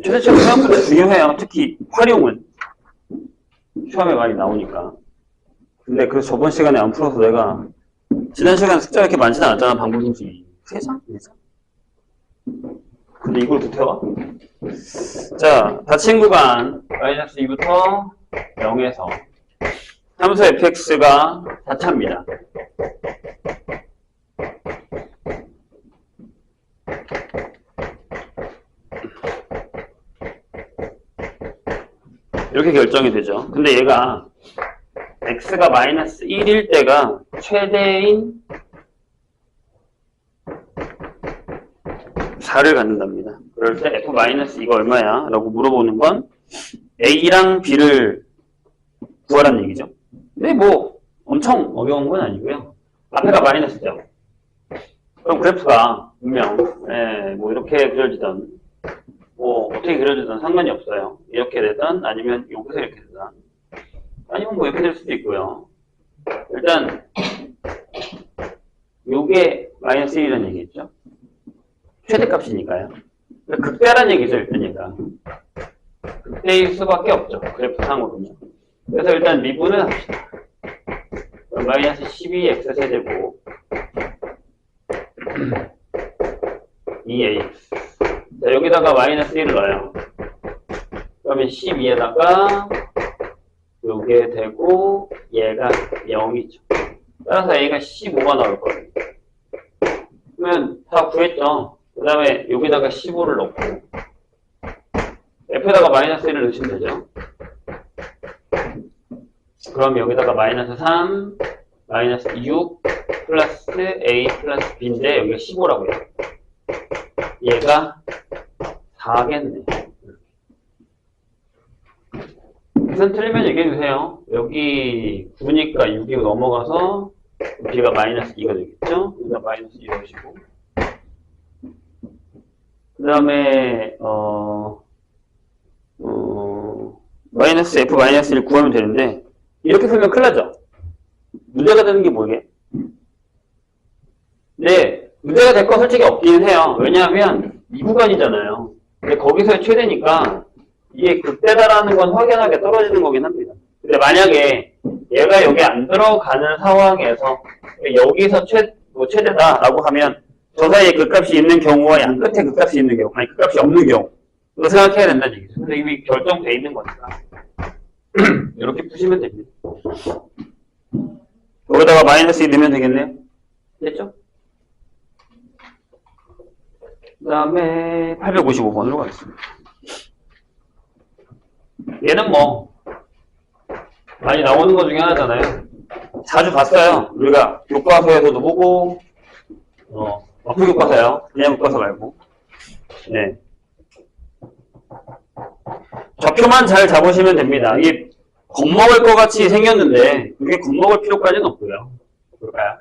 최대치가 생각보다 중요해요. 특히 활용은. 시험에 많이 나오니까. 근데 그래서 저번 시간에 안 풀어서 내가 지난 시간에 숙제가 이렇게 많지는 않았잖아. 방법중식이 3장? 4장? 근데 이걸 못해와? 자, 닫힌 구간 마이너스 2부터 0에서 함수 fx가 닫힙니다. 이렇게 결정이 되죠. 근데 얘가 x가 마이너스 1일 때가 최대인 4를 갖는답니다. 그럴 때 f 마이너스 이거 얼마야? 라고 물어보는 건 a랑 b를 구하라는 얘기죠. 근데 뭐 엄청 어려운 건 아니고요. 앞에가 마이너스죠. 그럼 그래프가 분명 뭐 이렇게 그려지던 뭐 어떻게 그려지든 상관이 없어요. 이렇게 되든 아니면 여기서 이렇게 되든 아니면 뭐 이렇게 될 수도 있고요. 일단 요게 마이너스 1이라는 얘기겠죠. 최대값이니까요. 극대라는 얘기죠. 일단 얘가 극대일 수밖에 없죠. 그래프상으로는. 그래서 일단 미분을 합시다. 마이너스 12x 세제곱 2ax. 자, 여기다가 마이너스 1을 넣어요. 그러면 12에다가 요게 되고 얘가 0이죠. 따라서 a가 15가 나올 거예요. 그러면 다 구했죠. 그 다음에 여기다가 15를 넣고 f에다가 마이너스 1을 넣으시면 되죠. 그럼 여기다가 마이너스 3, 마이너스 6, 플러스 a 플러스 b인데 여기가 15라고요. 얘가 4겠네. 계산 틀리면 얘기해주세요. 여기 9니까 6이 넘어가서 b가 마이너스 2가 되겠죠? 여기다 마이너스 2 넣으시고 그 다음에 마이너스 f 마이너스 1 구하면 되는데 이렇게 풀면 큰일 나죠? 문제가 되는 게 뭐게? 네, 문제가 될 건 솔직히 없기는 해요. 왜냐하면 이 구간이잖아요. 근데 거기서의 최대니까 이게 극대다라는 건 확연하게 떨어지는 거긴 합니다. 근데 만약에 얘가 여기 안 들어가는 상황에서 여기서 최대다라고 하면 저 사이에 극값이 있는 경우와 양 끝에 극값이 있는 경우, 아니 극값이 없는 경우 그거 생각해야 된다는 얘기죠. 근데 이미 결정돼 있는 거니까 이렇게 푸시면 됩니다. 여기다가 마이너스 2 넣으면 되겠네요. 됐죠? 그 다음에 855번으로 가겠습니다. 얘는 뭐 많이 나오는 것 중에 하나잖아요. 자주 봤어요. 우리가 교과서에서도 보고 어플 교과서요. 그냥 교과서 말고. 네. 좌표만 잘 잡으시면 됩니다. 이게 겁먹을 것 같이 생겼는데 그게 겁먹을 필요까지는 없고요. 볼까요?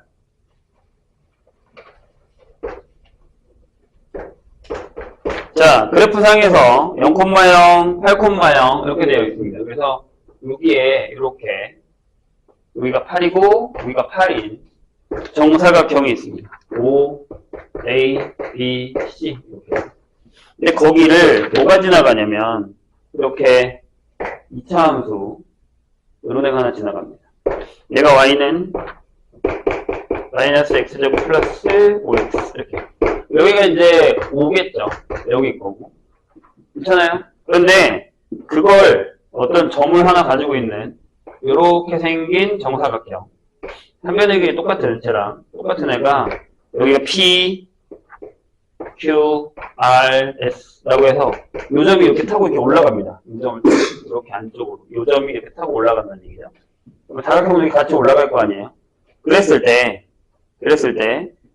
자, 그래프상에서 0,0, 8,0 이렇게 되어 있습니다. 그래서 여기에 이렇게 여기가 8이고 여기가 8인 정사각형이 있습니다. O, A, B, C 이렇게. 근데 거기를 뭐가 지나가냐면 이렇게 2차 함수 이런 애가 하나 지나갑니다. 얘가 y는 마이너스 x제곱 플러스 5x 이렇게. 여기가 이제 5겠죠. 여기 거고. 괜찮아요? 그런데 그걸 어떤 점을 하나 가지고 있는 이렇게 생긴 정사각형. 한 변의 길이 똑같은 애랑 똑같은 애가 여기가 P, Q, R, S라고 해서 요 점이 이렇게 타고 이렇게 올라갑니다. 이 점을 이렇게 안쪽으로. 요 점이 이렇게 타고 올라간다는 얘기죠. 그럼 다각형들이 같이 올라갈 거 아니에요? 그랬을 때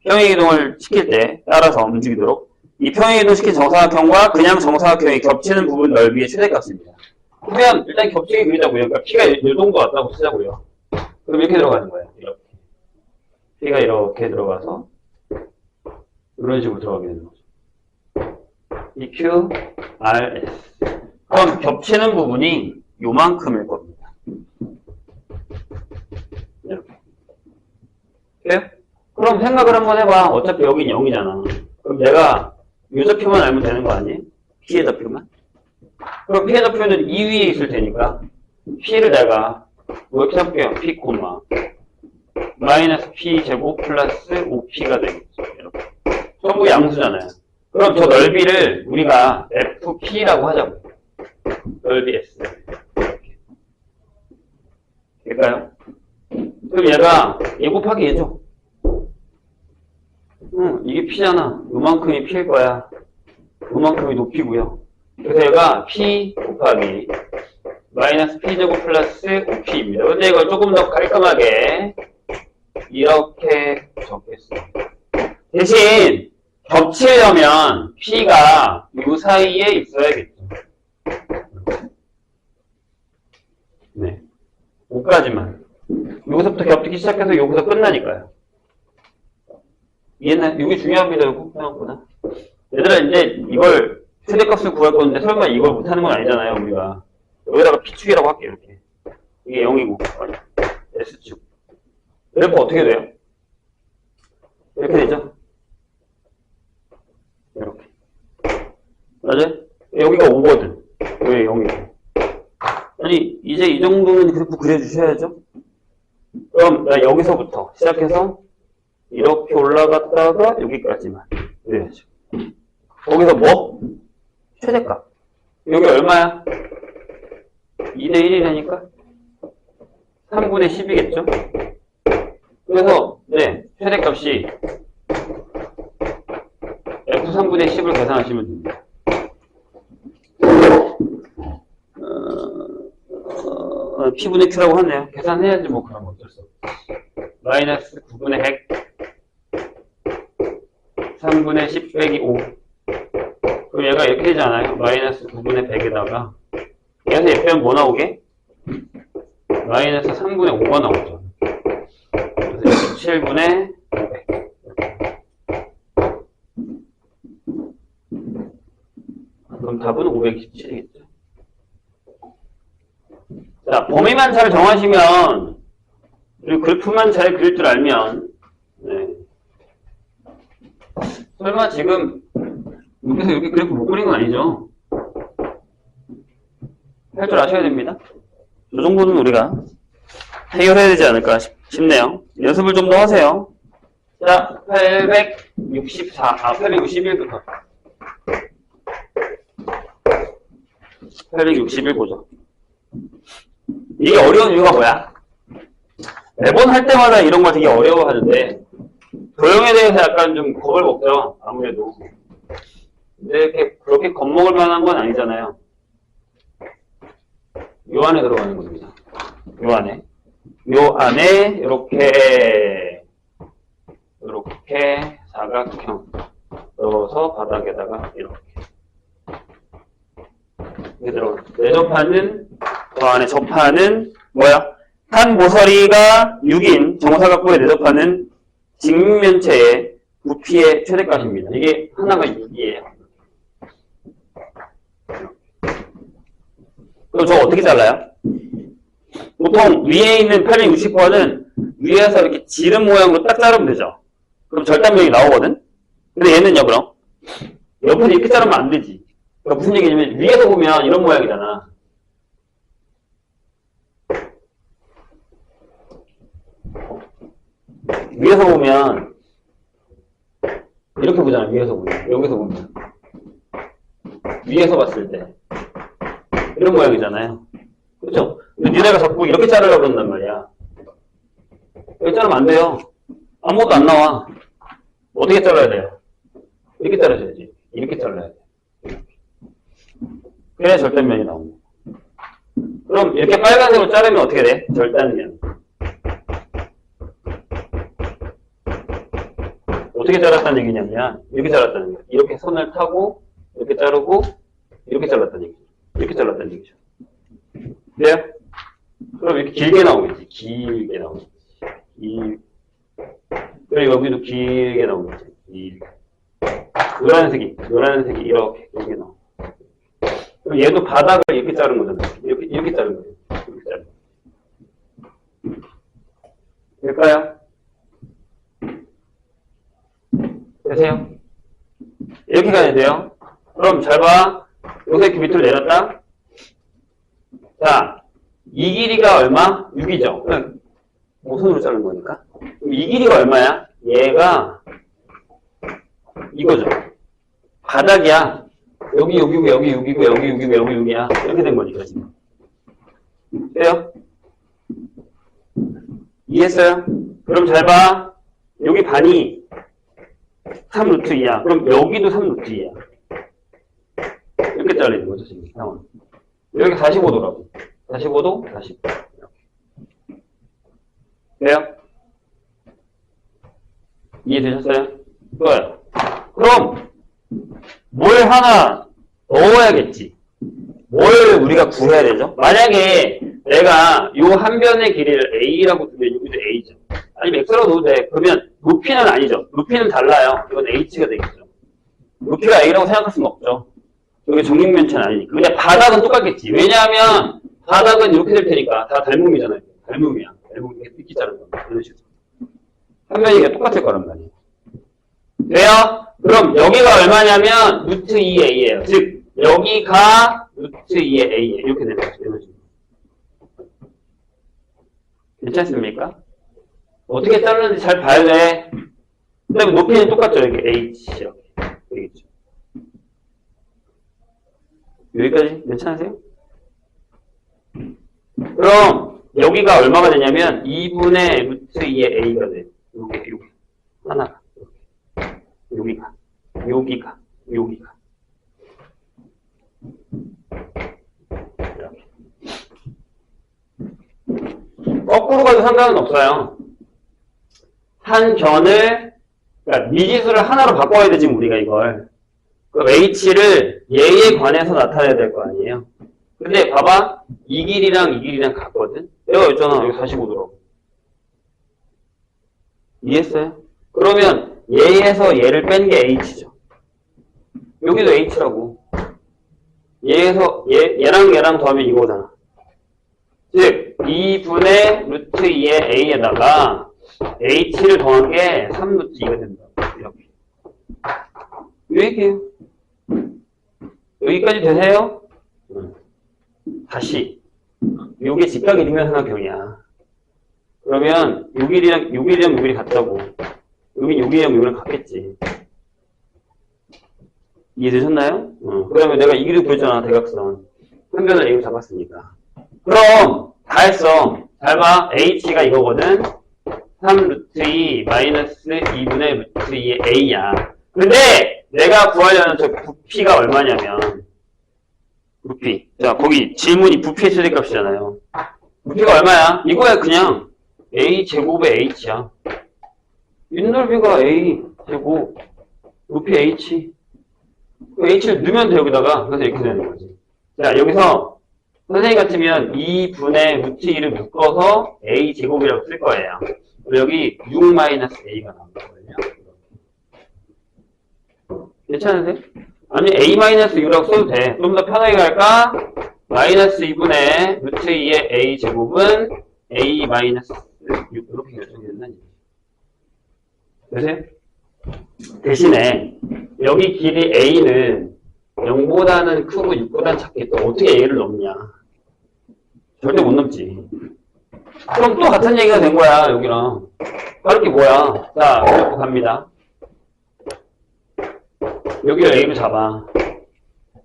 평행이동을 시킬 때 따라서 움직이도록 이 평행이동 시킨 정사각형과 그냥 정사각형이 겹치는 부분 넓이의 최대값입니다. 그러면 일단 겹치게 그리자고요. 그러니까 P가 이 정도 왔다고 치자고요. 그럼 이렇게 들어가는 거예요. 이렇게. P가 이렇게 들어가서 이런 식으로 들어가게 되는 거죠. EQ, R, S. 그럼 겹치는 부분이 요만큼일 겁니다. 이렇게. 그래요? 그럼 생각을 한번 해봐. 어차피 여긴 0이잖아. 그럼 내가 요 좌표만 알면 되는 거 아니에요? P의 좌표만? 그럼 P의 좌표는 2 위에 있을 테니까 P를 내가 뭐 이렇게 잡을게요. P, 마이너스 P 제곱 플러스 5P가 되겠죠. 이렇게. 전부 양수잖아요. 그럼 저 넓이를 우리가 FP라고 하자고요. 넓이 S. 이렇게. 될까요? 그럼 얘가 얘 곱하기 얘죠. 이게 P잖아. 요만큼이 P일 거야. 요만큼이 높이고요. 그래서 얘가 P 곱하기 마이너스 P제곱 플러스 5P입니다. 근데 이걸 조금 더 깔끔하게 이렇게 적겠습니다. 대신 겹치려면 P가 요 사이에 있어야겠죠. 네. 5까지만. 여기서부터 겹치기 시작해서 여기서 끝나니까요. 이해나? 이게 중요합니다. 이거 생각보다. 얘들아, 이제 이걸 최대값을 구할 건데 설마 이걸 못하는 건 아니잖아요, 우리가. 여기다가 P축이라고 할게요, 이렇게. 이게 0이고, S축. 그래프 어떻게 돼요? 이렇게 되죠? 이렇게. 맞아요? 여기가 5거든. 왜 0이고? 아니, 이제 이 정도는 그래프 그려주셔야죠? 그럼 나 여기서부터 시작해서 이렇게 올라갔다가 여기까지만 그래야죠. 거기서 뭐? 최대값. 여기 얼마야? 2대 1이라니까? 3분의 10이겠죠? 그래서 네, 최대값이 F3분의 10을 계산하시면 됩니다. P분의 Q라고 하네요. 계산해야지 뭐 그런 거 어쩔 수 없지. 마이너스 9분의 100 3분의 10 빼기 5. 그럼 얘가 이렇게 되지 않아요? 마이너스 9분의 100에다가 여기서 얘 빼면 뭐 나오게? 마이너스 3분의 5가 나오죠. 그래서 7분의 500. 그럼 답은 527이겠죠. 자, 범위만 잘 정하시면, 그리고 그래프만 잘 그릴 줄 알면, 네. 설마 지금, 여기서 이렇게 그래프 못 그린 건 아니죠? 할 줄 아셔야 됩니다. 이 정도는 우리가 해결해야 되지 않을까 싶네요. 연습을 좀 더 하세요. 자, 861부터. 861 보죠. 이게 어려운 이유가 뭐야? 매번 할 때마다 이런 거 되게 어려워하는데 도형에 대해서 약간 좀 겁을 먹죠. 아무래도. 근데 이렇게 그렇게 겁먹을 만한 건 아니잖아요. 요 안에 들어가는 겁니다. 요 안에 이렇게 사각형 넣어서 바닥에다가 이렇게 내접하는 저 안에 접하는 뭐야? 한 모서리가 6인 정사각부에 내접하는 직면체의 부피의 최대값입니다. 이게 하나가 6이에요. 그럼 저거 어떻게 잘라요? 보통 위에 있는 860번은 위에서 이렇게 지름 모양으로 딱 자르면 되죠. 그럼 절단면이 나오거든? 근데 얘는요, 그럼? 옆에서 이렇게 자르면 안 되지. 그러니까 무슨 얘기냐면 위에서 보면 이런 모양이잖아. 위에서 보면 이렇게 보잖아. 위에서 보면. 여기서 보면. 위에서 봤을 때 이런 모양이잖아요. 그렇죠? 근데 니네가 자꾸 이렇게 자르려고 그런단 말이야. 이렇게 자르면 안 돼요. 아무것도 안 나와. 어떻게 잘라야 돼요? 이렇게 자르셔야지. 이렇게 잘라야 돼. 그래야 절단면이 나옵니다. 그럼 이렇게 빨간색으로 자르면 어떻게 돼? 절단면. 어떻게 자랐다는 얘기냐면 이렇게 자랐다는 얘기야. 이렇게 선을 타고 이렇게 자르고 이렇게 잘랐다는 얘기죠. 이렇게 잘랐다는 얘기죠. 돼요? 그럼 이렇게 길게 나오겠지. 길게 나오겠지. 그리고 여기도 길게 나오겠지. 길게. 노란색이 이렇게 길게 나오고. 그럼 얘도 바닥을 이렇게 자른 거잖아요. 이렇게 자른 거예요. 이렇게 자른 거예요. 될까요? 되세요? 이렇게 가야 돼요. 그럼 잘 봐. 여기서 이렇게 밑으로 내렸다. 자, 이 길이가 얼마? 6이죠. 모선으로 자른 거니까. 그럼 이 길이가 얼마야? 얘가 이거죠. 바닥이야. 여기 6이고 여기 6이고 여기 6이고 여기 6이야. 이렇게 된 거니까 지금. 돼요? 이해했어요? 그럼 잘 봐. 여기 반이 3 루트 2야. 그럼 여기도 3 루트 2야. 이렇게 잘리는 거죠, 지금. 여기 45도라고. 45도, 45도. 돼요? 이해되셨어요? 좋아요. 그럼 뭘 하나 넣어야겠지. 뭘 우리가 구해야 되죠? 만약에 내가 요 한 변의 길이를 A라고 두면 여기도 A죠. 아니면 X라고 넣어도 돼. 그러면 높이는 아니죠. 높이는 달라요. 이건 H가 되겠죠. 높이가 A라고 생각할 수는 없죠. 여기 정육면체는 아니니까. 근데 바닥은 똑같겠지. 왜냐하면 바닥은 이렇게 될 테니까 다 닮음이잖아요. 닮음이야. 닮음이 이렇게 자른 겁니다. 이런 식으로. 한 변이가 똑같을 거란 말이에요. 돼요? 그럼 여기가 얼마냐면 루트 2A예요. 즉 여기가 루트 2의 A예요. 이렇게 되는 거죠. 이런 식으로. 괜찮습니까? 어떻게 자르는지 잘 봐야 돼. 그 다음에 높이는 똑같죠. 이렇게 H 이렇게 되겠죠. 여기까지 괜찮으세요? 그럼 여기가 얼마가 되냐면 2분의 루트 2의 A가 돼. 요게 하나가 여기가 이렇게. 거꾸로 가도 상관은 없어요. 한 변을, 그러니까 미지수를 하나로 바꿔야 돼, 지금 우리가 이걸. 그럼 H를 얘에 관해서 나타내야 될 거 아니에요. 근데 봐봐. 이 길이랑 같거든? 내가 있잖아. 여기 45도라고. 이해했어요? 그러면 얘에서 얘를 뺀 게 H죠. 여기도 H라고. 얘에서 얘랑 더하면 이거잖아. 즉 2분의 루트 2의 A에다가 H를 더한 게 3 루트 2가 된다. 이렇게. 이 얘기예요. 여기까지 되세요? 다시. 요게 직각 일면하나경이야. 그러면 요 길이랑 요 길이 같다고. 여긴 요 길이랑 같겠지. 이해되셨나요? 그 다음에 내가 이 길이 보였잖아, 대각선. 한 변을 A로 잡았으니까. 그럼 다 했어. 잘 봐. H가 이거거든. 3 루트 2 마이너스 2분의 루트 2의 A야. 근데 내가 구하려는 저 부피가 얼마냐면 부피. 자, 거기 질문이 부피의 최대값이잖아요. 부피가 얼마야? 이거야 그냥 A 제곱의 H야. 윗넓이가 A 제곱 높이 H. H를 넣으면 돼 여기다가. 그래서 이렇게 되는 거지. 자, 여기서 선생님 같으면 2분의 루트 2를 묶어서 A 제곱이라고 쓸 거예요. 여기 6 마이너스 A가 나오거든요. 괜찮으세요? 아니 A 마이너스 6이라고 써도 돼. 좀 더 편하게 갈까? 마이너스 2분의 루트 2의 A 제곱은 A 마이너스 6 이렇게 결정이 된다는 얘기죠. 되세요? 대신에 여기 길이 A는 0보다는 크고 6보다는 작게 또 어떻게 A를 넘냐? 절대 못 넘지. 그럼 또 같은 얘기가 된 거야, 여기랑. 다른 게 뭐야? 자, 이렇게 갑니다. 여기를 A로 잡아.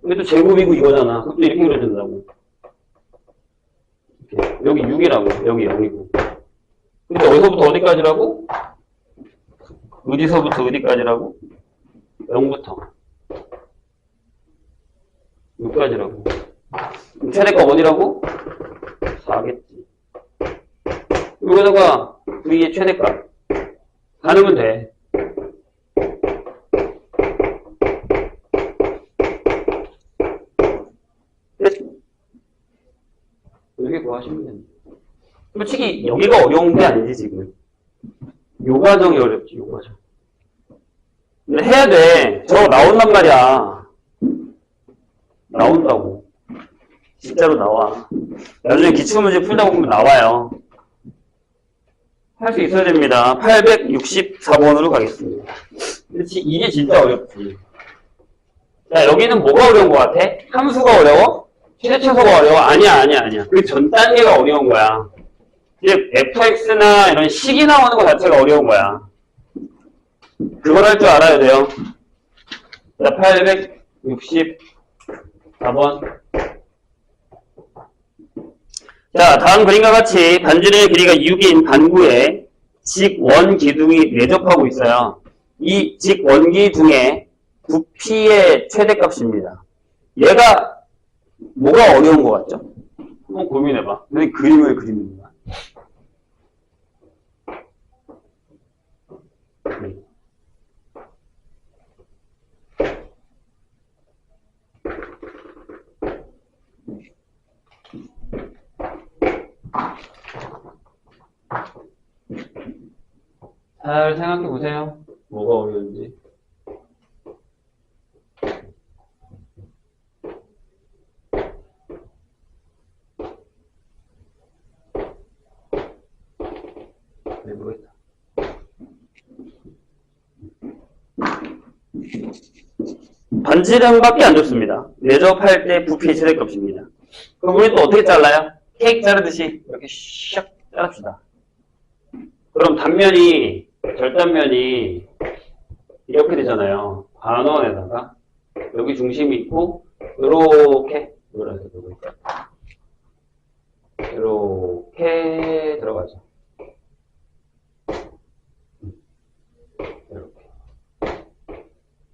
여기도 제곱이고 이거잖아. 그것도 이렇게 그려진다고. 이렇게. 여기 6이라고. 여기 0이고. 근데 어디서부터 어디까지라고? 어디서부터 어디까지라고? 0부터 6까지라고. 최대값 어디라고? 4겠지. 여기다가 V의 최대값 4 넣으면 돼. 이렇게 구하시면 됩니다. 솔직히 여기가 어려운 게 아니지 지금. 요 과정이 어렵지, 요 과정. 근데 해야 돼. 저거 나온단 말이야. 나온다고. 진짜로 나와. 나중에 기출문제 풀다 보면 나와요. 할 수 있어야 됩니다. 864번으로 가겠습니다. 그렇지, 이게 진짜 어렵지. 자, 여기는 뭐가 어려운 것 같아? 함수가 어려워? 최대차수가 어려워? 아니야. 그 전 단계가 어려운 거야. 즉, fx나 이런 식이 나오는 것 자체가 어려운 거야. 그걸 할 줄 알아야 돼요. 자, 864번. 자, 다음 그림과 같이 반지름의 길이가 6인 반구에 직원 기둥이 내접하고 있어요. 이 직원 기둥의 부피의 최대값입니다. 얘가 뭐가 어려운 것 같죠? 한번 고민해봐. 근데 그림을 그리는 거야. 잘 생각해 보세요. 뭐가 어려운지. 네, 모르겠다. 반지름밖에 안 줬습니다. 내접할 때 부피의 최대값입니다. 그럼 우리 또 어떻게 잘라요? 케이크 자르듯이 이렇게 샥 자릅시다. 그럼 단면이, 절단면이 이렇게 되잖아요. 반원에다가 여기 중심이 있고 이렇게 이렇게 들어가죠. 이렇게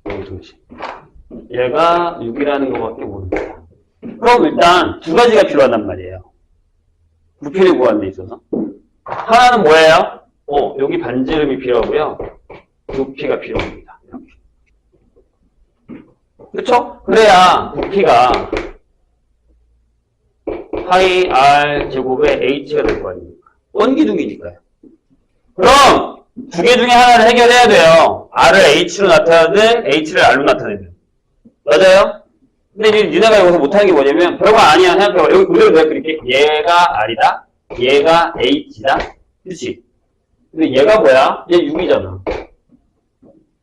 여기 중심. 얘가 6이라는 것밖에 모릅니다. 그럼 일단 두 가지가 필요하단 말이에요. 부피를 구하는 데 있어서. 하나는 뭐예요? 여기 반지름이 필요하고요. 부피가 필요합니다. 이렇게. 그쵸? 그래야 부피가 파이 r 제곱의 h가 될 거 아닙니까? 원기둥이니까요. 그럼 두 개 중에 하나를 해결해야 돼요. r을 h로 나타내든 h를 r로 나타내든. 맞아요? 근데 이제 니네가 여기서 못하는 게 뭐냐면 별거 아니야. 생각해봐. 여기 그대로 내가 그릴게. 얘가 r이다. 얘가 h다. 그치? 근데 얘가 뭐야? 얘 6이잖아.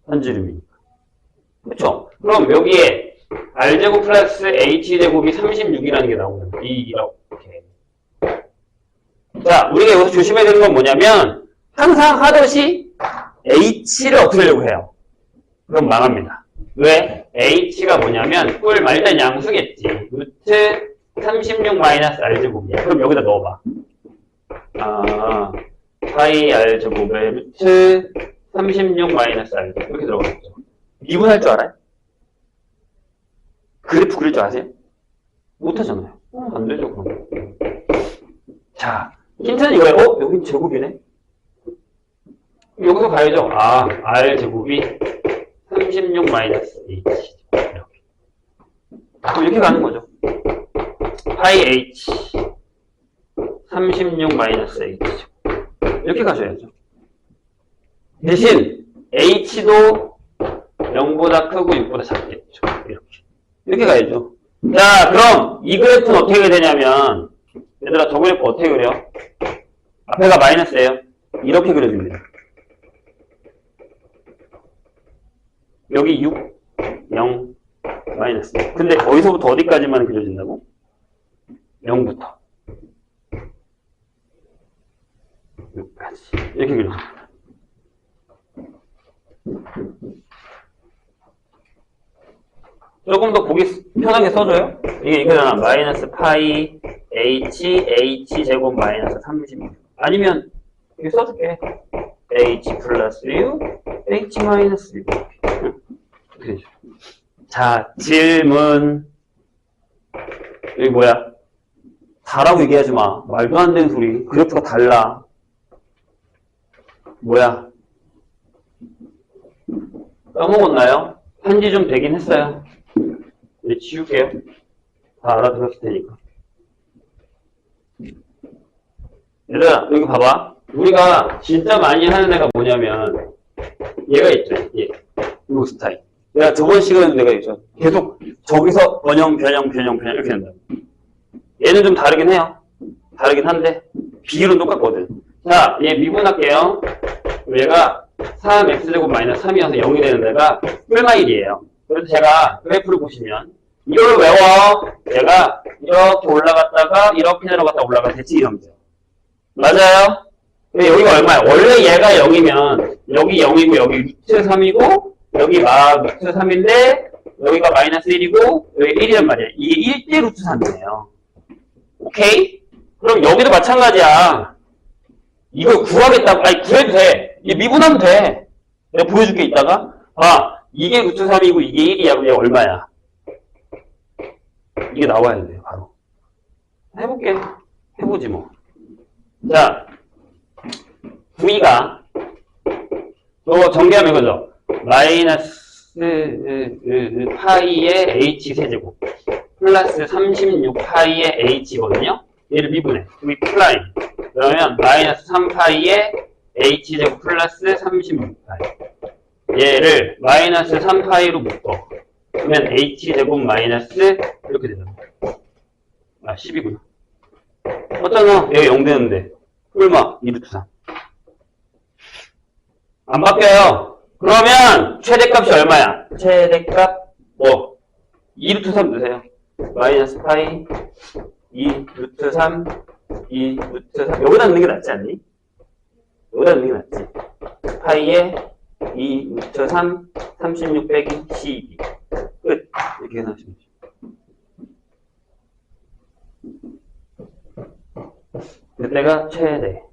반지름이니까. 그쵸? 그럼 여기에 r제곱 플러스 h제곱이 36이라는 게 나오는 거야. 이렇게. 자, 우리가 여기서 조심해야 되는 건 뭐냐면 항상 하듯이 h를 어떻게 하려고 해요? 그럼 망합니다. 왜? h가 뭐냐면 꿀 말단 양수겠지. 루트 36 마이너스 r제곱이야. 그럼 여기다 넣어봐. 파이 r제곱에 루트 36 마이너스 r 이렇게 들어가겠죠. 미분할 줄 알아요? 그래프 그릴 줄 아세요? 못하잖아요. 안 되죠, 그럼. 자, 힌트는 이거예요. 여긴 제곱이네. 여기서 가야죠. r제곱이 36 마이너스 h. 이렇게. 이렇게 가는 거죠. 파이 h 36 마이너스 h. 이렇게 가셔야죠. 대신 h도 0보다 크고 6보다 작겠죠. 이렇게 가야죠. 자, 그럼 이 그래프는 어떻게 되냐면 얘들아, 저 그래프 어떻게 그려? 앞에가 마이너스예요. 이렇게 그려줍니다. 여기 6, 0, 마이너스. 근데 어디서부터 어디까지만 그려진다고? 0부터 6까지. 이렇게 그려줍니다. 조금 더 보기 편하게 써줘요. 이게 이거잖아. 마이너스 파이 h 제곱 마이너스 36. 아니면 이렇게 써줄게. h 플러스 6 h 마이너스 6. 이렇게 되죠. 자, 질문. 여기 뭐야? 다라고 얘기하지 마. 말도 안 되는 소리. 그래프가 달라. 뭐야? 까먹었나요? 한지 좀 되긴 했어요. 이제 지울게요. 다 알아들었을 테니까. 얘들아, 여기 봐봐. 우리가 진짜 많이 하는 애가 뭐냐면 얘가 있죠. 얘. 이 스타일. 내가 저번 시간에 내가 있죠. 계속 저기서 변형 이렇게 된다. 얘는 좀 다르긴 해요. 다르긴 한데 비율은 똑같거든. 자, 얘 미분할게요. 얘가 3x제곱 마이너스 3이어서 0이 되는 데가 뿔마일이에요. 그래서 제가 그래프를 보시면 이걸 외워. 얘가 이렇게 올라갔다가 이렇게 내려갔다 올라가 대칭 이러면 돼요. 맞아요? 근데 여기가 얼마야? 원래 얘가 0이면 여기 0이고 여기 루트 3이고 여기 막 루트 3인데 여기가 마이너스 1이고 여기 1이란 말이야. 이게 1대 루트 3이에요. 오케이? 그럼 여기도 마찬가지야. 이걸 구하겠다고, 아니 구해도 돼. 이게 미분하면 돼. 내가 보여줄게 이따가. 이게 루트 3이고 이게 1이야. 그럼 얘 얼마야? 이게 나와야 돼요, 바로. 해볼게. 해보지 뭐. 자, V가 이거 전개하면 이거죠. 마이너스 파이의 h 세제곱 플러스 36파이의 h거든요. 얘를 미분해. V 플라임. 그러면 마이너스 3파이의 h제곱 플러스 36파이. 얘를 마이너스 3파이로 묶어. 그러면 h제곱 마이너스 이렇게 되잖아. 10이구나. 어쩌나? 여기 0 되는데. 얼마? 2루트 3. 안 바뀌어요. 그러면 최대값이 얼마야? 최대값 2루트 3 넣으세요. 마이너스 파이 2루트 3 2루트 3 여기다 넣는 게 낫지 않니? 여기다 넣는 게 낫지. 파이에 2루트 3 36 빼기 12 끝. 이렇게 해놓으시면 돼요. 그때가 최대.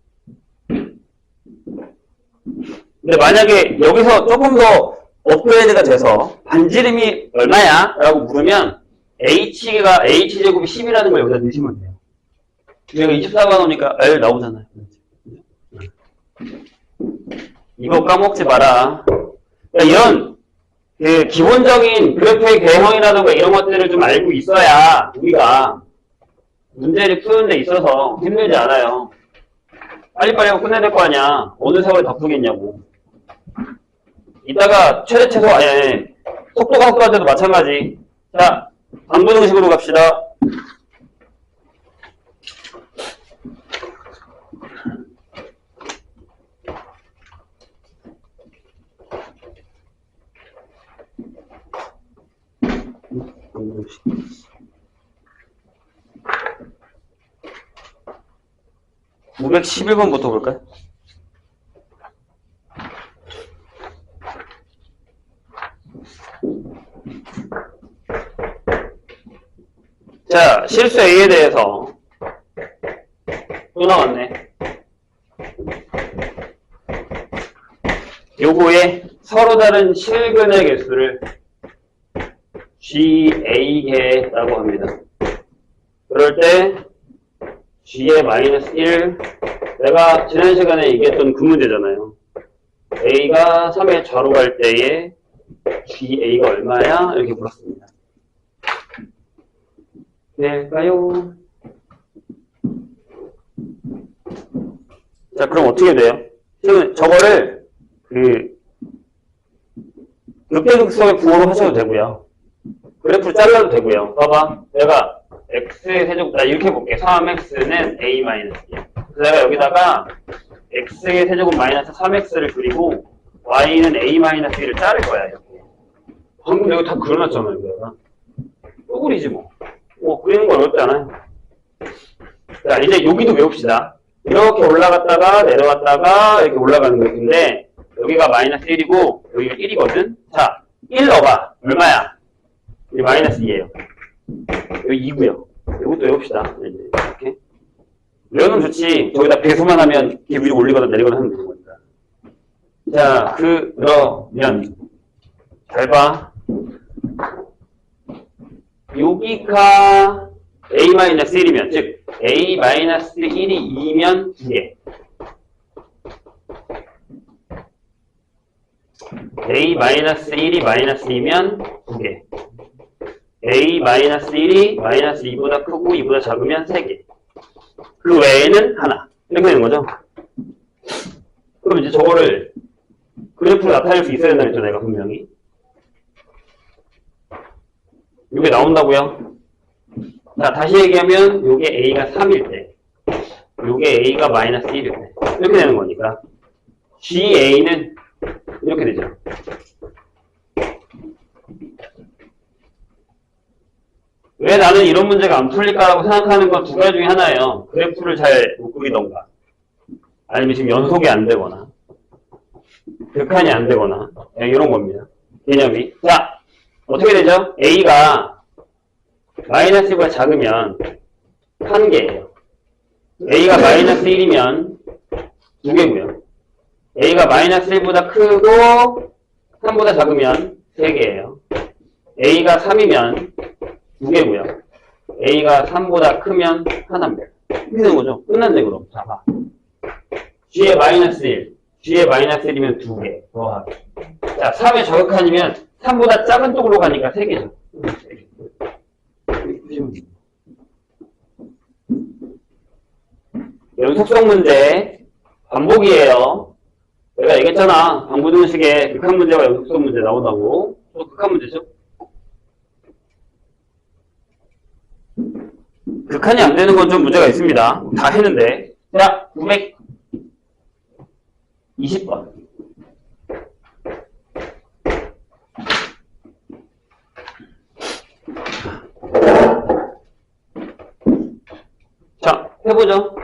근데 만약에 여기서 조금 더 업그레이드가 돼서 반지름이 얼마야? 라고 물으면 h가 h제곱이 10이라는 걸 여기다 넣으시면 돼요. 여기가 24가 나오니까 L 나오잖아요. 이거 까먹지 마라. 그러니까 이런 그 기본적인 그래프의 개형이라든가 이런 것들을 좀 알고 있어야 우리가 문제를 푸는 데 있어서 힘들지 않아요. 빨리빨리 하고 끝내야 될 거 아니야. 어느 세월에 더 푸겠냐고. 이따가 최대 최소 아니 속도가 속도할 때도 마찬가지. 자, 방부등식으로 갑시다. 방부등식. 511번부터 볼까요? 자, 실수 A에 대해서 또 나왔네. 요거에 서로 다른 실근의 개수를 GA개라고 합니다. 그럴 때 G의 마이너스 1 내가 지난 시간에 얘기했던 그 문제잖아요. A가 3의 좌로 갈 때에 GA가 얼마야? 이렇게 물었습니다. 될까요? 자, 그럼 어떻게 돼요? 지금 저거를 극대극성의 부호로 하셔도 되고요. 그래프를 잘라도 되고요. 봐봐. 내가 x의 세제곱, 나 이렇게 해볼게. 3x는 a-2. 그래서 내가 여기다가 x의 세제곱 마이너스 3x를 그리고 y는 a-1을 자를 거야. 이렇게. 방금 여기 다 그려놨잖아요. 여기다가. 또 그리지 뭐. 그리는 거 어렵지 않아요. 자, 이제 여기도 외웁시다. 이렇게 올라갔다가 내려갔다가 이렇게 올라가는 것인데 여기가 마이너스 1이고 여기가 1이거든. 자, 1 넣어봐. 얼마야? 여기 마이너스 2예요. 여기 2고요. 이것도 외웁시다. 이렇게. 외우면 좋지. 저기다 배수만 하면 이렇게 위로 올리거나 내리거나 하면 되는 거니까. 자, 그러면 잘 봐. 여기가 a-1이면 즉 a-1이 2면 2개. a-1이 마이너스 2면 2개. a-1이 마이너스 2보다 크고 2보다 작으면 3개. 그 외에는 하나. 이렇게 되는 거죠. 그럼 이제 저거를 그래프로 나타낼 수 있어야 된다 그랬죠, 내가 분명히. 이게 나온다고요? 자, 다시 얘기하면 요게 A가 3일 때 요게 A가 마이너스 1일 때 이렇게 되는 거니까 GA는 이렇게 되죠. 왜 나는 이런 문제가 안 풀릴까라고 생각하는 건 두 가지 중에 하나예요. 그래프를 잘 못 그리던가, 아니면 지금 연속이 안 되거나, 극한이 안 되거나, 이런 겁니다. 개념이. 자, 어떻게 되죠? A가 마이너스 1보다 작으면 1개예요. A가 마이너스 1이면 2개고요. A가 마이너스 1보다 크고 3보다 작으면 3개예요. A가 3이면 2개고요. A가 3보다 크면 하나입니다. 이렇게 되는 거죠. 끝났네, 그럼. 자, 봐. G에 마이너스 1. G에 마이너스 1이면 2개. 더하기. 자, 3의 저극한이면 3보다 작은 쪽으로 가니까 3개죠. 연속성 문제. 반복이에요. 내가 얘기했잖아. 방부등식에 극한 문제와 연속성 문제 나온다고. 또 극한 문제죠. 극한이 안 되는 건 좀 문제가 있습니다. 다 했는데. 자, 920번. 자, 해보죠.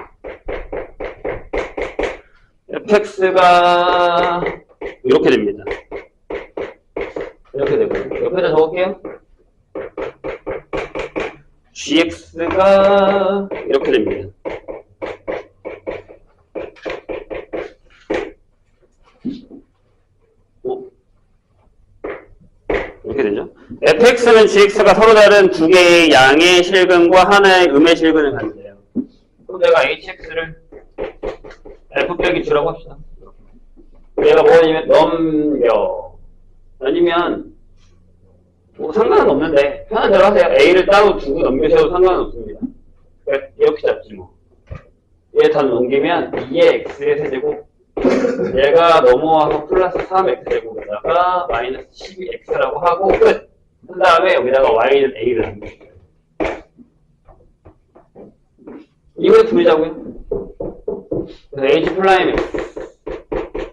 fx가 이렇게 됩니다. 이렇게 되고요. 옆에다 적을게요. gx가 이렇게 됩니다. 이렇게 되죠. fx는 gx가 서로 다른 두 개의 양의 실근과 하나의 음의 실근을 가진대요. 그럼 내가 hx를 f 빼기 주라고 합시다. 얘가 뭐냐면 넘겨. 아니면 뭐 상관은 없는데 편한 대로 하세요. A를 따로 두고 넘기셔도 상관은 없습니다. 이렇게 잡지 뭐. 얘 다 넘기면 2의 x의 세제곱, 얘가 넘어와서 플러스 3x제곱에다가 마이너스 12x라고 하고 끝! 한 다음에 여기다가 y는 a를 남겨주세요. 이걸 부르자고요. 그래서 h 플라임 x,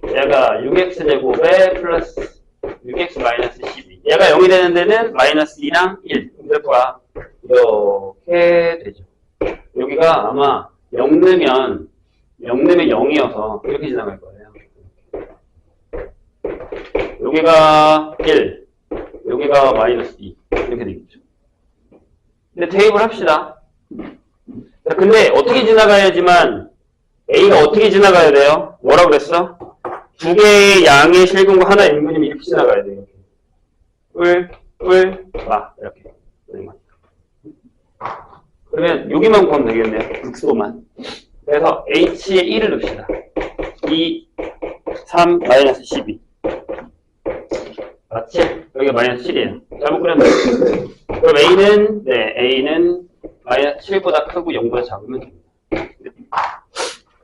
얘가 6x제곱에 플러스 6x 마이너스 12. 얘가 0이 되는 데는 마이너스 2랑 1. 그래프가 이렇게 되죠. 여기가 아마 0 넣으면 0이어서 이렇게 지나갈 거예요. 여기가 1, 여기가 마이너스 2. 이렇게 되겠죠. 근데 대입을 합시다. 자, 근데 어떻게 지나가야지만 A가 어떻게 지나가야 돼요? 뭐라고 그랬어? 두 개의 양의 실근과 하나의 인분이면 이렇게 지나가야 돼요. 이렇게. 그러면 여기만 구하면 되겠네요. 극소만. 그래서 h에 1을 넣읍시다. 2, 3, 마이너스 12. 맞지? 여기가 마이너스 7이에요. 잘못 그렸네요. 그럼 A는 마이너스 7보다 크고 0보다 작으면 됩니다.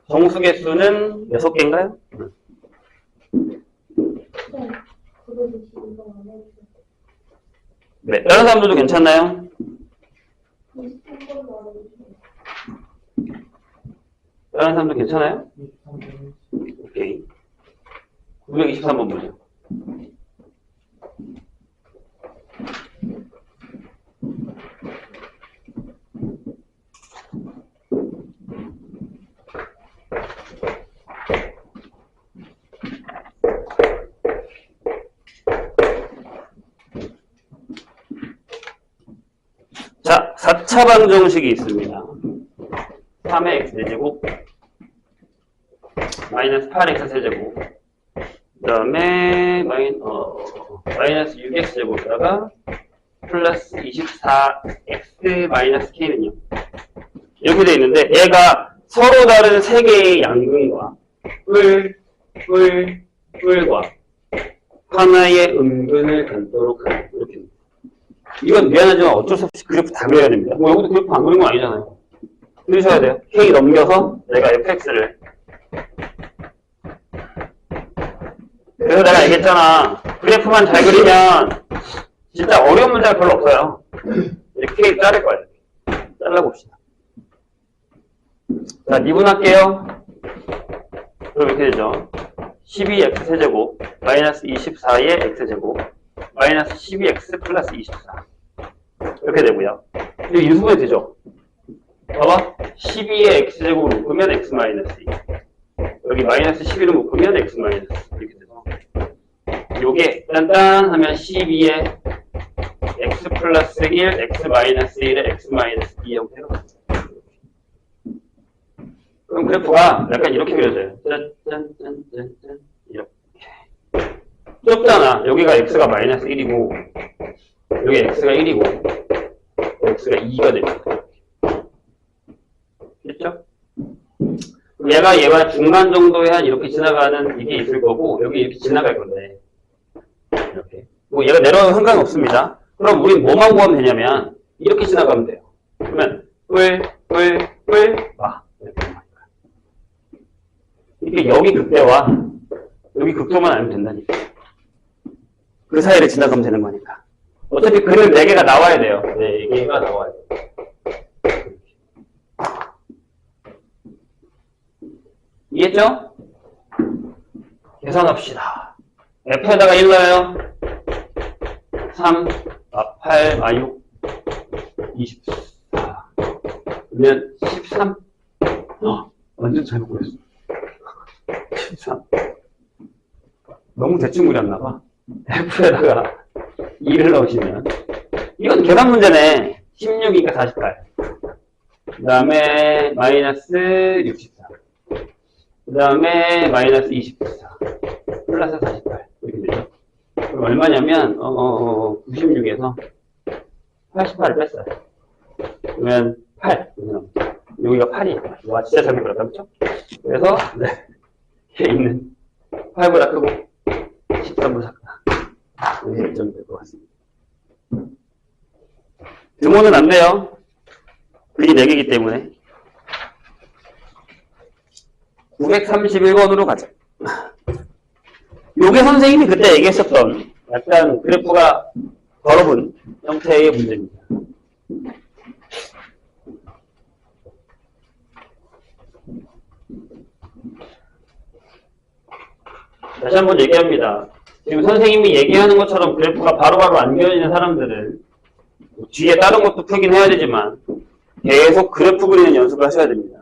정수의 수는 6개인가요? 네, 다른 사람들도 괜찮나요? 다른 사람도 괜찮아요? 오케이. 923번 보죠. 자, 4차 방정식이 있습니다. 3의 x제곱 마이너스 8x 세제곱 그 다음에 마이너스 6x제곱에다가 플러스 24x 마이너스 k는요. 이렇게 되어 있는데 얘가 서로 다른 세 개의 양근과 뿔과 하나의 음근을 갖도록 하는 이렇게 됩니다. 이건 미안하지만 어쩔 수 없이 그래프 다 그려야 됩니다. 뭐 여기도 그래프 안 그린 건 아니잖아요. 그러셔야 돼요. K 넘겨서 내가 fx를. 그래서 내가 얘기했잖아. 그래프만 잘 그리면 진짜 어려운 문제가 별로 없어요. 이렇게 K 자를 거예요. 잘라봅시다. 자, 미분할게요. 그럼 이렇게 되죠. 12x 세제곱 마이너스 24의 x제곱 마이너스 12x 플러스 24 이렇게 되고요. 이거 인수분해 되죠? 봐봐. 12의 x제곱을 묶으면 x 마이너스 2. 여기 마이너스 11을 묶으면 x 마이너스 이렇게 돼서 요게 딴딴하면 12의 x 플러스 1, x 마이너스 1의 x 마이너스 2 형태로. 그럼 그래프가 약간 이렇게 그려져요. 짠짠짠짠짠 이렇게. 좁잖아. 여기가 x가 마이너스 1이고 여기 x가 1이고 x가 2가 됩니다. 됐죠? 얘가 중간 정도에 한 이렇게 지나가는 이게 있을 거고 여기 이렇게 지나갈 건데 이렇게 뭐 얘가 내려가면 상관없습니다. 그럼 우린 뭐만 구하면 되냐면 이렇게 지나가면 돼요. 그러면 와 이렇게 여기 극대와 여기 극도만 알면 된다니까. 그 사이를 지나가면 되는 거니까. 어차피 그는 4개가 나와야 돼요. 4개가 나와야 돼요. 이해했죠? 계산합시다. F에다가 1 넣어요. 3, 8, 6, 24. 그러면 13. 완전 잘못 그렸어. 13. 너무 대충 그렸나봐. F에다가 2를 넣으시면. 이건 계산 문제네. 16이니까 48. 그 다음에 마이너스 64. 그 다음에 마이너스 24. 플러스 48. 이렇게 되죠. 그럼 얼마냐면, 96에서 88을 뺐어요. 그러면 8. 여기가 8이에요. 와, 진짜 잘못 그렸다, 그쵸? 그래서, 네. 이렇게 있는 8보다 크고 13보다 크다. 이렇게 좀 될 것 같습니다. 등호는 안 돼요. 그게 4개이기 때문에. 931번으로 가자. 요게 선생님이 그때 얘기했었던 약간 그래프가 걸어본 형태의 문제입니다. 다시 한번 얘기합니다. 지금 선생님이 얘기하는 것처럼 그래프가 바로바로 안 그려지는 사람들은 뒤에 다른 것도 풀긴 해야 되지만 계속 그래프 그리는 연습을 하셔야 됩니다.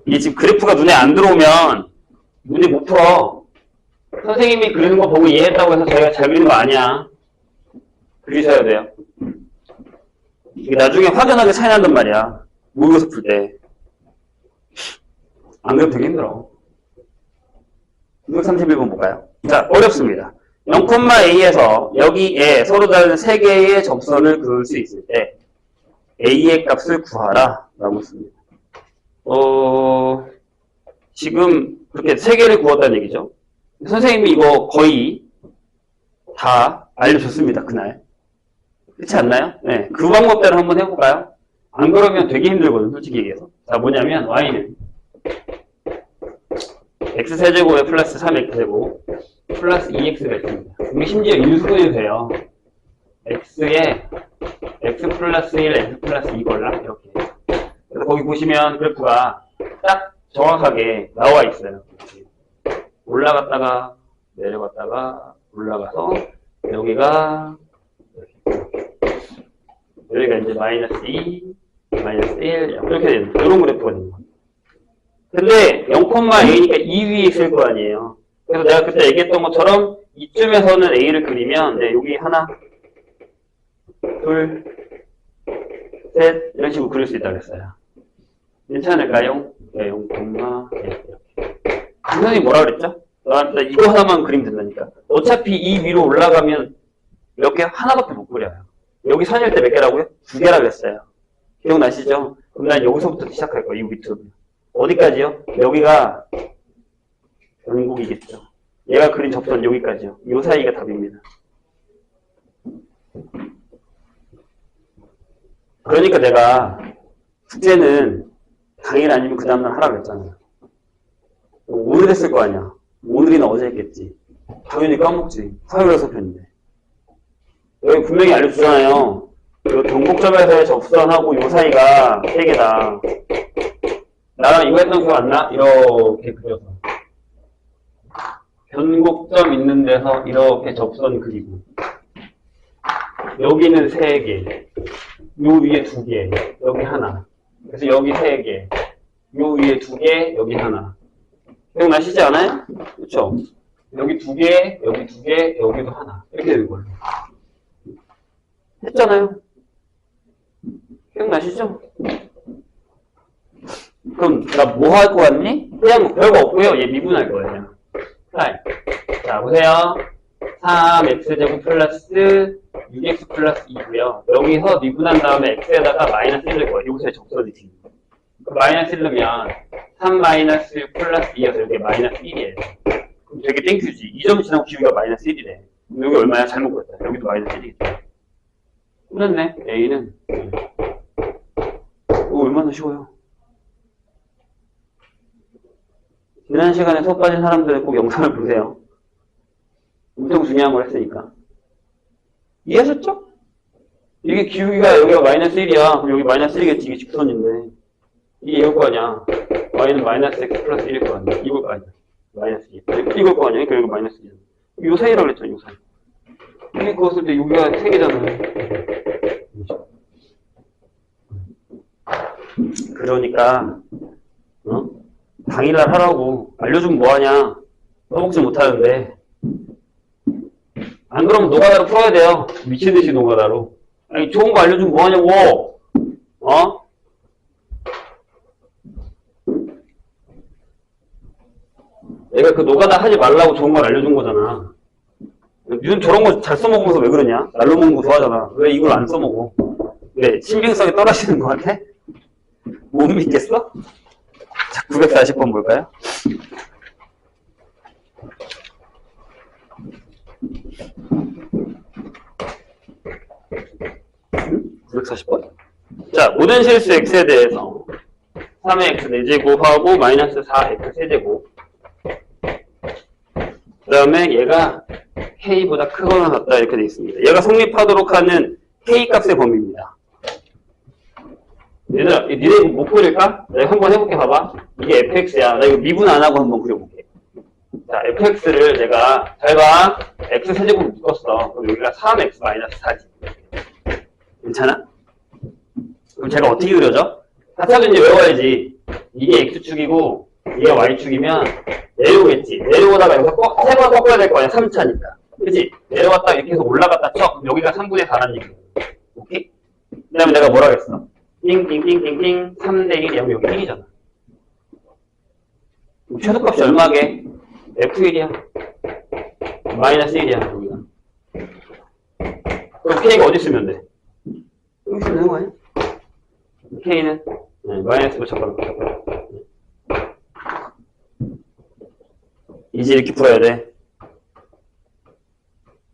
이게 지금 그래프가 눈에 안 들어오면 문제 못 풀어. 선생님이 그리는 거 보고 이해했다고 해서 저희가 잘 그리는 거 아니야. 그리셔야 돼요. 이게 나중에 확연하게 차이 난단 말이야. 모의고사 풀 때. 안 그러면 되게 힘들어. 631번 볼까요? 자, 어렵습니다. 0,a에서 여기에 서로 다른 3개의 접선을 그을 수 있을 때 a의 값을 구하라 라고 씁니다. 지금 그렇게 3개를 구웠다는 얘기죠. 선생님이 이거 거의 다 알려줬습니다, 그날. 그렇지 않나요? 네. 그 방법대로 한번 해볼까요? 안 그러면 되게 힘들거든, 솔직히 얘기해서. 자, 뭐냐면, y는 x세제곱에 플러스 3x제곱 플러스 2x가 있습니다. 우리 심지어 인수분해도 돼요. x에 x 플러스 1, x 플러스 2 걸라? 이렇게. 그래서 거기 보시면 그래프가 딱 정확하게 나와 있어요. 올라갔다가 내려갔다가 올라가서 여기가 이제 마이너스 2, 마이너스 1 이렇게 되는 이런 그래프가 되는 거예요. 근데 0,a니까 2 위에 있을 거 아니에요. 그래서 내가 그때 얘기했던 것처럼 이쯤에서는 a를 그리면 여기 하나, 둘, 셋 이런 식으로 그릴 수 있다고 그랬어요. 괜찮을까요? 네, 0,a 이렇게. 선생님이 뭐라 그랬죠? 나 이거 하나만 그리면 된다니까. 어차피 이 위로 올라가면 몇 개 하나밖에 못 그려요. 여기 선일 때 몇 개라고요? 2개라고 했어요. 기억나시죠? 그럼 난 여기서부터 시작할 거예요. 이 밑으로. 어디까지요? 여기가 변곡이겠죠. 얘가 그린 접선 여기까지요. 이 사이가 답입니다. 그러니까 내가 숙제는 당일 아니면 그 다음날 하라고 했잖아요. 오늘 했을 거 아니야. 오늘이나 어제 했겠지. 당연히 까먹지. 화요일에 수업했는데. 여기 분명히 알려주잖아요. 이 경곡점에서의 접선하고 요 사이가 3개다. 나랑 이거 했던 기억 안 나? 이렇게 그려서. 변곡점 있는 데서 이렇게 접선 그리고. 여기는 3개. 요 위에 2개, 여기 하나. 그래서 여기 3개. 요 위에 2개, 여기 하나. 기억나시지 않아요? 그렇죠? 여기 2개, 여기 2개, 여기도 하나. 이렇게 되는 거예요. 했잖아요. 기억나시죠? 그럼 나 뭐 할 거 같니? 그냥 별거 없고요. 얘 미분할 거예요. 자, 보세요. 3x제곱 플러스 6x 플러스 2고요. 여기서 미분한 다음에 x에다가 마이너스 1을 거예요. 여기서 적선이지. 마이너스 1넣으면 3 마이너스 6 플러스 2여서 여기 마이너스 1이에요. 그럼 되게 땡큐지. 2점 지나고 기울기가 마이너스 1이래. 여기 얼마야? 잘못 그렸다. 여기도 마이너스 1이겠다. 끝났네. A는. 얼마나 쉬워요. 지난 시간에 수업 빠진 사람들은 꼭 영상을 보세요. 엄청 중요한 걸 했으니까. 이해하셨죠? 이게 기울기가 여기가 마이너스 1이야. 그럼 여기 마이너스 1이겠지. 이게 직선인데. 이게 이걸 거 아니야. y는 마이너스 x 플러스 1일 거 아니야. 이걸 거 아니야. 마이너스 2. 이걸 거 아니야. 그러니까 여기 마이너스 2잖아. 요 사이라고 그랬잖아. 요 사이. 이게 그었을 때 여기가 3개잖아. 그러니까 당일날 하라고 알려주면 뭐하냐. 써먹지 못하는데. 안 그러면 노가다로 풀어야 돼요. 미친듯이 노가다로. 아니 좋은 거 알려주면 뭐하냐고. 내가 그 노가다 하지 말라고 좋은 걸 알려준 거잖아. 요즘 저런 거 잘 써먹으면서 왜 그러냐? 날로 먹는 거 좋아하잖아. 왜 이걸 안 써먹어? 왜 신빙성이 떨어지는 거 같아? 못 믿겠어? 자, 940번 볼까요? 940번. 자, 모든 실수 x에 대해서 3의 x 4제곱하고 마이너스 4x 세제곱. 그 다음에 얘가 k보다 크거나 같다 이렇게 되어 있습니다. 얘가 성립하도록 하는 k 값의 범위입니다. 얘들아, 니네 이거 못 그릴까? 내가 한번 해볼게, 봐봐. 이게 fx야. 나 이거 미분 안 하고 한번 그려볼게. 자, fx를 내가, 잘 봐. x 세제곱 묶었어. 그럼 여기가 3x 마이너스 4지. 괜찮아? 그럼 제가 어떻게 그려져? 하차도 이제 외워야지. 이게 x축이고, 이게 y축이면 내려오겠지. 내려오다가 여기서 세 번 꺾어야 될 거 아니야. 3차니까. 그치? 내려왔다 이렇게 해서 올라갔다 쳐. 그럼 여기가 3분의 4라는 얘기야. 오케이? 그 다음에 내가 뭐라 그랬어? 띵띵띵띵띵 3대1 여기 1이잖아. 최소값이 얼마게? F1이야. 마이너스 1이야 여기가. 그럼 K가 어디 쓰면 돼? 여기 쓰면 되는 거 아니야? K는 마이너스로 잠깐만. 이제 이렇게 풀어야 돼.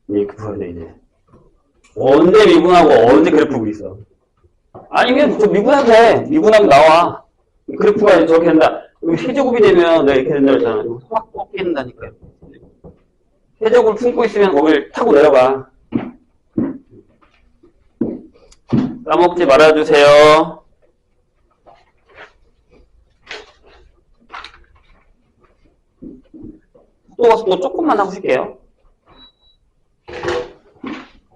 이렇게 풀어야 돼 이제. 언제 미분하고 언제 그래프 보고 있어? 아니 그냥 저 미분하면 돼. 미분하면 나와. 그래프가 이제 저렇게 된다. 여기 세제곱이 되면 내가 이렇게 된다 했잖아. 확 꺾인다니까요. 세제곱을 품고 있으면 거길 타고 내려가. 까먹지 말아주세요. 속도 조금만 하고 쉴게요.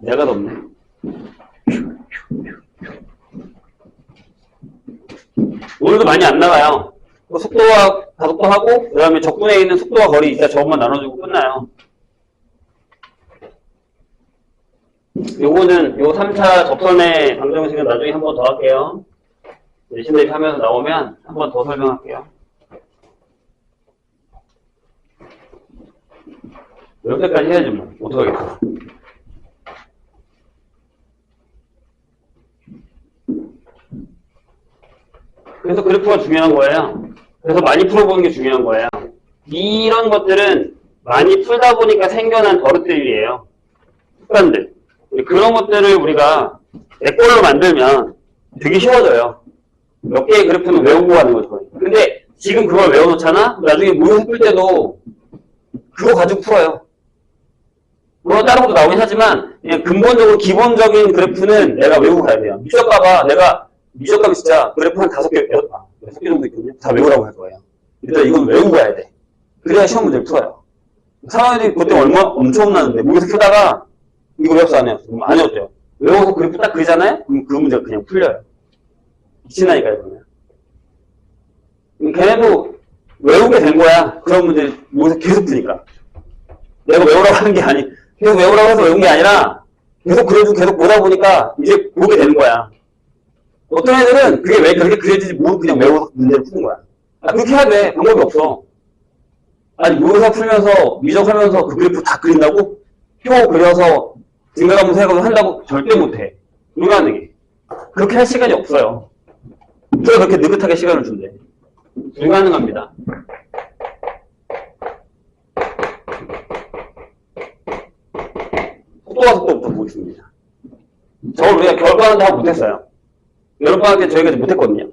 내가 덥네. 오늘도 많이 안 나가요. 속도와 가속도 하고, 그 다음에 적분에 있는 속도와 거리 있다 저것만 나눠주고 끝나요. 요거는, 요 3차 접선의 방정식은 나중에 한 번 더 할게요. 내신 대비 하면서 나오면 한 번 더 설명할게요. 이렇게까지 해야지 뭐. 어떡하겠어. 그래서 그래프가 중요한 거예요. 그래서 많이 풀어보는 게 중요한 거예요. 이런 것들은 많이 풀다 보니까 생겨난 버릇들이에요. 습관들. 그런 것들을 우리가 내 걸로 만들면 되게 쉬워져요. 몇 개의 그래프는 외우고 가는 거죠. 근데 지금 그걸 외워놓잖아? 나중에 모의고사 풀 때도 그거 가지고 풀어요. 물론 다른 것도 나오긴 하지만 그냥 근본적으로 기본적인 그래프는 내가 외우고 가야 돼요. 미적가봐. 내가 미적가면 진짜 그래프 한 5개, 6개 정도 있거든요. 다 외우라고 할 거예요. 일단 이건 외우고 가야 돼. 그래야 시험 문제를 풀어요. 상황들이 그때 엄청 혼나는데 모의고사 푸다가 이거 외웠어 안 해요? 안 외웠대요. 외워서 그래프 딱 그리잖아요? 그럼 그 문제가 그냥 풀려요. 미친다니까요, 그러면. 걔네도 외우게 된 거야. 그런 문제 모의고사 계속 푸니까. 내가 외우라고 하는 게 계속 외우라고 해서 외운 게 아니라 계속 그래도 계속 보다 보니까 이제 보게 되는 거야. 어떤 애들은 그게 왜 그렇게 그려지지 모르고 그냥 외워서 문제를 푸는 거야. 그렇게 해야 돼. 방법이 없어. 아니, 모의고사 풀면서, 미적하면서 그 그래프 다 그린다고? 표 그려서 증가감수 해가지고 한다고? 절대 못해. 불가능해. 그렇게 할 시간이 없어요. 누가 그렇게 느긋하게 시간을 준대. 불가능합니다. 속도부터 보겠습니다. 저걸 우리가 겨울방학 때 하고 못했어요. 여름방학 때 저희가 못했거든요.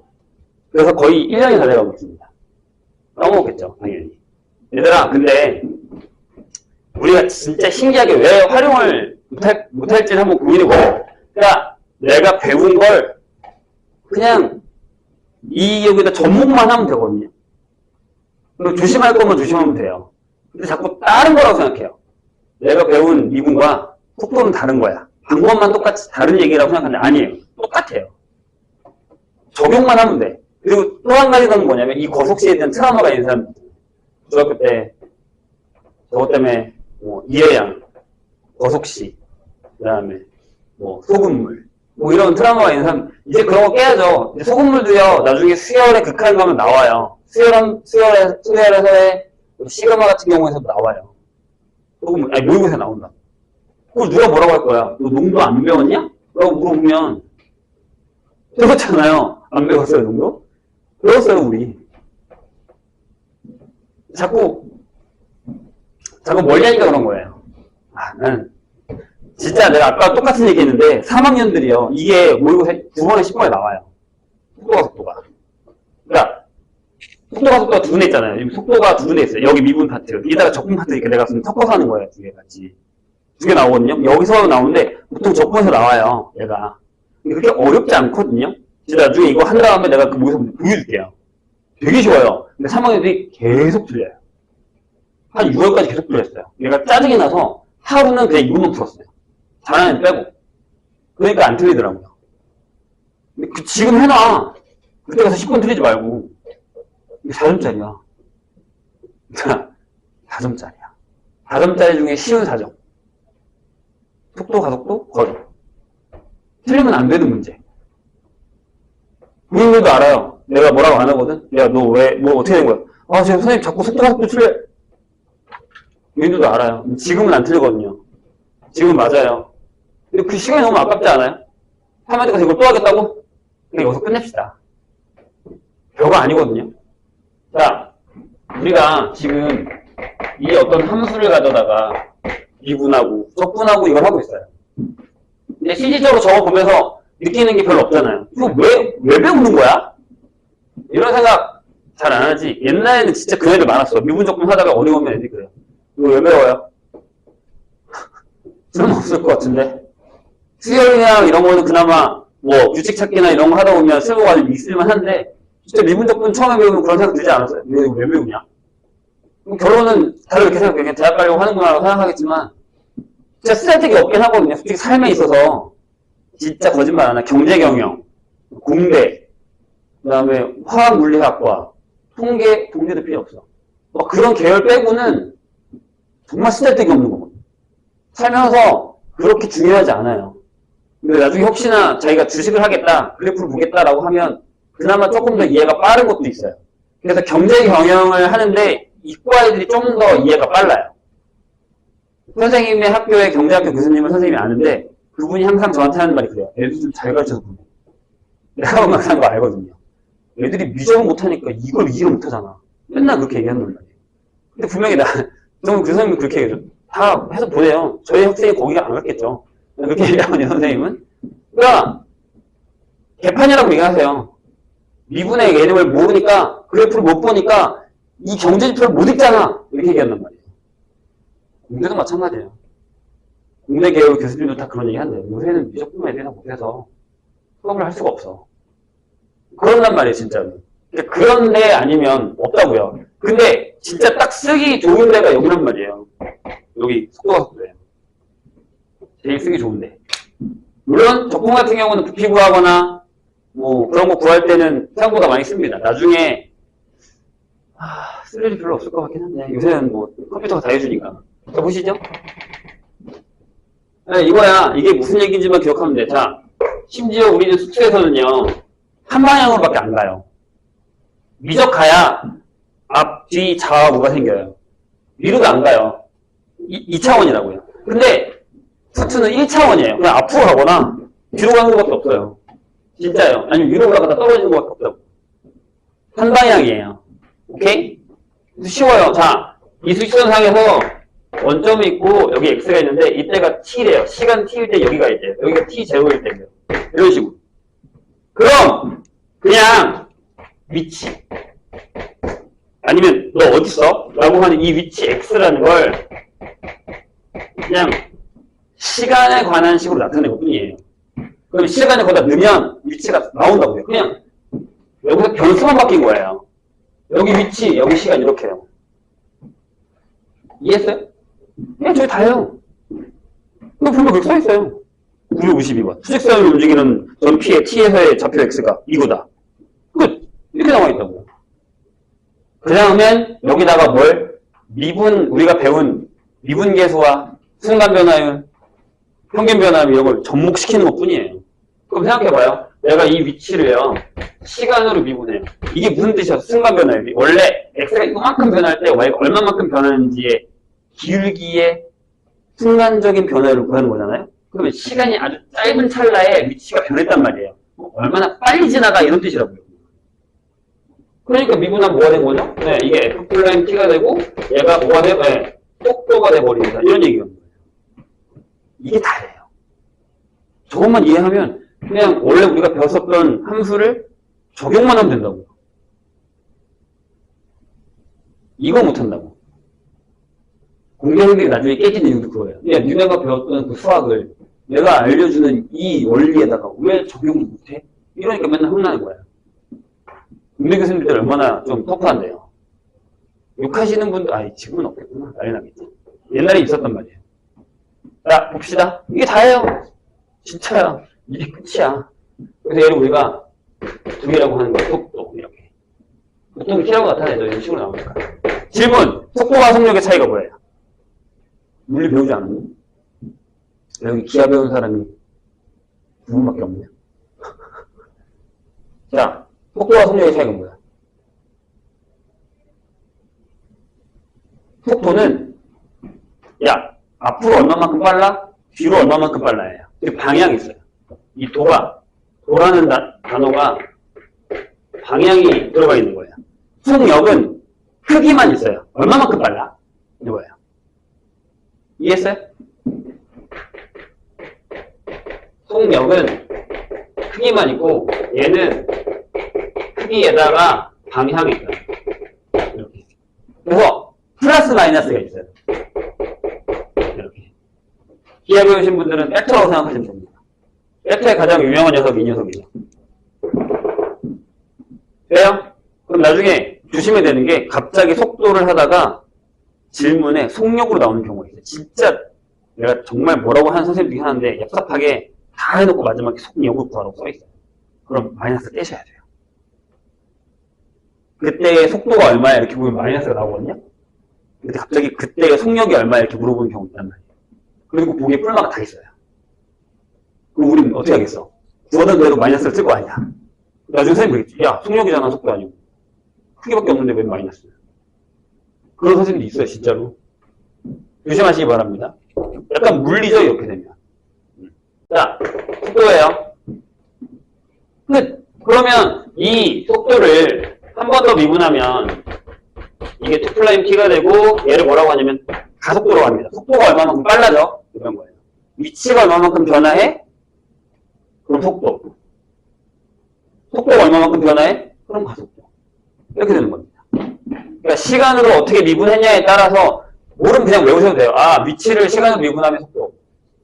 그래서 거의 1년이 다 돼가고 있습니다. 까먹었겠죠, 당연히. 얘들아, 근데 우리가 진짜 신기하게 왜 활용을 못할지를 한번 고민해보자. 그러니까 내가 배운 걸 그냥 여기다 접목만 하면 되거든요. 그리고 조심할 거면 조심하면 돼요. 근데 자꾸 다른 거라고 생각해요. 내가 배운 미분과 속도는 다른 거야. 방법만 똑같이 다른 얘기라고 생각하는데 아니에요. 똑같아요. 적용만 하면 돼. 그리고 또 한 가지는 뭐냐면 이 거속시에 대한 트라우마가 있는 사람, 중학교 때 저것 때문에 뭐 이해양, 거속시, 그 다음에 뭐 소금물, 뭐 이런 트라우마가 있는 사람, 이제 그런 거 깨야죠. 이제 소금물도요, 나중에 수열에 극한 가면 나와요. 수열에서의 시그마 같은 경우에서도 나와요. 소금물, 아니 모의고사에 나온다. 그걸 누가 뭐라고 할 거야? 너 농도 안 배웠냐? 라고 물어보면 배웠잖아요. 안 배웠어요, 농도? 배웠어요, 우리. 자꾸 멀리 하니까 그런 거예요. 난 진짜 내가 아까 똑같은 얘기 했는데 3학년들이요. 이게 모의고사 9번에 10번에 나와요. 속도가. 그러니까 속도가 두 군데 있잖아요. 속도가 두 군데 있어요. 여기 미분 파트. 여기다가 적분 파트 이렇게 내가 섞어서 하는 거예요. 두 개 같이. 두 개 나오거든요. 여기서 나오는데 보통 적분에서 나와요. 얘가. 근데 그렇게 어렵지 않거든요. 진짜 나중에 이거 한 다음에 내가 그 모의고사 보여줄게요. 되게 쉬워요. 근데 3학년들이 계속 틀려요. 한 6월까지 계속 풀렸어요. 얘가 짜증이 나서 하루는 그냥 이것만 풀었어요. 잘하는 빼고. 그러니까 안 틀리더라고요. 근데 지금 해놔. 그때 가서 10분 틀리지 말고. 이게 4점짜리야. 4점짜리야. 4점짜리 중에 쉬운 4점. 속도, 가속도, 거리. 틀리면 안 되는 문제. 우리들도 알아요. 내가 뭐라고 안 하거든? 야, 너 왜, 뭐 어떻게 된 거야? 지금 선생님 자꾸 속도, 가속도 틀려. 우리들도 알아요. 지금은 안 틀리거든요. 지금 맞아요. 근데 그 시간이 너무 아깝지 않아요? 3학년 가서 이걸 또 하겠다고? 그냥 여기서 끝냅시다. 별거 아니거든요. 자, 우리가 지금 이 어떤 함수를 가져다가 미분하고 적분하고 이걸 하고 있어요. 근데 실질적으로 저거 보면서 느끼는 게 별로 없잖아요. 이거 왜 배우는 거야? 이런 생각 잘 안 하지. 옛날에는 진짜 그 애들 많았어. 미분 적분 하다가 어려우면 애들이 그래요. 이거 왜 배워요? 쓸모없을 것 같은데. 수열이나 이런 거는 그나마 뭐 규칙 찾기나 이런 거 하다 보면 쓸모가 좀 있을만 한데 진짜 미분 적분 처음에 배우면 그런 생각 들지 않았어요? 이거 왜 배우냐? 결론은 다들 이렇게 생각해요. 그냥 대학 가려고 하는구나 라고 생각하겠지만 진짜 쓸데기 없긴 하거든요. 솔직히 삶에 있어서 진짜 거짓말 안 해. 경제경영, 공대, 그 다음에 화학물리학과, 통계도 필요 없어. 뭐 그런 계열 빼고는 정말 쓸데기 없는 거거든요. 살면서 그렇게 중요하지 않아요. 근데 나중에 혹시나 자기가 주식을 하겠다, 그래프를 보겠다라고 하면 그나마 조금 더 이해가 빠른 것도 있어요. 그래서 경제 경영을 하는데 이과 애들이 좀 더 이해가 빨라요. 선생님의 학교의 경제학교 교수님은 선생님이 아는데 그분이 항상 저한테 하는 말이 그래요. 애들 좀 잘 가르쳐서 그래. 내가 음악 하는 거 알거든요. 애들이 미적을 못하니까 이걸 이해를 못하잖아. 맨날 그렇게 얘기하는 말이에요. 근데 분명히 그 선생님은 그렇게 얘기해요. 다 해서 보내요. 저희 학생이 거기가 안 갔겠죠. 그렇게 얘기하거든요, 선생님은. 그러니까 개판이라고 얘기하세요. 미분의 개념을 모르니까 그래프를 못 보니까 이 경제지표를 못 읽잖아. 이렇게 얘기한단 말이에요. 공대도 마찬가지예요. 공대 계열 교수님도 다 그런 얘기 한대요. 요새는 미적분만 애들이 다 못해서 수업을 할 수가 없어. 그런단 말이에요, 진짜로. 그런데 아니면 없다고요. 근데 진짜 딱 쓰기 좋은 데가 여기란 말이에요. 여기 속도가 속도예요. 제일 쓰기 좋은데. 물론 적분 같은 경우는 부피 구하거나 뭐 그런 거 구할 때는 생각보다 많이 씁니다. 나중에 쓸 일이 별로 없을 것 같긴 한데 요새는 뭐 컴퓨터가 다 해주니까. 자, 보시죠. 네, 이거야. 이게 무슨 얘기인지만 기억하면 돼. 자, 심지어 우리는 수트에서는요 한 방향으로밖에 안 가요. 미적 가야 앞, 뒤, 좌와 우가 생겨요. 위로도 안 가요. 2차원이라고요. 근데 수트는 1차원이에요. 그냥 앞으로 가거나 뒤로 가는 것밖에 없어요. 진짜요. 아니면 위로 올라가다 떨어지는 것밖에 없다고. 한 방향이에요. 오케이? 쉬워요. 자, 이 수직선상에서 원점이 있고 여기 x가 있는데 이때가 t래요. 시간 t일 때 여기가 있대요. 여기가 t0일 때예요. 이런 식으로. 그럼 그냥 위치 아니면 너 어딨어? 라고 하는 이 위치 x라는 걸 그냥 시간에 관한 식으로 나타내는 것 뿐이에요. 그럼 시간을 거기다 넣으면 위치가 나온다고요. 그냥 여기서 변수만 바뀐 거예요. 여기 위치, 여기 시간 이렇게요. 이해했어요? 그냥 저기 다요. 이거 분명 그렇게 써있어요. 952번. 수직선을 움직이는 전피의 t에서의 좌표 x가 이거다. 끝. 이렇게 나와있다고요. 그 다음엔 여기다가 뭘? 미분, 우리가 배운 미분계수와 순간변화율, 평균변화율 이런 걸 접목시키는 것 뿐이에요. 그럼 생각해봐요. 내가 이 위치를요, 시간으로 미분해요. 이게 무슨 뜻이야? 순간변화율이. 원래 x가 이만큼 변할 때 y가 얼마만큼 변하는지의 기울기의 순간적인 변화율을 구하는 거잖아요? 그러면 시간이 아주 짧은 찰나에 위치가 변했단 말이에요. 얼마나 빨리 지나가 이런 뜻이라고요. 그러니까 미분하면 뭐가 된 거죠? 네, 이게 f 플라임 t가 되고 얘가 뭐가 되고 네, 속도가 돼버립니다. 이런 얘기가 있는 거예요. 이게 다예요. 저것만 이해하면 그냥 원래 우리가 배웠었던 함수를 적용만 하면 된다고요. 이거 못한다고. 공대생들이 나중에 깨지는 이유도 그거예요. 야, 니네가 배웠던 그 수학을 내가 알려주는 이 원리에다가 왜 적용을 못해? 이러니까 맨날 혼나는 거예요. 공대 교수님들 얼마나 좀 터프한데요. 욕하시는 분도, 지금은 없겠구나. 난리 나겠지. 옛날에 있었단 말이에요. 자, 봅시다. 이게 다예요. 진짜야. 이게 끝이야. 그래서 얘를 우리가 V라고 하는 거예요. 속도. 이렇게. 보통 T라고 나타내죠. 이런 식으로 나오니까. 질문. 속도와 속력의 차이가 뭐예요? 물리 배우지 않았니? 여기 기하 배운 사람이 두 분밖에 없네요. 자, 속도와 속력의 차이가 뭐야? 속도는 야, 앞으로 얼마만큼 빨라? 뒤로 얼마만큼 빨라예요. 방향이 있어요. 이 도라는 단어가 방향이 들어가 있는 거예요. 속력은 크기만 있어요. 얼마만큼 빨라? 이거예요. 이해했어요? 속력은 크기만 있고 얘는 크기에다가 방향이 있어요. 이렇게. 그래서 플러스 마이너스가 있어요. 이렇게. 기하 배우신 분들은 벡터라고 생각하시면 됩니다. 벡터의 가장 유명한 녀석이 이 녀석이죠. 돼요? 그럼 나중에 조심해야 되는 게 갑자기 속도를 하다가 질문에 속력으로 나오는 경우가 있어요. 진짜 내가 정말 뭐라고 하는 선생님들이 하는데 얍삽하게 다 해놓고 마지막에 속력을 구하라고 써있어요. 그럼 마이너스 떼셔야 돼요. 그때의 속도가 얼마야 이렇게 보면 마이너스가 나오거든요. 근데 갑자기 그때의 속력이 얼마야 이렇게 물어보는 경우가 있단 말이에요. 그리고 보기에 뿔마가 다 있어요. 그럼 우리는 어떻게 하겠어? 구하던 대로 마이너스를 쓸 거 아니야. 나중에 선생님 그러겠지. 야, 속력이잖아, 속도 아니고. 크기밖에 없는데 왜 마이너스? 그런 선생님도 있어요, 진짜로. 조심하시기 바랍니다. 약간 물리죠, 이렇게 되면. 자, 속도예요. 근데 그러면 이 속도를 한 번 더 미분하면 이게 2't가 되고 얘를 뭐라고 하냐면 가속도로 합니다. 속도가 얼마만큼 빨라져? 이런 거예요. 위치가 얼마만큼 변화해? 그럼 속도. 속도가 얼마만큼 변화해? 그럼 가속도. 이렇게 되는 겁니다. 그러니까 시간으로 어떻게 미분했냐에 따라서 뭐는 그냥 외우셔도 돼요. 위치를 시간으로 미분하면 속도.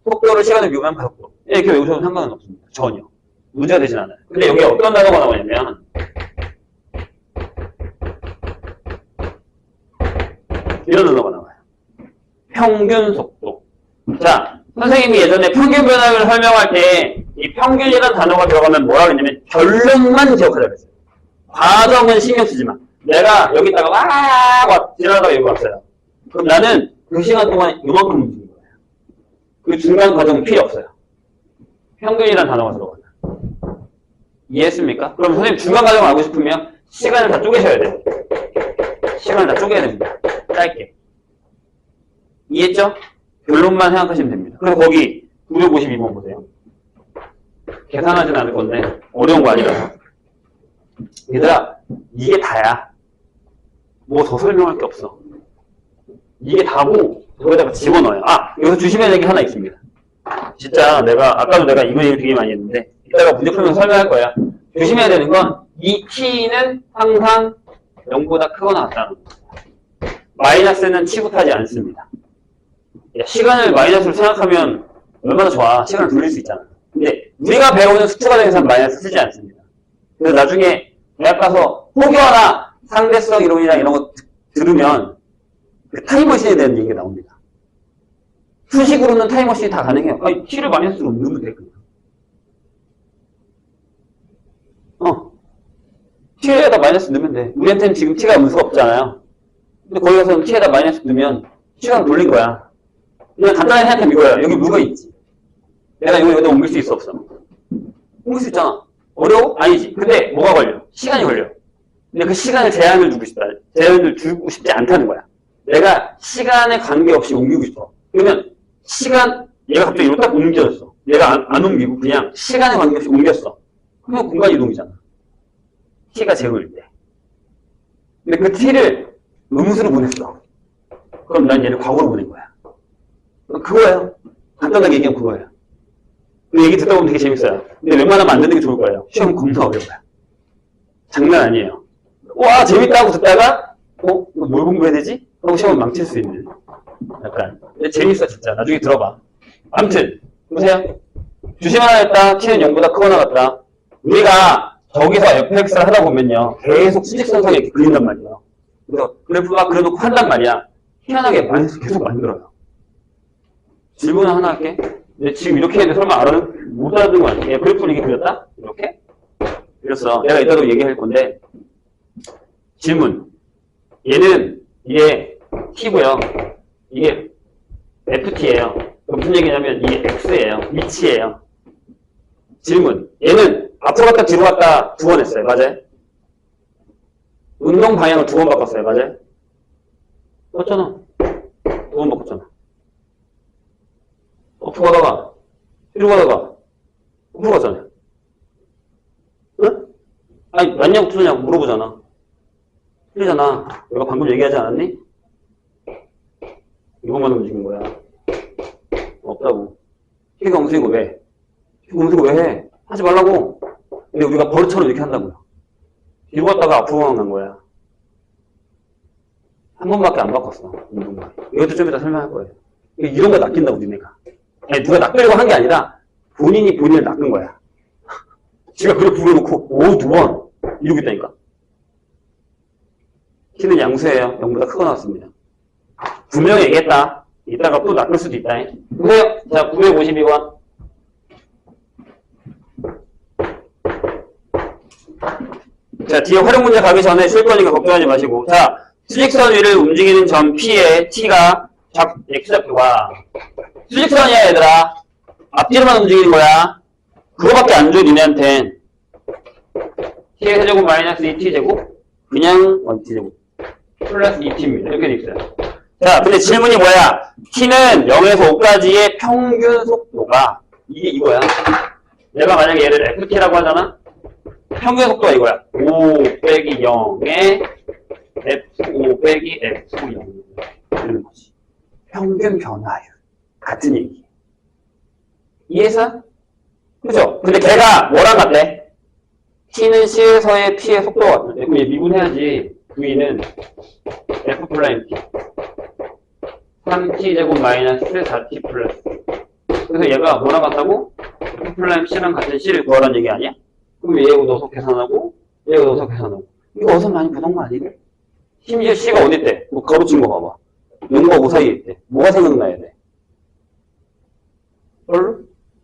속도를 시간으로 미분하면 가속도. 이렇게 외우셔도 상관은 없습니다. 전혀. 문제가 되진 않아요. 근데 여기 어떤 단어가 나오냐면 이런 단어가 나와요. 평균 속도. 자, 선생님이 예전에 평균 변화를 설명할 때 이 평균이라는 단어가 들어가면 뭐라고 했냐면 결론만 기억하라고 했어요. 과정은 신경 쓰지 마. 내가 여기다가 막 지나가다가 여기 왔어요. 그럼 나는 그 시간 동안 이만큼 움직인 거예요. 그 중간 과정은 필요 없어요. 평균이라는 단어가 들어가요. 이해했습니까? 그럼 선생님 중간 과정을 알고 싶으면 시간을 다 쪼개셔야 돼요. 시간을 다 쪼개야 됩니다. 짧게. 이해했죠? 결론만 생각하시면 됩니다. 그래서 거기 952번 보세요. 계산하진 않을 건데 어려운 거 아니라서. 얘들아, 이게 다야. 뭐 더 설명할 게 없어. 이게 다고 여기다가 집어넣어요. 아, 여기서 조심해야 될 게 하나 있습니다. 진짜 아까도 내가 이거 얘기 되게 많이 했는데 이따가 문제 풀면서 설명할 거야. 조심해야 되는 건 이 t는 항상 0보다 크거나 같다는 겁니다. 마이너스는 취급하지 않습니다. 시간을 마이너스로 생각하면 얼마나 좋아. 시간을 돌릴 수 있잖아. 근데 우리가 배우는 수투 과정에서는 마이너스 쓰지 않습니다. 그래서 나중에 대학 가서 혹여나 상대성 이론이나 이런 거 들으면 그 타임머신에 대한 얘기가 나옵니다. 수식으로는 타임머신이 다 가능해요. 아니, t를 마이너스로 넣으면 돼, 그냥. t에다 마이너스 넣으면 돼. 우리한테는 지금 t가 문수가 없잖아요. 근데 거기 가서는 t에다 마이너스 넣으면 시간을 돌린 거야. 그냥 간단하게 생각하면 이거야. 여기 무가 있지. 내가 이거 여기다 옮길 수 있어, 없어? 옮길 수 있잖아. 어려워? 아니지. 근데 뭐가 걸려? 시간이 걸려. 근데 그 시간을 제한을 주고 싶지 않다는 거야. 내가 시간에 관계없이 옮기고 싶어. 그러면 얘가 갑자기 이렇게 딱 옮겨졌어. 얘가 안 옮기고 그냥 시간에 관계없이 옮겼어. 그러면 공간 이동이잖아. t가 제로일 때. 근데 그 t를 음수로 보냈어. 그럼 난 얘를 과거로 보낸 거야. 그거예요. 간단하게 얘기하면 그거예요. 그 얘기 듣다 보면 되게 재밌어요. 근데 웬만하면 안 듣는 게 좋을 거예요. 시험 겁나 어려워요. 장난 아니에요. 와, 재밌다고 듣다가 이거 뭘 공부해야 되지? 하고 시험을 망칠 수 있는 약간. 근데 재밌어 진짜. 나중에 들어봐. 아무튼 보세요. 주심 하나 했다. t는 0보다 크거나 같다. 우리가 저기서 fx를 하다 보면요. 계속 수직선상에 이렇게 그린단 말이에요. 그래서 그래프 막 그려놓고 한단 말이야. 희한하게 마이너스 계속 만들어요. 질문 하나 할게. 지금 이렇게 했는데 설마 못 알아듣는 거 아니야? 그래프를 이렇게 그렸다? 이렇게? 그렸어. 내가 이따도 얘기할 건데. 질문. 얘는 이게 t고요. 이게 ft예요. 무슨 얘기냐면 이게 x예요. 위치예요. 질문. 얘는 앞으로 갔다 뒤로 갔다 2번 했어요. 맞아요? 운동 방향을 2번 바꿨어요. 맞아요? 맞잖아. 2번 바꿨잖아. 앞으로 가다가 뒤로 가다가 앞으로 가잖아요. 응? 아니 맞냐고 틀리냐고 물어보잖아. 틀리잖아. 내가 방금 얘기하지 않았니? 이것만 움직인 거야. 없다고. t가 움직인 거 왜? t가 움직인 거 왜 해? 하지 말라고. 근데 우리가 버릇처럼 이렇게 한다고요. 뒤로 갔다가 앞으로 간 거야. 한 번밖에 안 바꿨어. 운동만. 이것도 좀 이따 설명할 거예요. 이런 거 낚인다고 니네가. 아니 누가 낚으려고 한 게 아니라 본인이 본인을 낚은 거야. 지가 그걸 불어놓고 2번 이러고 있다니까. t는 양수예요. 0보다 크거 나왔습니다. 분명히 얘기했다. 이따가 또 낚을 수도 있다. 보세요. 자, 952번. 자, 뒤에 활용 문제 가기 전에 쓸 거니까 걱정하지 마시고. 자, 수직선 위를 움직이는 점 P에 T가 X좌표가 수직선이야, 얘들아. 앞뒤로만 움직이는 거야. 그거밖에 안 줘, 니네한텐. T의 세제곱 마이너스 2T제곱, 그냥 1T제곱. 플러스 2T입니다. 이렇게 돼 있어요. 자, 근데 질문이 뭐야? T는 0에서 5까지의 평균 속도가, 이게 이거야. 내가 만약에 얘를 FT라고 하잖아? 평균 속도가 이거야. 5 빼기 0에 F5 빼기 F0. 이런 거지. 평균 변화율. 같은 얘기. 이해했어? 그죠? 근데 걔가 뭐랑 같대? T는 C에서의 P의 속도가 같은데. 그럼 얘 미분해야지. V는 F 플라임 T. 3T제곱 마이너스 4T 플러스. 그래서 얘가 뭐랑 같다고? F 플라임 C랑 같은 C를 구하라는 얘기 아니야? 그럼 얘하고 넣어서 계산하고, 얘하고 넣어서 계산하고. 이거 어디서 많이 보던 거 아니래? 심지어 C가 어디 있대? 뭐 가로친 거 봐봐. 0과 5 사이에 있대. 뭐가 생각나야 돼?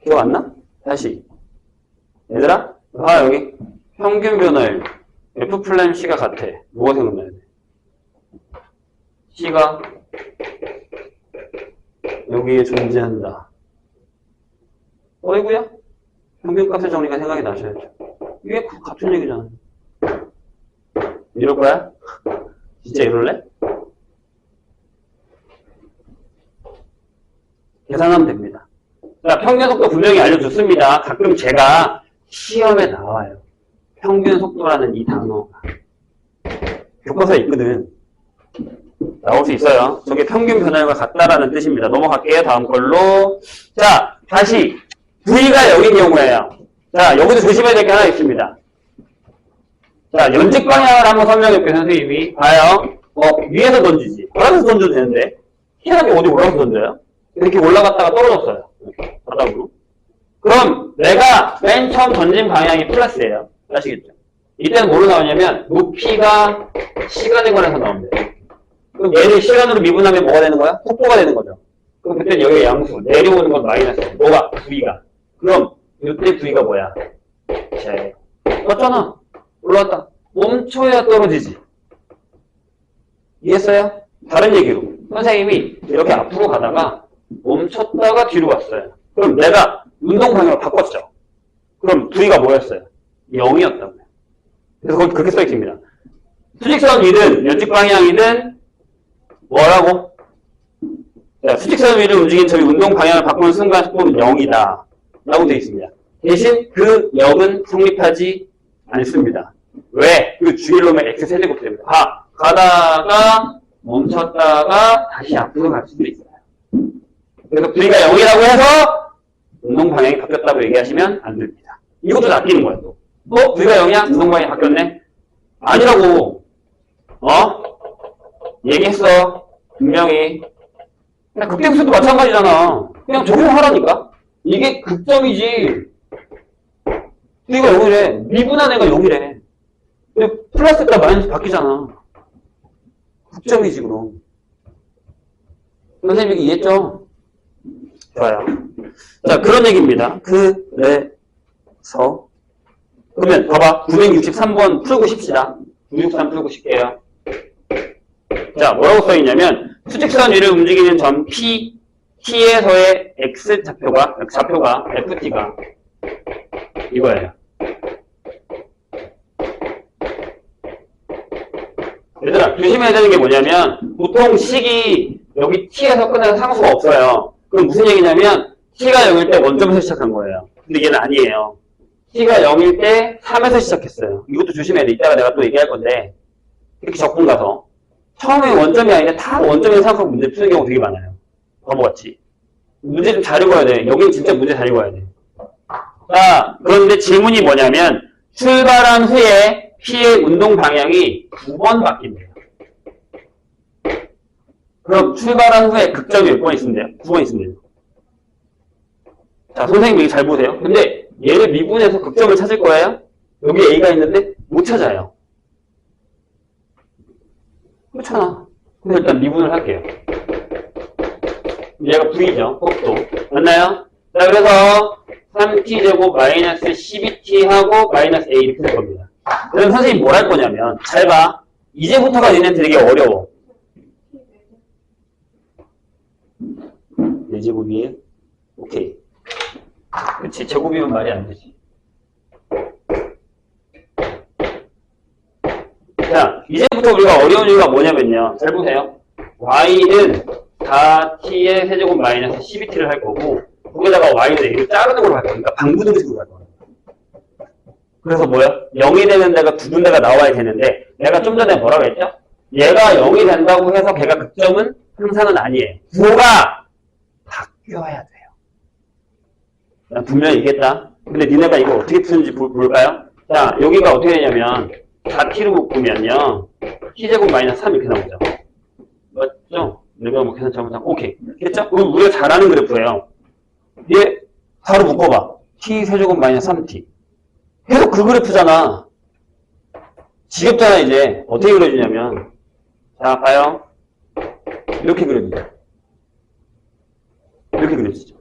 기억 안 나? 다시. 얘들아, 여기 평균 변화율 F 플랜 C가 같아. 뭐가 생각나야 돼? C가 여기에 존재한다. 어이구야? 평균값의 정리가 생각이 나셔야죠. 이게 같은 얘기잖아. 이럴 거야? 진짜 이럴래? 계산하면 됩니다. 자, 평균 속도 분명히 알려줬습니다. 가끔 제가 시험에 나와요. 평균 속도라는 이 단어가. 교과서에 있거든. 나올 수 있어요. 저게 평균 변화율과 같다라는 뜻입니다. 넘어갈게요. 다음 걸로. 자, 다시. V가 여긴 경우에요. 자, 여기도 조심해야 될 게 하나 있습니다. 자, 연직 방향을 한번 설명해볼게요, 선생님이. 봐요. 위에서 던지지. 바닥에서 던져도 되는데. 희한하게 어디 올라가서 던져요? 이렇게 올라갔다가 떨어졌어요. 바닥으로. 그럼 내가 맨 처음 던진 방향이 플러스예요. 아시겠죠? 이때는 뭐로 나오냐면 높이가 시간에 관해서 나옵니다. 그럼 얘를 시간으로 미분하면 뭐가 되는 거야? 속도가 되는 거죠. 그럼 그때는 여기가 양수, 내려오는 건 마이너스. 뭐가? V가. 그럼 이때 V가 뭐야? 제. 맞잖아. 올라왔다. 멈춰야 떨어지지. 이해했어요? 다른 얘기로 선생님이 이렇게 앞으로 가다가 멈췄다가 뒤로 갔어요. 그럼 내가 운동 방향을 바꿨죠. 그럼 V가 뭐였어요? 0이었다고요. 그래서 거기 그렇게 써있습니다. 수직선 위든 연직 방향이든 뭐라고? 자, 수직선 위를 움직인 저희 운동 방향을 바꾸는 순간 속도는 0이다. 라고 되어 있습니다. 대신 그 0은 성립하지 않습니다. 왜? 그 주일 놈의 X 세제곱 때문에. 가다가 멈췄다가 다시 앞으로 갈 수도 있어요. 그래서 V가 0이라고 해서 운동 방향이 바뀌었다고 얘기하시면 안 됩니다. 이것도 낚이는 거야, 또. V가 0이야? 운동 방향이 바뀌었네? 아니라고. 얘기했어. 분명히. 그냥 극대극소도 마찬가지잖아. 그냥 적용하라니까? 이게 극점이지. V가 0이래. 미분한 애가 0이래. 근데 플러스가 마이너스 바뀌잖아. 극점이지, 그럼. 선생님, 이게 이해했죠? 좋아요. 자, 그런 얘기입니다. 그래서. 그러면, 봐봐. 963번 풀고 싶시다. 963 풀고 싶게요. 자, 뭐라고 써있냐면, 수직선 위를 움직이는 점 P, T에서의 X 좌표가 FT가 이거예요. 얘들아, 조심해야 되는 게 뭐냐면, 보통 식이 여기 T에서 끝나는 상수가 없어요. 그럼 무슨 얘기냐면, T가 0일 때 원점에서 시작한 거예요. 근데 얘는 아니에요. T가 0일 때 3에서 시작했어요. 이것도 조심해야 돼. 이따가 내가 또 얘기할 건데, 이렇게 적분 가서. 처음에 원점이 아닌데 다 원점에서 생각하고 문제 푸는 경우 되게 많아요. 바보같이. 문제 좀 잘 읽어야 돼. 여기는 진짜 문제 잘 읽어야 돼. 자, 그런데 질문이 뭐냐면, 출발한 후에 P의 운동 방향이 2번 바뀐대요. 그럼 출발한 후에 극점이 몇 번 있으면 돼요? 9번 있으면 돼요. 자, 선생님 여기 잘 보세요. 근데 얘를 미분해서 극점을 찾을 거예요? 여기 A가 있는데 못 찾아요. 그렇잖아. 근데 일단 미분을 할게요. 얘가 V죠. 속도. 맞나요? 자, 그래서 3t제곱 마이너스 12t하고 마이너스 A 이렇게 될 겁니다. 그럼 선생님 뭘 할 거냐면, 잘 봐. 이제부터가 얘네한테 되게 어려워. 4제곱이에요? 오케이. 그치, 제곱이면 말이 안 되지. 자, 이제부터 우리가 어려운 이유가 뭐냐면요. 잘 보세요. y는 4t의 세제곱 마이너스 12t를 할 거고, 거기다가 y는 a를 자르는 걸로 할 거야. 그러니까 방부등식으로 할 거야. 그래서 뭐야? 0이 되는 데가 두 군데가 나와야 되는데, 내가 좀 전에 뭐라고 했죠? 얘가 0이 된다고 해서 걔가 극점은 항상은 아니에요. 구호가 바뀌어야 돼요. 난 분명히 얘기했다. 근데 니네가 이거 어떻게 푸는지 볼까요? 자, 여기가 어떻게 되냐면, 4t로 묶으면요, t제곱 마이너스 3 이렇게 나오죠. 맞죠? 내가 뭐 계산 잘못한 오케이. 됐죠? 그럼 우리가 잘 아는 그래프예요. 얘 바로 묶어봐. t 세제곱 마이너스 3t. 계속 그 그래프잖아. 지겹잖아, 이제. 어떻게 그려주냐면. 자, 봐요. 이렇게 그려집니다. 이렇게 그려지죠.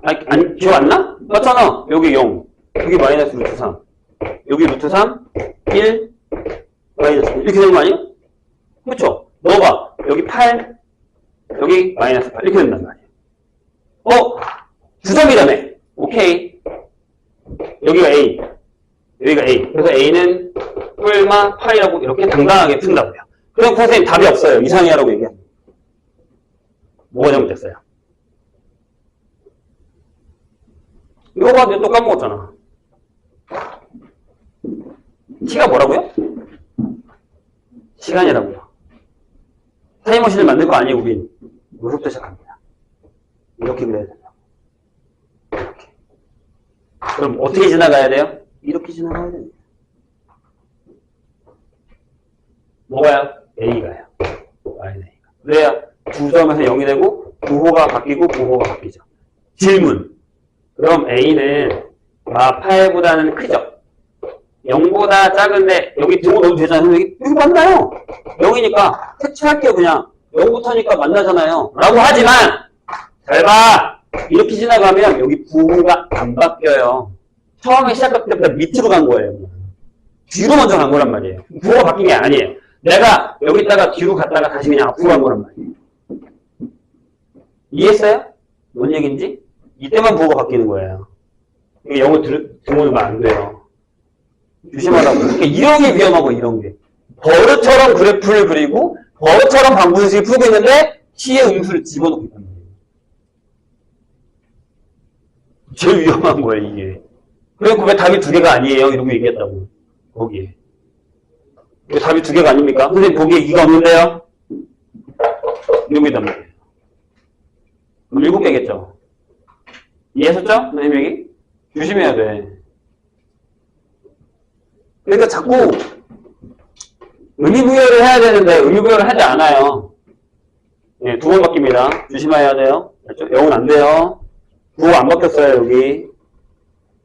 아니, 기억 안 나? 맞잖아. 여기 0. 여기 마이너스 루트 3. 여기 루트 3, 1, 마이너스 1. 이렇게 되는 거 아니야? 그렇죠? 너가 여기 8, 여기 마이너스 8. 이렇게 된단 말이야. 9점이라며. 오케이. 여기가 A. 여기가 A. 그래서 A는 뿔마 8이라고 이렇게 당당하게 푼다고요. 그럼 선생님 답이 없어요. 이상이라고 얘기합니다. 뭐가 잘못됐어요? 이거 봐, 또 까먹었잖아. T가 뭐라고요? 시간이라고요. 타임머신을 만들 거 아니에요, 우린. 여기서부터 시작합니다. 이렇게 그려야 된다. 이렇게. 그럼 어떻게 지나가야 돼요? 이렇게 지나가야 됩니다. 뭐가요? A가요. A가. 그래야 2점에서 0이 되고 9호가 바뀌고 9호가 바뀌죠. 질문. 그럼 A는 8보다는 크죠? 0보다 작은데 여기 등호 넣어도 되잖아요. 여기 만나요. 0이니까 색칠할게요. 그냥 0부터니까 만나잖아요. 라고 하지만 잘 봐. 이렇게 지나가면 여기 9호가 안 바뀌어요. 처음에 시작할 때보다 밑으로 간 거예요. 뒤로 먼저 간 거란 말이에요. 9호가 바뀐 게 아니에요. 내가 여기다가 뒤로 갔다가 다시 그냥 앞으로 간 거란 말이에요. 이해했어요? 뭔 얘기인지? 이때만 9호가 바뀌는 거예요. 이게 영어 등호는 안 돼요. 조심하라고. 그러니까 이런 게 위험하고 이런 게. 버릇처럼 그래프를 그리고 버릇처럼 방분식을 풀고 있는데 T의 음수를 집어넣고 있단 말이에요. 제일 위험한 거예요, 이게. 그래서 왜 답이 2개가 아니에요? 이러고 얘기했다고. 거기에. 왜 답이 2개가 아닙니까? 선생님 보기에 2가 없는데요? 이러고 있단 말이에요. 그럼 7개겠죠? 이해하셨죠? 선생님 얘기? 조심해야 돼. 그러니까 자꾸 의미부여를 해야 되는데 의미부여를 하지 않아요. 네, 2번 바뀝니다. 조심해야 돼요. 0은 안 돼요. 9가 안 바뀌었어요, 여기.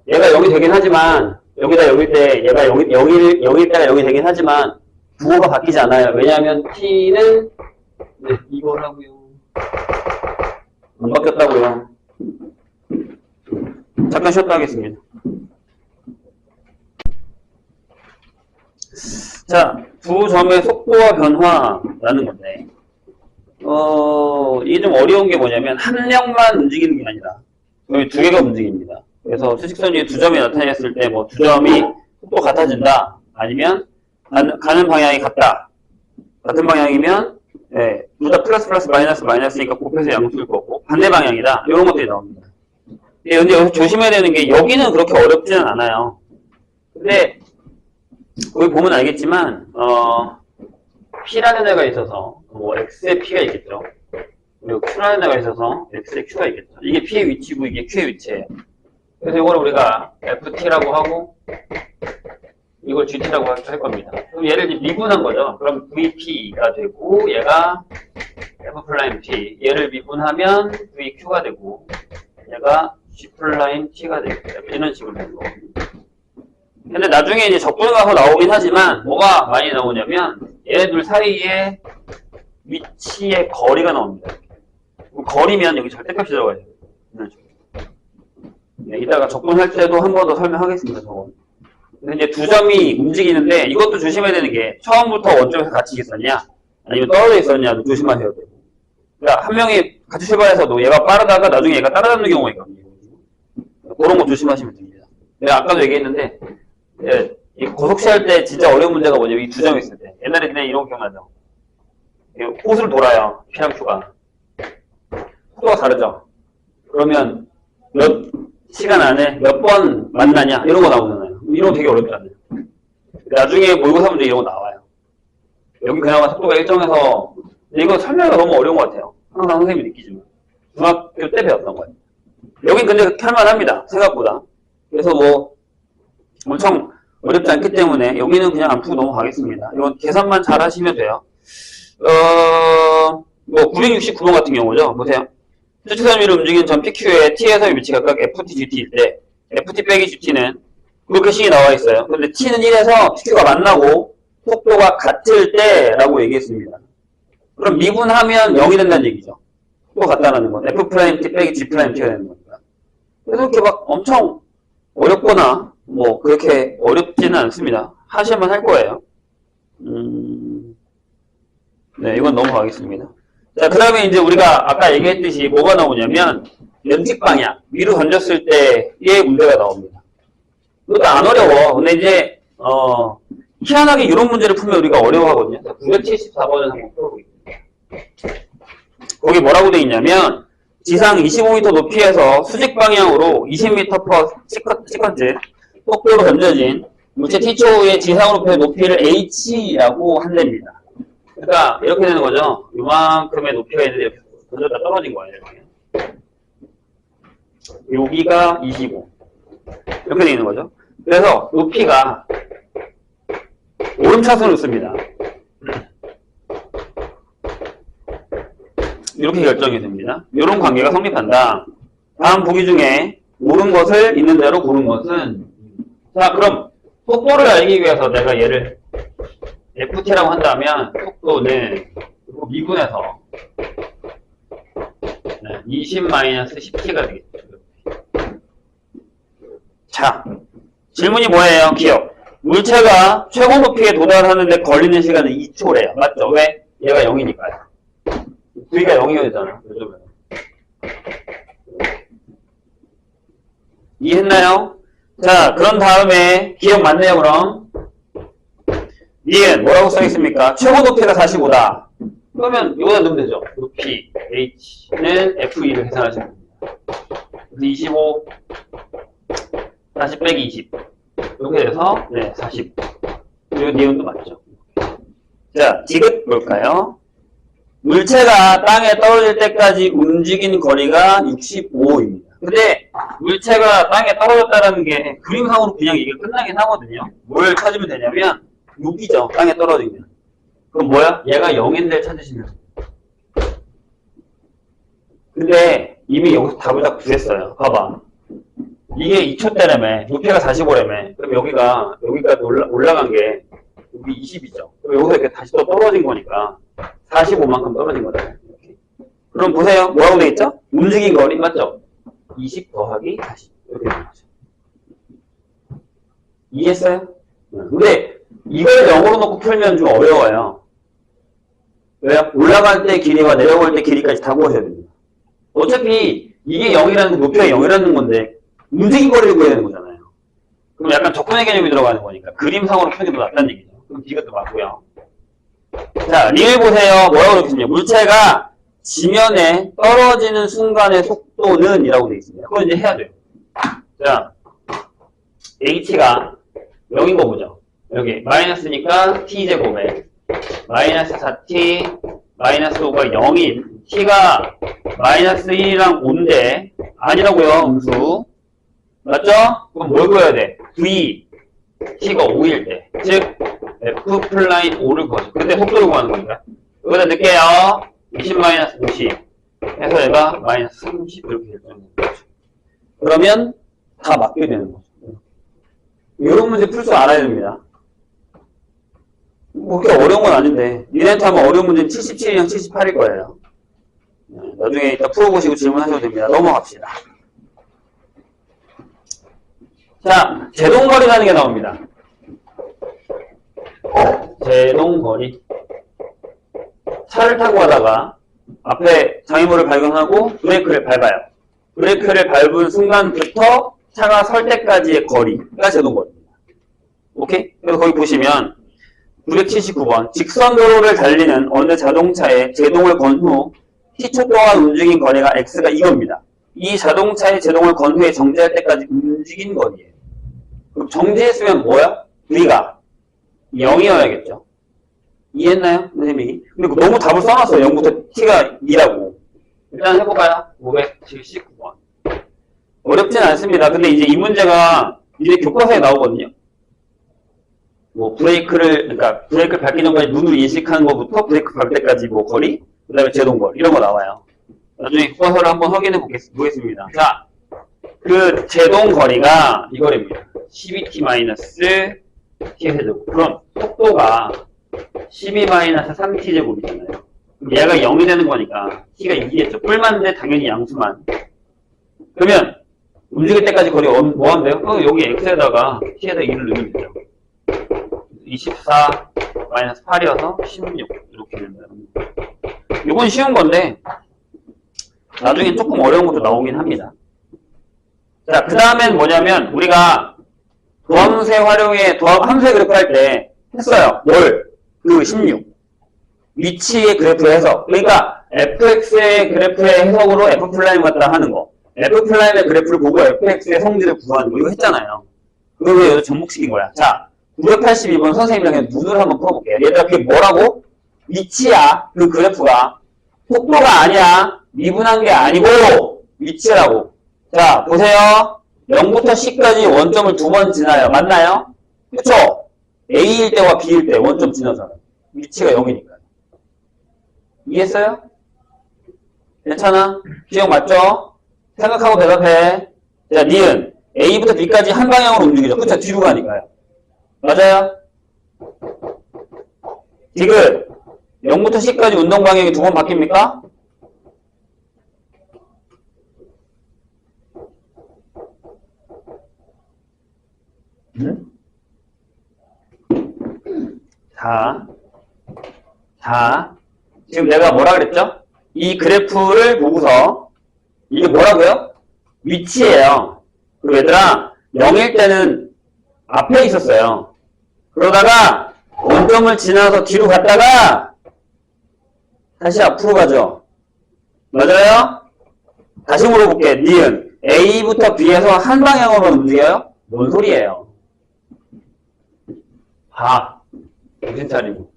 얘가 0이 되긴 하지만 여기다 0일 때 얘가 0일 때가 0이 되긴 하지만 9호가 바뀌지 않아요. 왜냐하면 T는 네, 이거라고요. 안 바뀌었다고요. 잠깐 쉬었다 하겠습니다. 자, 두 점의 속도와 변화라는 건데 이게 좀 어려운 게 뭐냐면 한 명만 움직이는 게 아니라 여기 2개가 움직입니다. 그래서 수직선 위에 2점이 나타났을 때 뭐 2점이 속도 같아진다 아니면 가는 방향이 같다. 같은 방향이면 네, 둘 다 플러스 마이너스니까 곱해서 양수일 거고 반대 방향이다. 이런 것들이 나옵니다. 근데 여기서 조심해야 되는 게 여기는 그렇게 어렵지는 않아요. 근데 거기 보면 알겠지만 P라는 애가 있어서 뭐 X에 P가 있겠죠. 그리고 Q라는 애가 있어서 X에 Q가 있겠죠. 이게 P의 위치고 이게 Q의 위치예요. 그래서 이거를 우리가 FT라고 하고 이걸 GT라고 할 겁니다. 그럼 얘를 미분한 거죠. 그럼 VP가 되고 얘가 F'T 얘를 미분하면 VQ가 되고 얘가 G'T가 되고 이런 식으로 되는 거거든요. 근데 나중에 이제 적분가서 나오긴 하지만 뭐가 많이 나오냐면 얘네들 사이에 위치의 거리가 나옵니다. 거리면 여기 절대값이 들어가야 돼요. 네, 이따가 적분할 때도 한 번 더 설명하겠습니다. 저건. 근데 이제 2점이 움직이는데 이것도 조심해야 되는 게 처음부터 원점에서 같이 있었냐 아니면 떨어져 있었냐도 조심하셔야 되고. 그러니까 한 명이 같이 출발해서도 얘가 빠르다가 나중에 얘가 따라잡는 경우가 있거든요. 그런 거 조심하시면 됩니다. 내가 아까도 얘기했는데 이 고속시 할 때 진짜 어려운 문제가 뭐냐면 이 2점이 있을 때 옛날에 그냥 이런 거 기억나죠? 호수를 돌아요. P랑 Q가. 속도가 다르죠? 그러면 몇 시간 안에 몇 번 만나냐 이런 거 나오잖아요. 이런 거 되게 어렵잖아요. 나중에 모의고사 문제 이런 거 나와요. 여기 그나마 속도가 일정해서 이거 설명이 너무 어려운 것 같아요. 항상 선생님이 느끼지만 중학교 때 배웠던 거예요. 여긴 근데 그렇게 할만합니다. 생각보다. 그래서 뭐 엄청 어렵지 않기 때문에 여기는 그냥 안 푸고 넘어가겠습니다. 이건 계산만 잘 하시면 돼요. 뭐 969번 같은 경우죠. 보세요. 수직선 위로 움직이는 점 PQ의 T에서의 위치 각각 FT, GT일 때 FT 빼기 GT는 그렇게 식이 나와 있어요. 근데 T는 1에서 PQ가 만나고 속도가 같을 때라고 얘기했습니다. 그럼 미분하면 0이 된다는 얘기죠. 속도가 같다는 건 F'T 빼기 G'T가 되는 겁니다. 그래서 이렇게 막 엄청 어렵거나 뭐 그렇게 어렵지는 않습니다. 하실만 할 거예요. 네, 이건 넘어가겠습니다. 자, 그 다음에 이제 우리가 아까 얘기했듯이 뭐가 나오냐면 연직 방향 위로 던졌을 때의 문제가 나옵니다. 이것도 안 어려워. 근데 이제 희한하게 이런 문제를 풀면 우리가 어려워하거든요. 974번을 한번 풀어보겠습니다. 거기 뭐라고 돼 있냐면 지상 25m 높이에서 수직 방향으로 20m per 세컨드 속도로 던져진 물체 T초의 지상으로부터의 높이를 H라고 한답니다. 그러니까 이렇게 되는 거죠. 요만큼의 높이가 있는데 이렇게 던졌다 떨어진 거예요. 이렇게. 여기가 25 이렇게 되어 있는 거죠. 그래서 높이가 오름차순을 씁니다. 이렇게 결정이 됩니다. 이런 관계가 성립한다. 다음 보기 중에 옳은 것을 있는 대로 고른 것은 자 그럼 속도를 알기 위해서 내가 얘를 FT라고 한다면 속도는 미분해서 20-10t가 되겠죠. 자 질문이 뭐예요? 기억. 물체가 최고 높이에 도달하는데 걸리는 시간은 2초래요. 맞죠? 왜? 얘가 0이니까요. V가 0이어야 되잖아. 요즘은. 이해했나요? 자, 그런 다음에 기억 맞네요, 그럼. 니은 뭐라고 써있습니까? 최고 높이가 45다. 그러면 이거다 넣으면 되죠. 높이 H는 F2를 계산하시면 됩니다. 그래서 25, 40 빼기 20. 이렇게 돼서, 네, 40. 그리고 니은도 맞죠. 자, 디귿 볼까요? 물체가 땅에 떨어질 때까지 움직인 거리가 65입니다. 근데 물체가 땅에 떨어졌다는 게 그림상으로 그냥 이게 끝나긴 하거든요. 뭘 찾으면 되냐면 여기죠. 땅에 떨어지면. 그럼 뭐야? 얘가 0인데 찾으시면 돼요. 근데 이미 여기서 답을 다 구했어요. 봐봐. 이게 2초대라며 높이가 45라며 그럼 여기까지 올라간 게 여기 20이죠. 그럼 여기서 이렇게 다시 또 떨어진 거니까 45만큼 떨어진 거잖아요. 이렇게. 그럼 보세요. 뭐라고 되어있죠? 움직인 거리 맞죠? 20 더하기 40 이렇게 되는 거죠. 이해했어요? 근데 이걸 0으로 놓고 풀면 좀 어려워요. 왜요? 올라갈 때 길이와 내려올 때 길이까지 다 구하셔야 됩니다. 어차피 이게 0이라는 건 높이가 0이라는 건데 움직인 거리를 구해야 되는 거잖아요. 그럼 약간 적분의 개념이 들어가는 거니까 그림상으로 푸는 게 더 낫다는 얘기죠. 그럼 이것도 맞고요. 자, 리을 보세요. 뭐라고 그러겠습니까? 물체가 지면에 떨어지는 순간의 속도는 이라고 되어 있습니다. 그건 이제 해야 돼요. 자, h가 0인 거 보죠. 여기 마이너스니까 t제곱에 마이너스 4t 마이너스 5가 0인 t가 마이너스 1이랑 5인데 아니라고요. 음수. 맞죠? 그럼 뭘 구해야 돼? v t가 5일 때. 즉 f 플라인 5를 구하죠. 근데 속도를 구하는 거니까. 여기다 넣을게요. 20-50 해서 얘가 마이너스 30 이렇게 결정되는 거죠. 그러면 다 맞게 되는 거죠. 이런 문제 풀 줄 알아야 됩니다. 뭐 그렇게 어려운 건 아닌데 니네한테 하면 어려운 문제는 77이랑 78일 거예요. 나중에 이따 풀어보시고 질문하셔도 됩니다. 넘어갑시다. 자, 제동거리라는 게 나옵니다. 제동거리. 차를 타고 가다가 앞에 장애물을 발견하고 브레이크를 밟아요. 브레이크를 밟은 순간부터 차가 설 때까지의 거리가 제동거리입니다. 오케이? 그래서 거기 보시면 979번 직선도로를 달리는 어느 자동차에 제동을 건 후 t초 동안 움직인 거리가 x가 이겁니다. 이 자동차의 제동을 건 후에 정지할 때까지 움직인 거리예요. 그럼 정지했으면 뭐야? v가 0이어야겠죠. 이해했나요? 선생님이? 근데 너무 답을 써놨어요. 0부터 t가 2라고. 일단 해볼까요? 579번. 어렵진 않습니다. 근데 이제 이 문제가 이제 교과서에 나오거든요. 뭐 그러니까 브레이크를 밟기 전까지 눈으로 인식하는 것부터 브레이크 밟을 때까지 뭐 거리, 그 다음에 제동거리 이런 거 나와요. 나중에 교과서를 한번 확인해 보겠습니다. 자, 그 제동거리가 이거랍니다. 12t-t세제곱. 그럼 속도가 12-3t제곱이잖아요. 얘가 0이 되는 거니까 t가 2겠죠. 뿔만데 당연히 양수만. 그러면 움직일 때까지 거리 뭐 하면 돼요? 여기 x에다가 t에다 2를 넣으면 되죠. 24 마이너스 8이어서 16 이렇게 된다. 이건 쉬운 건데 나중에 조금 어려운 것도 나오긴 합니다. 자, 그 다음엔 뭐냐면 우리가 도함수에 활용해 함수의 그래프 할 때 했어요. 뭘? 그 16 위치의 그래프 해석. 그러니까 fx의 그래프의 해석으로 f'을 갖다 하는 거. f'의 그래프를 보고 fx의 성질을 구하는 거. 이거 했잖아요. 그걸 여기서 접목시킨 거야. 자, 982번 선생님이랑 그냥 눈으로 한번 풀어볼게요. 얘들아, 그게 뭐라고? 위치야. 그 그래프가. 속도가 아니야. 미분한 게 아니고 위치라고. 자, 보세요. 0부터 C까지 원점을 2번 지나요. 맞나요? 그쵸? A일 때와 B일 때 원점 지나서 위치가 0이니까. 이해했어요? 괜찮아? 기억 맞죠? 생각하고 대답해. 자, 니은 A부터 B까지 한 방향으로 움직이죠. 그쵸? 뒤로 가니까요. 맞아요? 디귿 0부터 C까지 운동 방향이 2번 바뀝니까? 자, 지금 내가 뭐라 그랬죠? 이 그래프를 보고서 이게 뭐라고요? 위치예요. 그리고 얘들아 0일 때는 앞에 있었어요. 그러다가 원점을 지나서 뒤로 갔다가 다시 앞으로 가죠. 맞아요? 다시 물어볼게. 니은 A부터 B에서 한 방향으로 움직여요? 뭔 소리예요? 정신 차리고.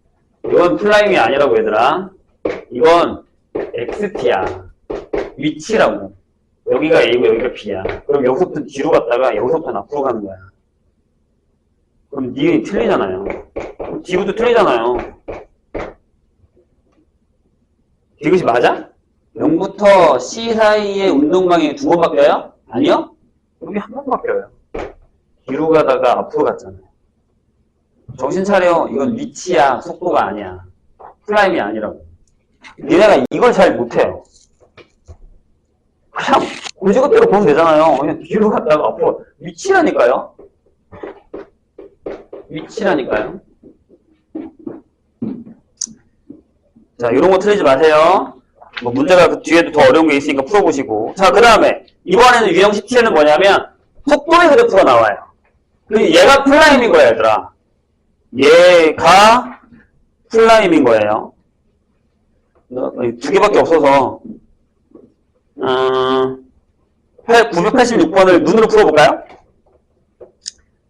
이건 플라임이 아니라고 얘들아. 이건 XT야. 위치라고. 여기가 A고 여기가 B야. 그럼 여기서부터 뒤로 갔다가 여기서부터 앞으로 가는 거야. 그럼 니은이 틀리잖아요. D부터 틀리잖아요. 디귿이 맞아? 0부터 C 사이의 운동 방향이 2번 바뀌어요? 아니요? 여기 한 번 바뀌어요. 뒤로 가다가 앞으로 갔잖아요. 정신 차려. 이건 위치야. 속도가 아니야. 플라임이 아니라고. 니네가 이걸 잘 못해요. 그냥 고지것대로 보면 되잖아요. 그냥 뒤로 갔다가 앞으로. 위치라니까요. 위치라니까요. 자, 이런 거 틀리지 마세요. 뭐 문제가 그 뒤에도 더 어려운 게 있으니까 풀어보시고. 자, 그 다음에 이번에는 유형 17은 뭐냐면 속도의 그래프가 나와요. 얘가 플라임인 거야, 얘들아. 얘가 플라임인 거예요. 2개밖에 없어서 986번을 눈으로 풀어볼까요?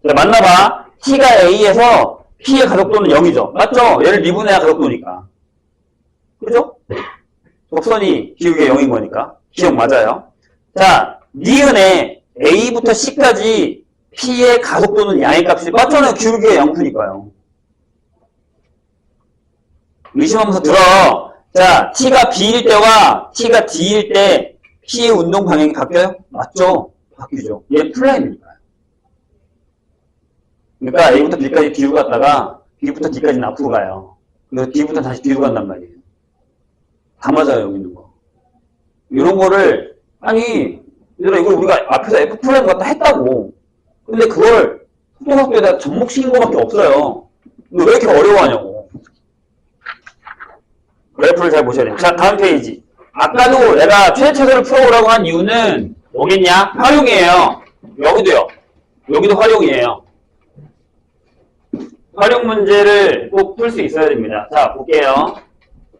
자, 만나봐. T가 A에서 P의 가속도는 0이죠. 맞죠? 얘를 미분해야 가속도니까. 그죠? 곡선이 기울기가 0인 거니까. 기억 맞아요. 자, 니은에 A부터 C까지 P의 가속도는 양의 값이 맞잖아요. 기울기가 0푸니까요. 의심하면서 들어. 자, T가 B일 때와 T가 D일 때 P의 운동 방향이 바뀌어요? 맞죠? 바뀌죠. 얘 플라임이니까요. 그러니까 A부터 B까지 뒤로 갔다가 B부터 D까지는 앞으로 가요. 그래서 D부터 다시 뒤로 간단 말이에요. 다 맞아요, 여기 있는 거. 이런 거를, 아니, 얘들아, 이걸 우리가 앞에서 F 플라임 갖다 했다고. 근데 그걸 속도각도에다 접목시킨 거밖에 없어요. 근데 왜 이렇게 어려워하냐고. 그래프를 잘 보셔야 돼요. 자, 다음 페이지. 아까도 내가 최대차수를 풀어보라고 한 이유는 뭐겠냐? 활용이에요. 여기도요. 여기도 활용이에요. 활용 문제를 꼭 풀 수 있어야 됩니다. 자, 볼게요.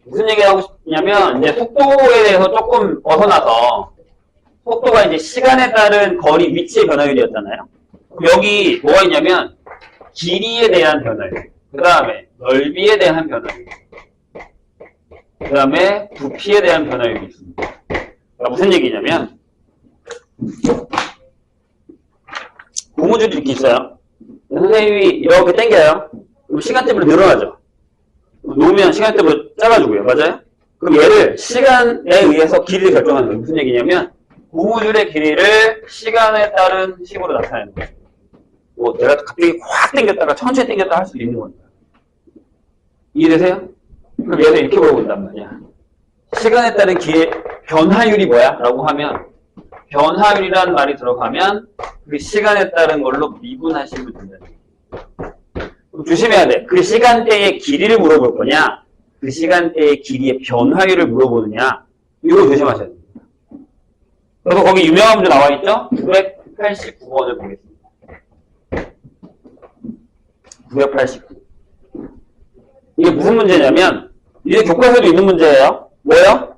무슨 얘기 하고 싶냐면, 이제 속도에 대해서 조금 벗어나서, 속도가 이제 시간에 따른 거리, 위치의 변화율이었잖아요. 여기 뭐가 있냐면, 길이에 대한 변화율, 그 다음에 넓이에 대한 변화율, 그 다음에 부피에 대한 변화율이 있습니다. 그러니까 무슨 얘기냐면, 고무줄이 이렇게 있어요. 선생님이 이렇게 당겨요. 그럼 시간대별로 늘어나죠. 놓으면 시간대별로 작아지고요. 맞아요? 그럼 얘를 시간에 의해서 길이를 결정하는 거예요. 무슨 얘기냐면 고무줄의 길이를 시간에 따른 식으로 나타내는 거예요. 뭐 내가 갑자기 확 당겼다가 천천히 당겼다 할 수도 있는 거니까. 이해되세요? 그럼 얘를 이렇게 물어본단 말이야. 시간에 따른 기의 변화율이 뭐야? 라고 하면 변화율이라는 말이 들어가면 그 시간에 따른 걸로 미분하시면 된다는 얘기예요. 조심해야 돼. 그 시간대의 길이를 물어볼 거냐, 그 시간대의 길이의 변화율을 물어보느냐, 이거 조심하셔야 됩니다. 그래서 거기 유명한 문제 나와 있죠? 989번을 보겠습니다. 989. 이게 무슨 문제냐면, 이게 교과서에도 있는 문제예요. 뭐예요?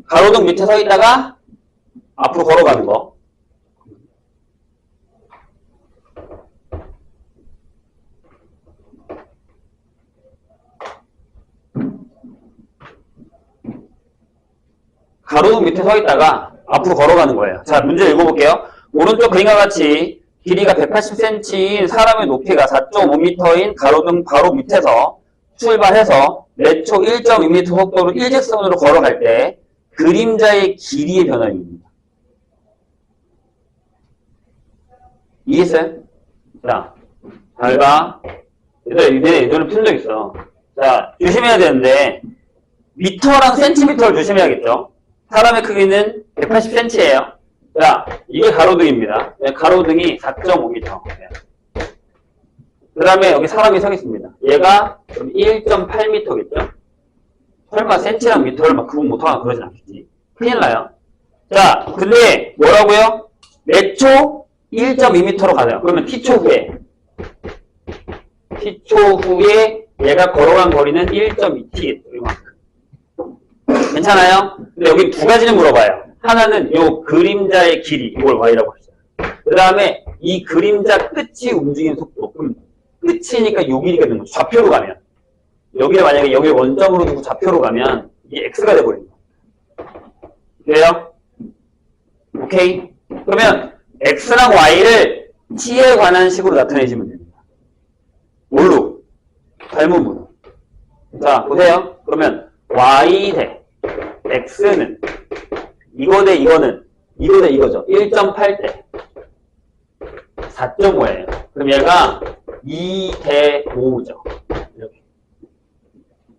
가로등 밑에 서 있다가 앞으로 걸어가는 거. 가로등 밑에 서 있다가 앞으로 걸어가는 거예요. 자, 문제 읽어볼게요. 오른쪽 그림과 같이 길이가 180cm인 사람의 높이가 4.5m인 가로등 바로 밑에서 출발해서 매초 1.2m 속도로 일직선으로 걸어갈 때 그림자의 길이의 변화입니다. 이해했어요? 자, 잘 봐. 예전에 푼 적 있어. 자, 조심해야 되는데 미터랑 센티미터를 조심해야겠죠. 사람의 크기는 180cm예요. 자, 이게 가로등입니다. 가로등이 4.5m. 그 다음에 여기 사람이 서 있습니다. 얘가 1.8m겠죠? 설마 센치랑 미터를 막 구분 못하거나 그러진 않겠지. 큰일 나요. 자, 근데 뭐라고요? 매초 1.2m로 가세요. 그러면 t초 후에 얘가 걸어간 거리는 1.2t겠죠. 이만큼. 괜찮아요? 근데 여기 두 가지는 물어봐요. 하나는 요 그림자의 길이, 이걸 y라고 하죠. 그 다음에 이 그림자 끝이 움직이는 속도. 그럼 끝이니까 요 길이가 되는 거죠. 좌표로 가면. 여기를 만약에 여기 원점으로 두고 좌표로 가면 이게 x가 돼버린 거예요. 돼요? 오케이? 그러면 x랑 y를 t에 관한 식으로 나타내시면 됩니다. 뭘로? 닮음으로. 자, 보세요. 그러면 y 대 x는 이거 대 이거는 이거 대 이거죠. 1.8대 4.5예요. 그럼 얘가 2 대 5죠. 이렇게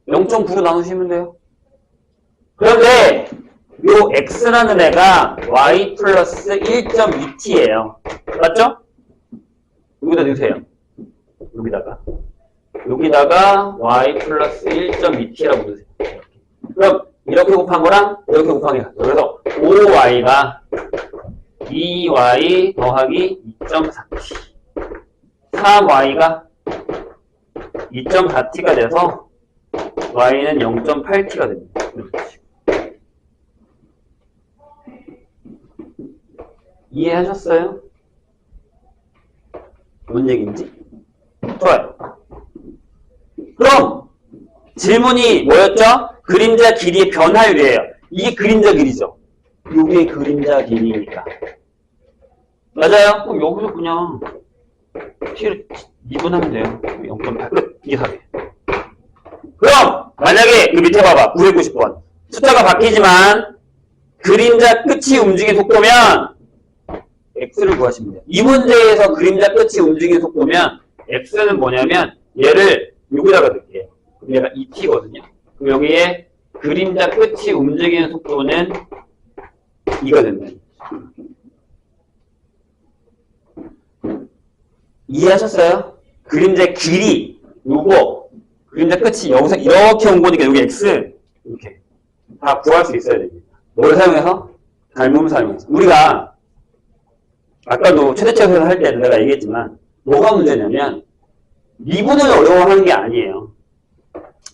0.9로 나누시면 돼요. 그런데 요 x라는 애가 y 플러스 1.2t예요. 맞죠? 여기다 넣으세요. 여기다가 y 플러스 1.2t라고 넣으세요. 그럼 이렇게 곱한 거랑 이렇게 곱한 게 같아요. 그래서 5y가 2y 더하기 2.4t 3y가 2.4t가 돼서 y는 0.8t가 됩니다. 이해하셨어요? 뭔 얘기인지? 좋아요. 그럼 질문이 뭐였죠? 그림자 길이의 변화율이에요. 이게 그림자 길이죠. 이게 그림자 길이니까. 맞아요? 그럼 여기서 그냥 t를 미분하면 돼요. 0.8 끝. 이게 답이에요. 그럼 만약에 그 밑에 봐봐. 990번. 숫자가 바뀌지만 그림자 끝이 움직이는 속도면 x를 구하시면 돼요. 이 문제에서 그림자 끝이 움직이는 속도면 x는 뭐냐면 얘를 여기다가 넣을게요. 그럼 얘가 2t거든요. 그럼 여기에 그림자 끝이 움직이는 속도는 이가 된다. 이해하셨어요? 그림자 길이 요거 그림자 끝이 여기서 이렇게 온 거니까 여기 x 이렇게 다 구할 수 있어야 됩니다. 뭘 사용해서? 닮음을 사용해서. 우리가 아까도 최대치에서 할 때 내가 얘기했지만 뭐가 문제냐면 미분을 어려워하는 게 아니에요.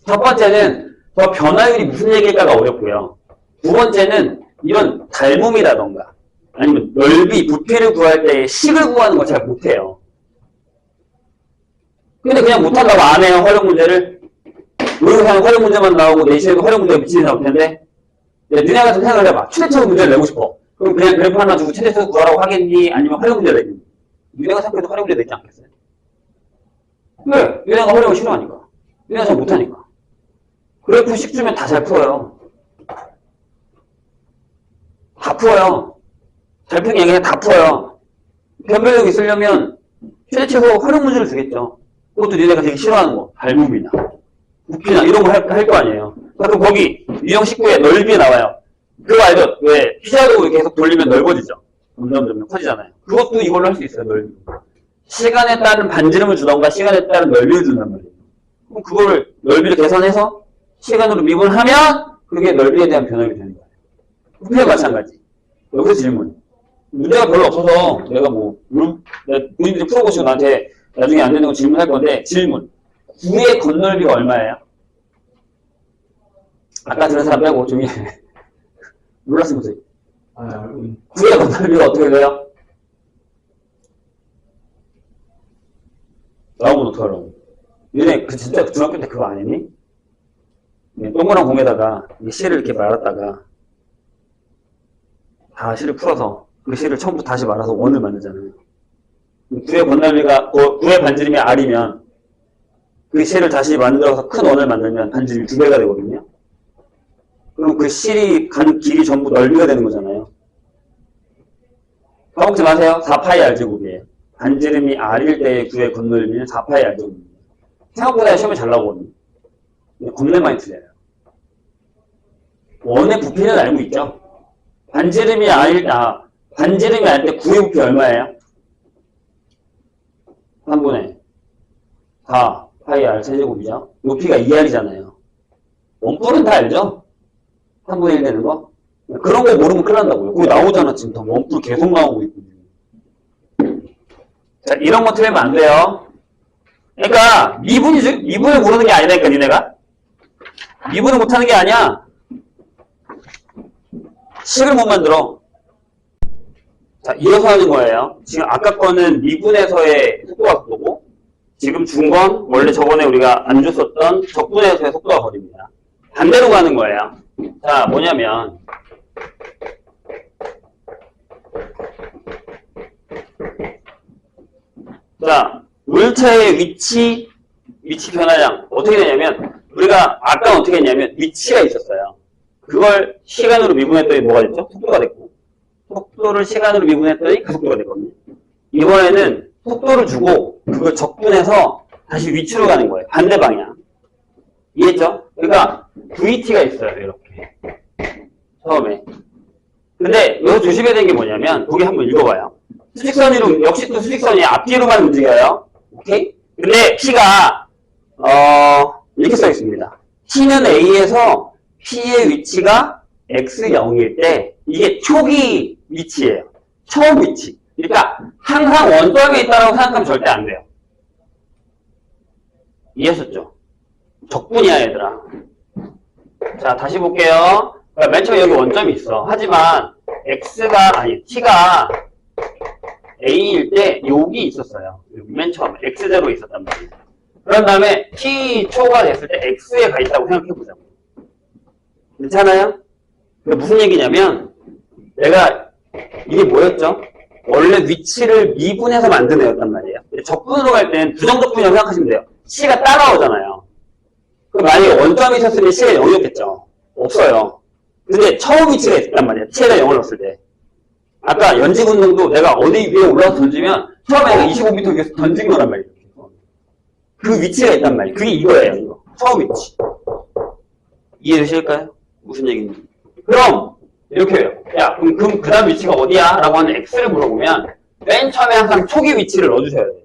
첫 번째는 저 변화율이 무슨 얘기일까가 어렵고요. 두 번째는 이런 닮음이라던가 아니면 넓이, 부피를 구할 때 식을 구하는 거 잘 못해요. 근데 그냥 못한다고 안 해요. 활용 문제를. 모의고사는 활용 문제만 나오고 내신에도 활용 문제가 미치는 나올 텐데 너네 같은 생각을 해봐. 최대치로 문제를 내고 싶어. 그럼 그냥 그래프 하나 주고 최대치로 구하라고 하겠니? 아니면 활용 문제를 내겠니? 너네가 생각해도 활용 문제 내지 않겠어요? 왜? 너네가 활용을 싫어하니까. 너네가 잘 못하니까. 그래프식 주면 다 잘 풀어요. 다 풀어요. 잘 푸는 게 아니라 다 풀어요. 변별력 있으려면 최대치로 활용 문제를 주겠죠. 그것도 니네가 되게 싫어하는 거. 닮음이나 부피나 이런 거 할 거 아니에요. 그럼 거기 유형 19에 넓이 나와요. 그거 알죠? 왜 피자도 계속 돌리면 넓어지죠. 점점 커지잖아요. 그것도 이걸로 할 수 있어요, 넓이. 시간에 따른 반지름을 주던가 시간에 따른 넓이를 준단 말이에요. 그럼 그거를 넓이를 계산해서 시간으로 미분하면 그게 넓이에 대한 변형이 되는 거예요. 부피에 마찬가지. 여기서 질문. 문제가 별로 없어서 내가 본인들이 풀어보시고 나한테 나중에 안 되는 거 질문할 건데, 질문. 구의 건널비가 얼마예요? 아까 들은 사람 빼고 좀 몰랐으면 보세요. 구의 건널비가 어떻게 돼요? 나오면 어떡하라고. 얘네 진짜 중학교 때 그거 안 했니? 동그란 공에다가 실을 이렇게 말았다가 다 실을 풀어서 그 실을 처음부터 다시 말아서 원을 만들잖아요. 구의 건널비가, 구의 반지름이 R이면 그 실을 다시 만들어서 큰 원을 만들면 반지름이 2배가 되거든요. 그럼 그 실이 간 길이 전부 넓이가 되는 거잖아요. 까먹지 마세요. 4파이 R제곱이에요. 반지름이 R일 때의 구의 건널비는 4파이 R제곱입니다. 생각보다 시험에 잘 나오거든요. 겁내 많이 틀려요. 원의 부피는 알고 있죠? 반지름이 R 때 구의 부피 얼마예요? 3분의 4 파이 R 세제곱이죠. 높이가 2R이잖아요. 원뿔은 다 알죠? 3분의 1 되는 거? 그런 거 모르면 큰일 난다고요. 그거 나오잖아, 지금. 다 원뿔 계속 나오고 있고. 자, 이런 거 틀리면 안 돼요. 그러니까, 미분을 모르는 게 아니라니까, 니네가. 미분을 못하는 게 아니야. 식을 못 만들어. 자, 이어서 하는 거예요. 지금 아까 거는 미분에서의 속도가 속도고, 지금 준 건 원래 저번에 우리가 안 줬었던 적분에서의 속도가 거리입니다. 반대로 가는 거예요. 자, 뭐냐면, 자, 물체의 위치 변화량. 어떻게 되냐면, 우리가 아까 어떻게 했냐면, 위치가 있었어요. 그걸 시간으로 미분했더니 뭐가 됐죠? 속도가 됐고. 속도를 시간으로 미분했더니 가속도가 됐거든요. 이번에는 속도를 주고, 그걸 적분해서 다시 위치로 가는 거예요. 반대 방향. 이해했죠? 그러니까, VT가 있어요. 이렇게. 처음에. 근데, 여기서 조심해야 되는 게 뭐냐면, 거기 한번 읽어봐요. 수직선으로, 역시 또 수직선이 앞뒤로만 움직여요. 오케이? 근데 P가, 이렇게 써 있습니다. T는 A에서 P의 위치가 X0일 때, 이게 초기 위치예요. 처음 위치. 그러니까, 항상 원점에 있다고 생각하면 절대 안 돼요. 이해하셨죠? 적분이야, 얘들아. 자, 다시 볼게요. 그러니까 맨 처음에 여기 원점이 있어. 하지만, T가 A일 때 여기 있었어요. 여기 맨 처음에 X0에 있었단 말이에요. 그런 다음에 T초가 됐을 때 X에 가 있다고 생각해보자고. 괜찮아요? 무슨 얘기냐면 내가 이게 뭐였죠? 원래 위치를 미분해서 만든 애였단 말이에요. 적분으로 갈 때는 부정적분이라고 생각하시면 돼요. C가 따라오잖아요. 그럼 만약에 원점이 있었으면 C가 0이었겠죠? 없어요. 근데 처음 위치가 있단 말이에요. T에다 0을 넣었을 때. 아까 연직 운동도 내가 어디 위에 올라서 던지면 처음에 내가 25m 위에서 던진 거란 말이에요. 그 위치가 있단 말이에요. 그게 이거예요. 이거. 처음 위치. 이해되실까요? 무슨 얘기인지. 그럼 이렇게 해요. 야, 그럼 그 다음 위치가 어디야? 라고 하는 X를 물어보면 맨 처음에 항상 초기 위치를 넣어주셔야 돼요.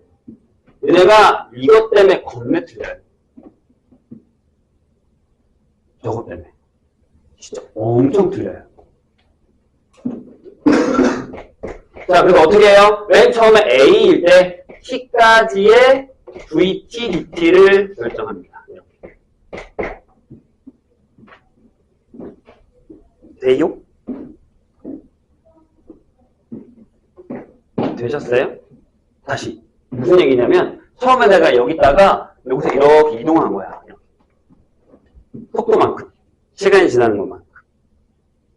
얘네가 이것 때문에 겁내 틀려요. 저것 때문에. 진짜 엄청 틀려요. 자, 그래서 어떻게 해요? 맨 처음에 A일 때 T까지의 VT, DT를 결정합니다. 이렇게. 돼요? 되셨어요? 다시. 무슨 얘기냐면, 처음에 내가 여기다가 여기서 이렇게 이동한 거야. 속도만큼. 시간이 지나는 것만큼.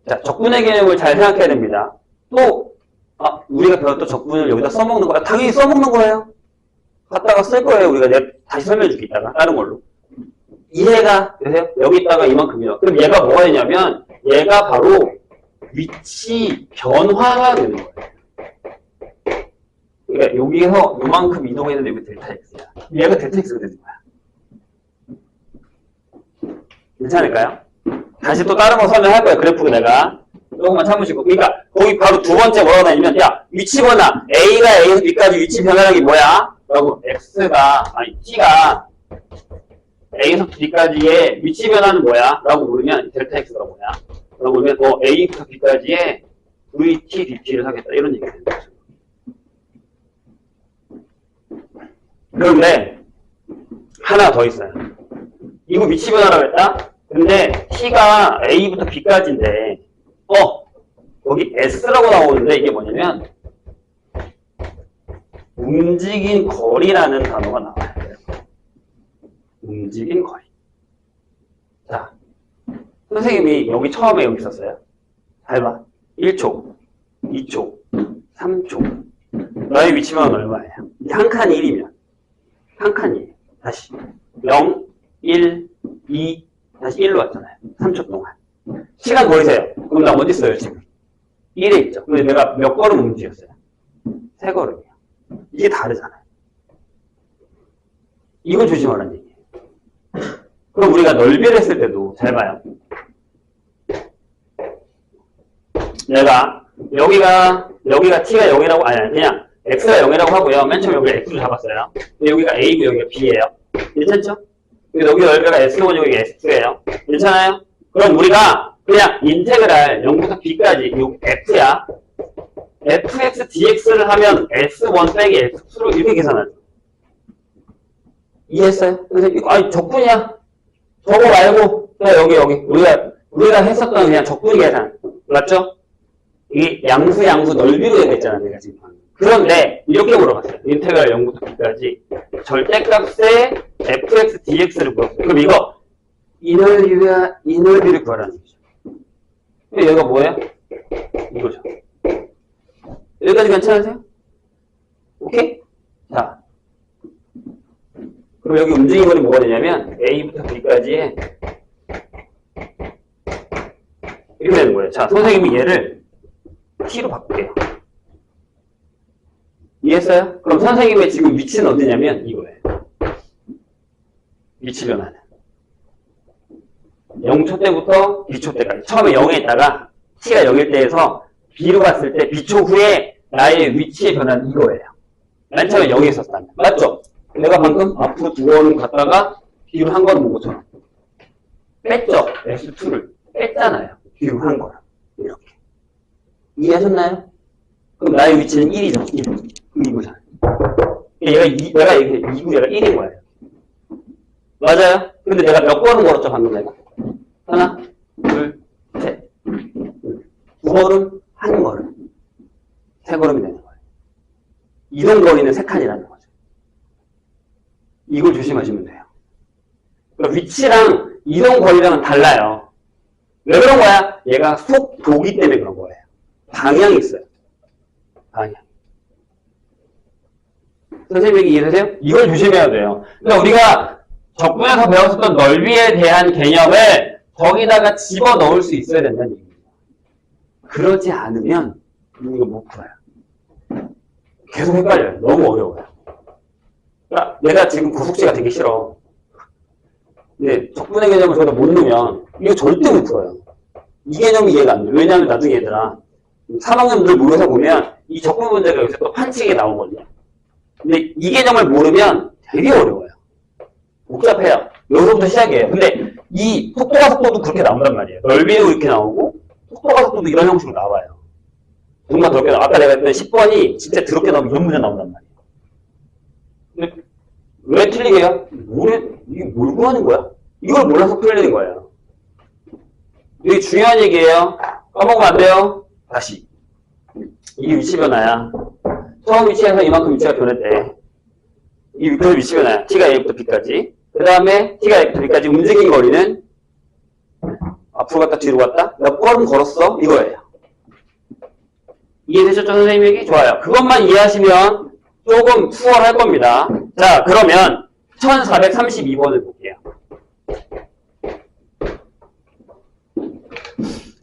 자, 적분의 개념을 잘 생각해야 됩니다. 또, 우리가 배웠던 적분을 여기다 써먹는 거야. 당연히 써먹는 거예요. 갖다가 쓸 거예요. 우리가 내가 다시 설명해 줄게, 이따가. 다른 걸로. 이해가 되세요? 여기다가 이만큼이요. 그럼 얘가 뭐가 되냐면, 얘가 바로 위치 변화가 되는 거예요. 그러니까 여기에서 요만큼 이동했는데 여기 델타 X야. 얘가 델타 X가 되는 거야. 괜찮을까요? 다시 또 다른 거 설명할 거예요. 그래프가 내가. 조금만 참으시고. 그러니까 거기 바로 두 번째 뭐라고 나냐면 야 위치 변화 A가 A에서 B까지 위치 변화라는 게 뭐야? 라고 T가 A에서 B까지의 위치 변화는 뭐야? 라고 물으면 델타 X가 뭐야? 라고 물으면 A부터 B까지의 VT, DT를 하겠다 이런 얘기가 되는 거죠. 그런데 하나 더 있어요. 이거 위치 변화라고 했다? 근데 T가 A부터 B까지인데 거기 S라고 나오는데 이게 뭐냐면 움직인 거리라는 단어가 나와야 돼요. 움직인 거리. 자, 선생님이 여기 처음에 여기 있었어요. 잘 봐. 1초, 2초, 3초. 너의 위치만 얼마예요? 한 칸이 1이면. 한 칸이에요. 다시. 0, 1, 2, 다시 1로 왔잖아요. 3초 동안. 시간 버리세요. 그럼 나 어디 있어요, 지금? 1에 있죠. 근데 내가 몇 걸음 움직였어요? 3걸음이요. 이게 다르잖아요. 이거 조심하라는 얘기예요. 그럼 우리가 넓이를 했을 때도 잘 봐요. 내가 여기가 T가 0이라고 아니 그냥 X가 0이라고 하고요. 맨 처음에 여기가 X로 잡았어요. 근데 여기가 A고 여기가 B예요. 괜찮죠? 여기 넓이가 S1 여기가 S2예요. 괜찮아요? 그럼 우리가 그냥 인테그랄 0부터 B까지 요 F야. fx dx를 하면 s1 빼기 s2로 이렇게 계산하죠. 이해했어요? 그래서 아니 적분이야. 저거 말고 그냥 여기 우리가 했었던 그냥 적분 계산 맞죠? 이게 양수 넓이로 됐잖아 내가 지금. 그런데 이렇게 물어봤어요. 인테그랄 0부터 b까지 절대값의 fx dx를 물었어요. 그럼 이거 이 넓이를 구하라는 거죠. 그럼 얘가 뭐예요? 이거죠. 여기까지 괜찮으세요? 오케이? 자. 그럼 여기 움직인 거는 뭐가 되냐면, A부터 B까지의 이렇게 되는 거예요. 자, 선생님이 얘를 T로 바꿀게요. 이해했어요? 그럼 선생님의 지금 위치는 어디냐면, 이거예요. 위치 변화는. 0초 때부터 B초 때까지. 처음에 0에 있다가, T가 0일 때에서 B로 갔을 때, B초 후에 나의 위치의 변화는 이거예요. 맨 처음에 0에 있었다면. 맞죠? 내가 방금 앞으로 2걸음 갔다가 뒤로 한 걸음 온 것처럼. 뺐죠? S2를. 뺐잖아요. 뒤로 한 걸음. 이렇게. 이해하셨나요? 그럼 나의 위치는 1이죠. 1. 그럼 이거잖아요. 내가 이렇게 2고 얘가 1인 거예요. 맞아요? 근데 내가 몇 걸음 걸었죠? 방금 내가? 하나, 둘, 셋. 2걸음, 한 걸음. 3걸음이 되는 거예요. 이동 거리는 3칸이라는 거죠. 이걸 조심하시면 돼요. 그러니까 위치랑 이동 거리랑은 달라요. 왜 그런 거야? 얘가 속도기 때문에 그런 거예요. 방향이 있어요. 방향. 선생님이 이해되세요? 이걸 조심해야 돼요. 그러니까 우리가 적분에서 배웠었던 넓이에 대한 개념을 거기다가 집어넣을 수 있어야 된다는 얘기입니다. 그러지 않으면 이거 못 풀어요. 계속 헷갈려요. 너무 어려워요. 그러니까 내가 지금 고속지가 되게 싫어. 근데 적분의 개념을 저기다 못 넣으면 이거 절대 못 풀어요. 이 개념이 이해가 안 돼. 왜냐하면 나중에 얘들아 3학년들 모여서 보면 이 적분 문제가 여기서 또 판치게 나오거든요. 근데 이 개념을 모르면 되게 어려워요. 복잡해요. 여기서부터 시작이에요. 근데 이 속도가 속도도 그렇게 나온단 말이에요. 넓이도 이렇게 나오고 속도가 속도도 이런 형식으로 나와요. 정말 더럽게 나와. 아까 내가 했던 10번이 진짜 더럽게 나오면 이런 문제 나온단 말이에요. 근데 왜 틀리게요? 이게 뭘 구하는 거야? 이걸 몰라서 풀리는 거예요. 이게 중요한 얘기예요. 까먹으면 안 돼요. 다시. 이게 위치 변화야. 처음 위치에서 이만큼 위치가 변했대. 이 위치 변화야. T가 A부터 B까지. 그 다음에 T가 A부터 B까지 움직인 거리는 앞으로 갔다 뒤로 갔다 몇 걸음 걸었어? 이거예요. 이해되셨죠, 선생님 얘기? 좋아요. 그것만 이해하시면 조금 수월할 겁니다. 자, 그러면 1432번을 볼게요.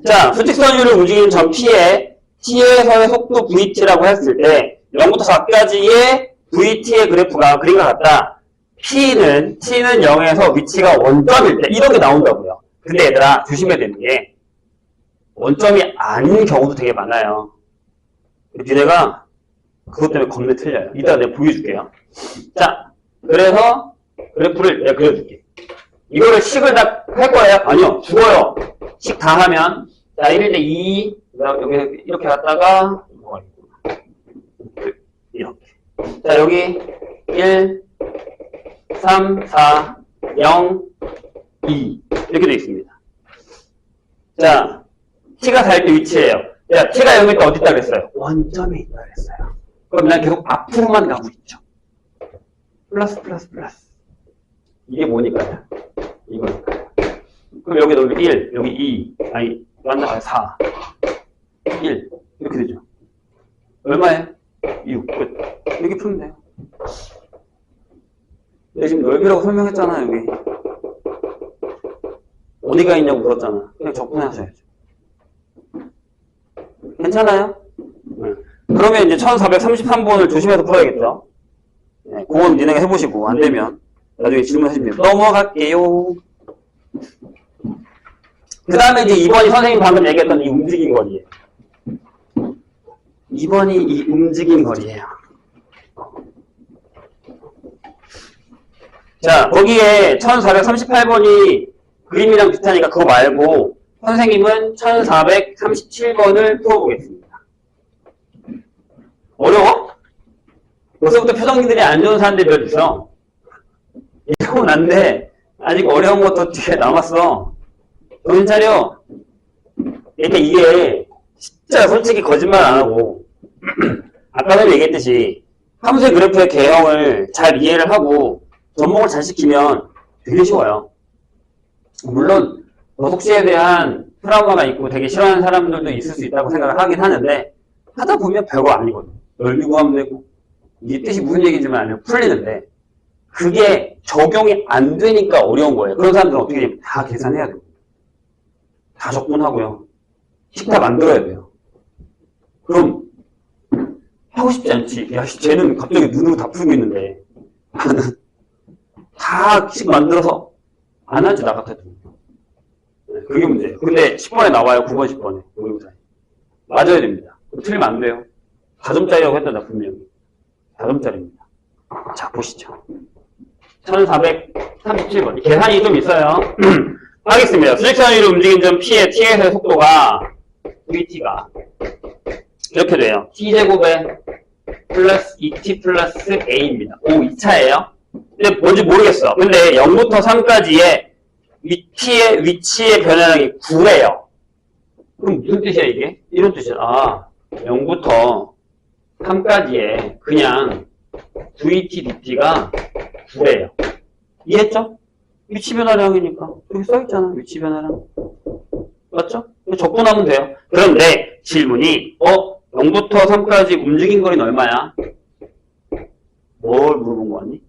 자, 수직선유를 움직이는 점 T에서의 속도 VT라고 했을 때 0부터 4까지의 VT의 그래프가 그림과 같다. T는 0에서 위치가 원점일 때 이렇게 나온다고요. 근데 얘들아 조심해야 되는 게 원점이 아닌 경우도 되게 많아요. 니네가 그것 때문에 겁내 틀려요. 이따가 내가 보여줄게요. 자, 그래서 그래프를 내가 그려줄게. 이거를 식을 다 할 거예요? 아니요, 죽어요. 식 다 하면 자, 1대 2, 여기 이렇게 갔다가 이렇게. 자, 여기 1, 3, 4, 0, 2 이렇게 되어 있습니다. 자, t가 4일 때 위치예요. 야, t가 0일 때 어디 있다 그랬어요? 원점에 있다 그랬어요. 그럼 난 계속 앞으로만 가고 있죠. 플러스. 이게 뭐니까요? 이거니까요. 그럼 여기 1, 여기 2, 아니, 맞나? 4, 1 이렇게 되죠. 얼마예요? 6, 끝. 이렇게 풀면 돼요. 내가 지금 넓이라고 설명했잖아, 여기. 어디가 있냐고 물었잖아. 그냥 적분하셔야죠. 괜찮아요? 네. 그러면 이제 1433번을 조심해서 풀어야겠죠? 네, 그건 니네가 해보시고, 안 되면 나중에 질문하시면 돼요. 넘어갈게요. 그 다음에 이제 2번이 선생님 방금 얘기했던 이 움직인 거리예요. 2번이 이 움직인 거리예요. 자, 거기에 1438번이 그림이랑 비슷하니까 그거 말고 선생님은 1437번을 풀어보겠습니다. 어려워? 벌써부터 표정들이 안 좋은 사람들이 몇 있어. 이러고 난데 아직 어려운 것도 뒤에 남았어. 정신 차려. 그러니까 이게 진짜 솔직히 거짓말 안 하고 아까도 얘기했듯이 함수의 그래프의 개형을 잘 이해를 하고 접목을 잘 시키면 되게 쉬워요. 물론 도덕시에 대한 트라우마가 있고 되게 싫어하는 사람들도 있을 수 있다고 생각을 하긴 하는데 하다 보면 별거 아니거든. 넓이 구하면 되고 이게 뜻이 무슨 얘기인지만 알면 풀리는데 그게 적용이 안 되니까 어려운 거예요. 그런 사람들은 어떻게 되면 다 계산해야 돼요. 다 적분하고요. 식 다 만들어야 돼요. 그럼 하고 싶지 않지. 야, 쟤는 갑자기 눈으로 다 풀고 있는데 나는 다 식 만들어서 안 하지, 나 같아도. 그게 문제예요. 근데 10번에 나와요. 9번, 10번에. 모의고사에. 맞아야 됩니다. 틀리면 안 돼요. 4점짜리라고 했다, 나 분명히. 4점짜리입니다. 자, 보시죠. 1437번. 계산이 좀 있어요. 하겠습니다. 수직선위로 움직인 점 P의 T에서의 속도가 VT가 이렇게 돼요. T제곱에 플러스 2T 플러스 A입니다. 오, 2차예요. 근데 뭔지 모르겠어. 근데 0부터 3까지의 T의 위치의 변화량이 9래요. 그럼 무슨 뜻이야, 이게? 이런 뜻이야. 아, 0부터 3까지의 그냥 VT, DT가 9래요. 이해했죠? 위치 변화량이니까. 여기 써있잖아, 위치 변화량. 맞죠? 적분하면 돼요. 그런데 질문이, 0부터 3까지 움직인 거리는 얼마야? 뭘 물어본 거 같니?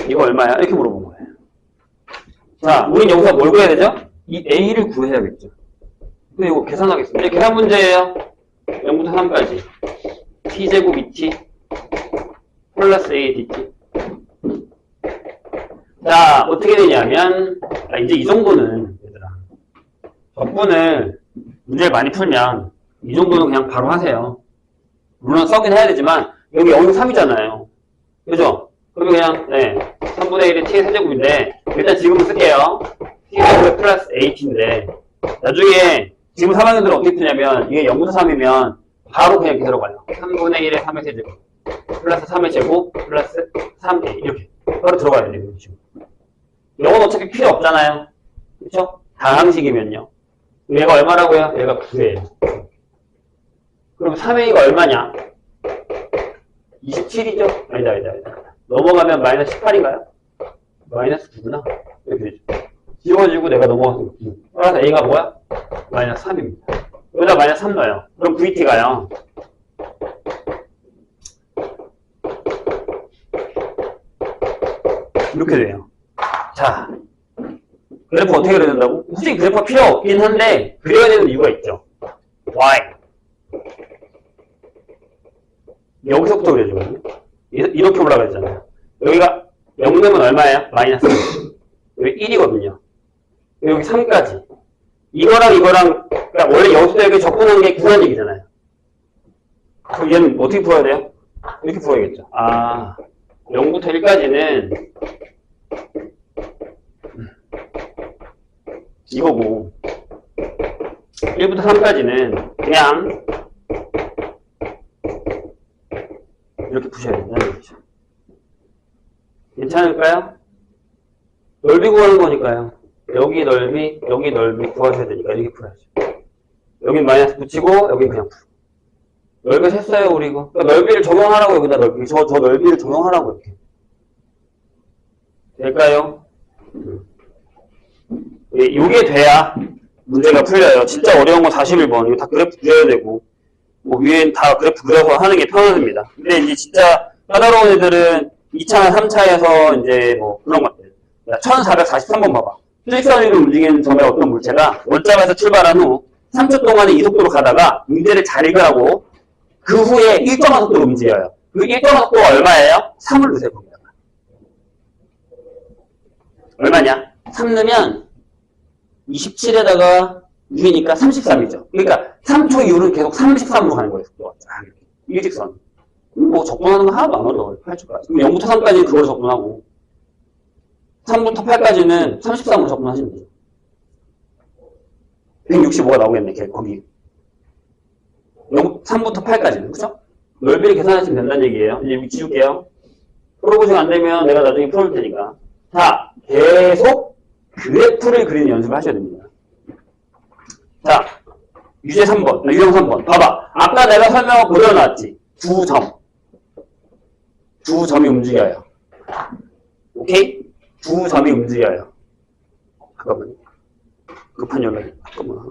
이거 얼마야? 이렇게 물어본 거예요. 자, 우린 여기서 뭘 구해야 되죠? 이 A를 구해야겠죠. 근데 이거 계산하겠습니다. 이제 계산 문제예요. 0부터 3까지. T제곱 2T 플러스 A dt. 자, 어떻게 되냐면, 이제 이 정도는, 얘들아. 적분을 문제를 많이 풀면, 이 정도는 그냥 바로 하세요. 물론 써긴 해야 되지만, 여기 0이 3이잖아요. 그죠? 그러면 그냥, 네. 3분의 1의 t의 세제곱인데, 일단 지금은 쓸게요. t제곱에 플러스 at인데, 나중에, 지금 3학년들은 어떻게 푸냐면, 이게 0부터 3이면, 바로 그냥 이렇게 들어가요. 3분의 1의 3의 세제곱. 플러스 3의 제곱, 플러스 3a. 이렇게. 바로 들어가야 돼요. 이건 어차피 필요 없잖아요. 그쵸? 다항식이면요. 얘가 얼마라고요? 얘가 9예요. 그럼 3a가 얼마냐? 27이죠? 아니다. 넘어가면 마이너스 18인가요? 마이너스 9구나. 이렇게 되죠. 지워지고 내가 넘어가서 9. 따라서 a가 뭐야? 마이너스 3입니다. 여기다 마이너스 3 넣어요. 그럼 vt가요. 이렇게 돼요. 자, 그래프 어떻게 그려야 된다고? 솔직히 그래프가 필요 없긴 한데 그려야 되는 이유가 있죠. y 여기서부터 그려주거든요. 이렇게 올라가잖아요. 여기가 0 되면 얼마예요? 마이너스 1. 여기 1이거든요. 여기 3까지. 이거랑, 그러니까 원래 여기서 여기 접근한 게 구한 얘기잖아요. 그럼 얘는 어떻게 풀어야 돼요? 이렇게 풀어야겠죠. 아, 0부터 1까지는 이거고, 1부터 3까지는 그냥 이렇게 푸셔야 된다는 얘기죠. 괜찮을까요? 넓이 구하는 거니까요. 여기 넓이 구하셔야 되니까 이렇게 풀어야죠. 여긴 마이너스 붙이고, 여긴 그냥 풀고. 넓이 셌어요, 우리 이거. 그러니까 넓이를 적용하라고, 여기다 넓이. 저 넓이를 적용하라고, 이렇게. 될까요? 이게 돼야 문제가 풀려요. 진짜 어려운 건 41번. 이거 다 그래프 그려야 되고, 뭐 위엔 다 그래프 그려서 하는 게 편합니다. 근데 이제 진짜 까다로운 애들은 2차나 3차에서 이제 뭐 그런 것들. 1443번 봐봐. 수직선 위로 움직이는 점의 어떤 물체가 원점에서 출발한 후 3초 동안의 이 속도로 가다가 문제를 잘 읽으라고 그 후에 일정한 속도로 움직여요. 그 일정한 속도가 얼마예요? 3을 넣으세요, 거기다가. 얼마냐? 3 넣으면 27에다가 6이니까 33이죠. 그러니까 3초 이후로는 계속 33으로 가는 거예요, 속도가. 쫙 이렇게. 일직선. 뭐 적분하는 거 하나도 안 어려워요, 8초까지. 그럼 0부터 3까지는 그걸 적분하고 3부터 8까지는 33으로 접근하시면 돼요. 165가 나오겠네, 거기. 3부터 8까지는, 그쵸? 넓이를 계산하시면 된다는 얘기예요. 이제 위치 줄게요. 풀어보시면 안 되면 내가 나중에 풀어줄 테니까. 자, 계속 그래프를 그리는 연습을 하셔야 됩니다. 자, 유형 3번. 봐봐. 아까 내가 설명을 그려놨지. 두 점이 움직여요. 오케이? 두 점이 움직여요. 잠깐만요. 급한 연락이. 잠깐만.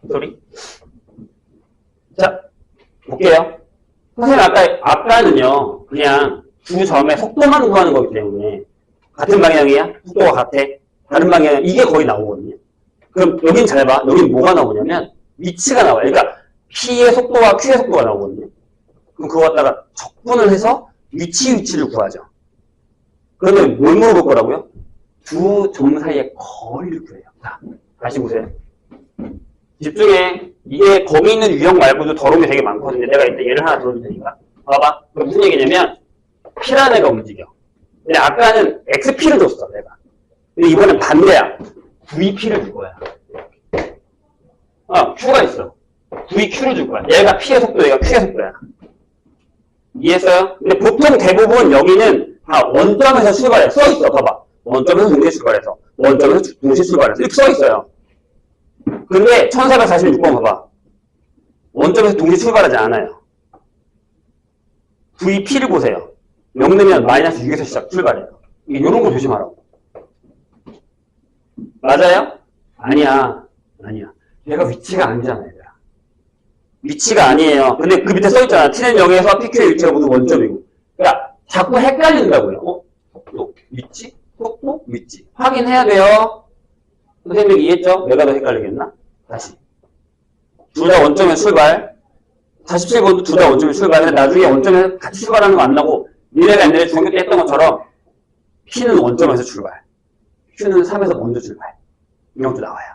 소리? 자, 볼게요. 선생님, 아까는요, 그냥 두 점의 속도만 구하는 거기 때문에, 같은 방향이야? 속도가 같아? 다른 방향이야? 이게 거의 나오거든요. 그럼 여긴 잘 봐. 여긴 뭐가 나오냐면, 위치가 나와요. 그러니까, P의 속도와 Q의 속도가 나오거든요. 그럼 그거 갖다가 적분을 해서 위치를 구하죠. 그러면 뭘 물어볼 거라고요? 두 점 사이의 거리를 구해요. 자, 다시 보세요. 집중해. 이게 거기 있는 유형 말고도 더러운 게 되게 많거든요. 내가 이제 예를 하나 들어줄 테니까. 봐봐. 무슨 얘기냐면 P라는 애가 움직여. 근데 아까는 XP를 줬어, 내가. 근데 이번엔 반대야. VP를 줄 거야. Q가 있어. VQ를 줄 거야. 얘가 P의 속도, 얘가 Q의 속도야. 이해했어요? 근데 보통 대부분 여기는 다 원점에서 출발해. 써있어. 봐봐. 원점에서 동시에 출발해서. 원점에서 동시에 출발해서. 이렇게 써있어요. 근데 1446번 봐봐. 원점에서 동시에 출발하지 않아요. VP를 보세요. 0 넣으면 마이너스 6에서 출발해요. 이런 거 조심하라고. 맞아요? 아니야. 얘가 위치가 아니잖아, 얘들아. 위치가 아니에요. 근데 그 밑에 써있잖아. T는 0에서 PQ의 위치가 모두 원점이고. 그러니까 자꾸 헷갈린다고요. 속도, 위치, 속도, 위치. 확인해야 돼요. 선생님 이해했죠? 내가 더 헷갈리겠나? 다시. 둘 다 원점에 출발. 47번도 둘 다 원점에 출발. 근데 나중에 원점에 같이 출발하는 거 안 나고, 니네가 옛날에 중학교 때 했던 것처럼, P는 원점에서 출발. Q는 3에서 먼저 출발. 이런 것도 나와요.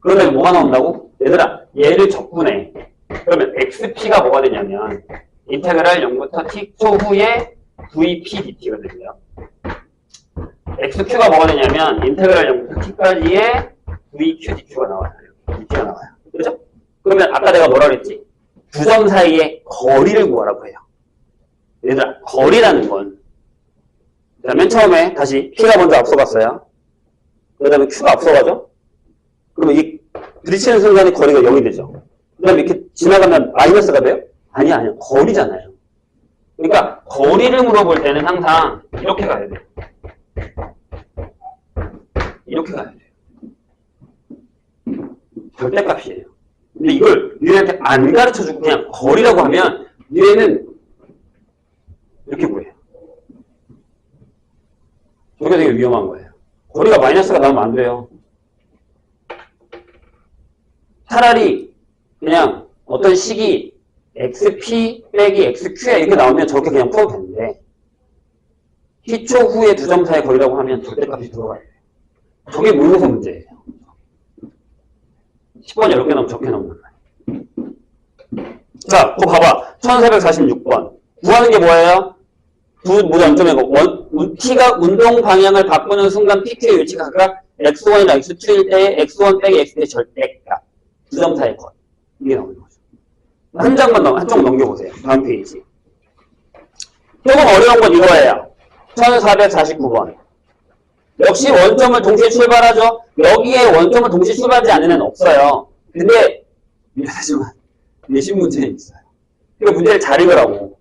그러면 뭐가 나온다고? 얘들아, 얘를 적분해. 그러면 XP가 뭐가 되냐면, 인테그랄 0부터 T초 후에 VP DT가 되고요. XQ가 뭐가 되냐면, 인테그랄 0부터 T까지의 VQ DQ가 나와요. DT가 나와요. 그죠? 그러면 아까 내가 뭐라 그랬지? 두 점 사이의 거리를 구하라고 해요. 얘들아, 거리라는 건, 자, 맨 처음에 다시 P가 먼저 앞서갔어요. 그 다음에 Q가 앞서가죠? 그러면 이 부딪히는 순간에 거리가 0이 되죠. 그 다음에 이렇게 지나가면 마이너스가 돼요? 아니야. 거리잖아요. 그러니까 거리를 물어볼 때는 항상 이렇게 가야 돼요. 이렇게 가야 돼요. 절대값이에요. 근데 이걸 니네한테 안 가르쳐주고 그냥 거리라고 하면 니네는 이렇게 구해요. 저게 되게 위험한 거예요. 거리가 마이너스가 나오면 안 돼요. 차라리 그냥 어떤 식이 xp 빼기 xq야 이렇게 나오면 저렇게 그냥 풀어도 되는데 t초 후에 두 점 사이의 거리라고 하면 절대값이 들어가야 돼요. 저게 모의고사 문제예요. 10번이 이렇게 나오면 저렇게 나오는 거예요. 자, 그거 봐봐. 1446번. 구하는 게 뭐예요? 두 무점점이고 t가 운동 방향을 바꾸는 순간 pq의 위치가 각각 x1이나 x2일 때 x1 빼기 x의 절대값. 두 점 사이의 거리. 이게 나오는 거죠. 한쪽 넘겨보세요. 다음 페이지. 조금 어려운 건 이거예요. 1449번. 역시 원점을 동시에 출발하죠. 여기에 원점을 동시에 출발하지 않는 애는 없어요. 근데 하지만 내신 문제는 있어요. 그러니까 문제를 잘 읽으라고.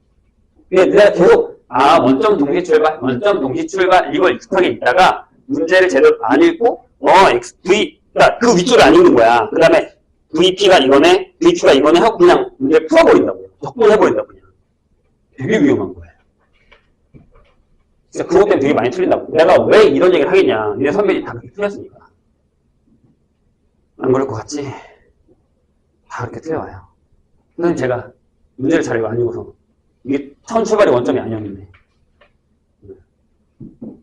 내가 계속 원점 동시 출발, 원점 동시 출발 이걸 익숙하게 읽다가 문제를 제대로 안 읽고 그러니까 그 위쪽을 안 읽는 거야. 그 다음에 VP가 이거네, VQ가 이거네 하고 그냥 문제를 풀어버린다고요. 접근해버린다고 그냥. 되게 위험한 거예요. 진짜 그것 때문에 되게 많이 틀린다고. 내가 왜 이런 얘기를 하겠냐. 니네 선배들이 다 그렇게 틀렸으니까. 안 그럴 것 같지? 다 그렇게 틀려와요. 선생님 제가 문제를 잘 안 읽어서 이게 처음 출발이 원점이 아니었는데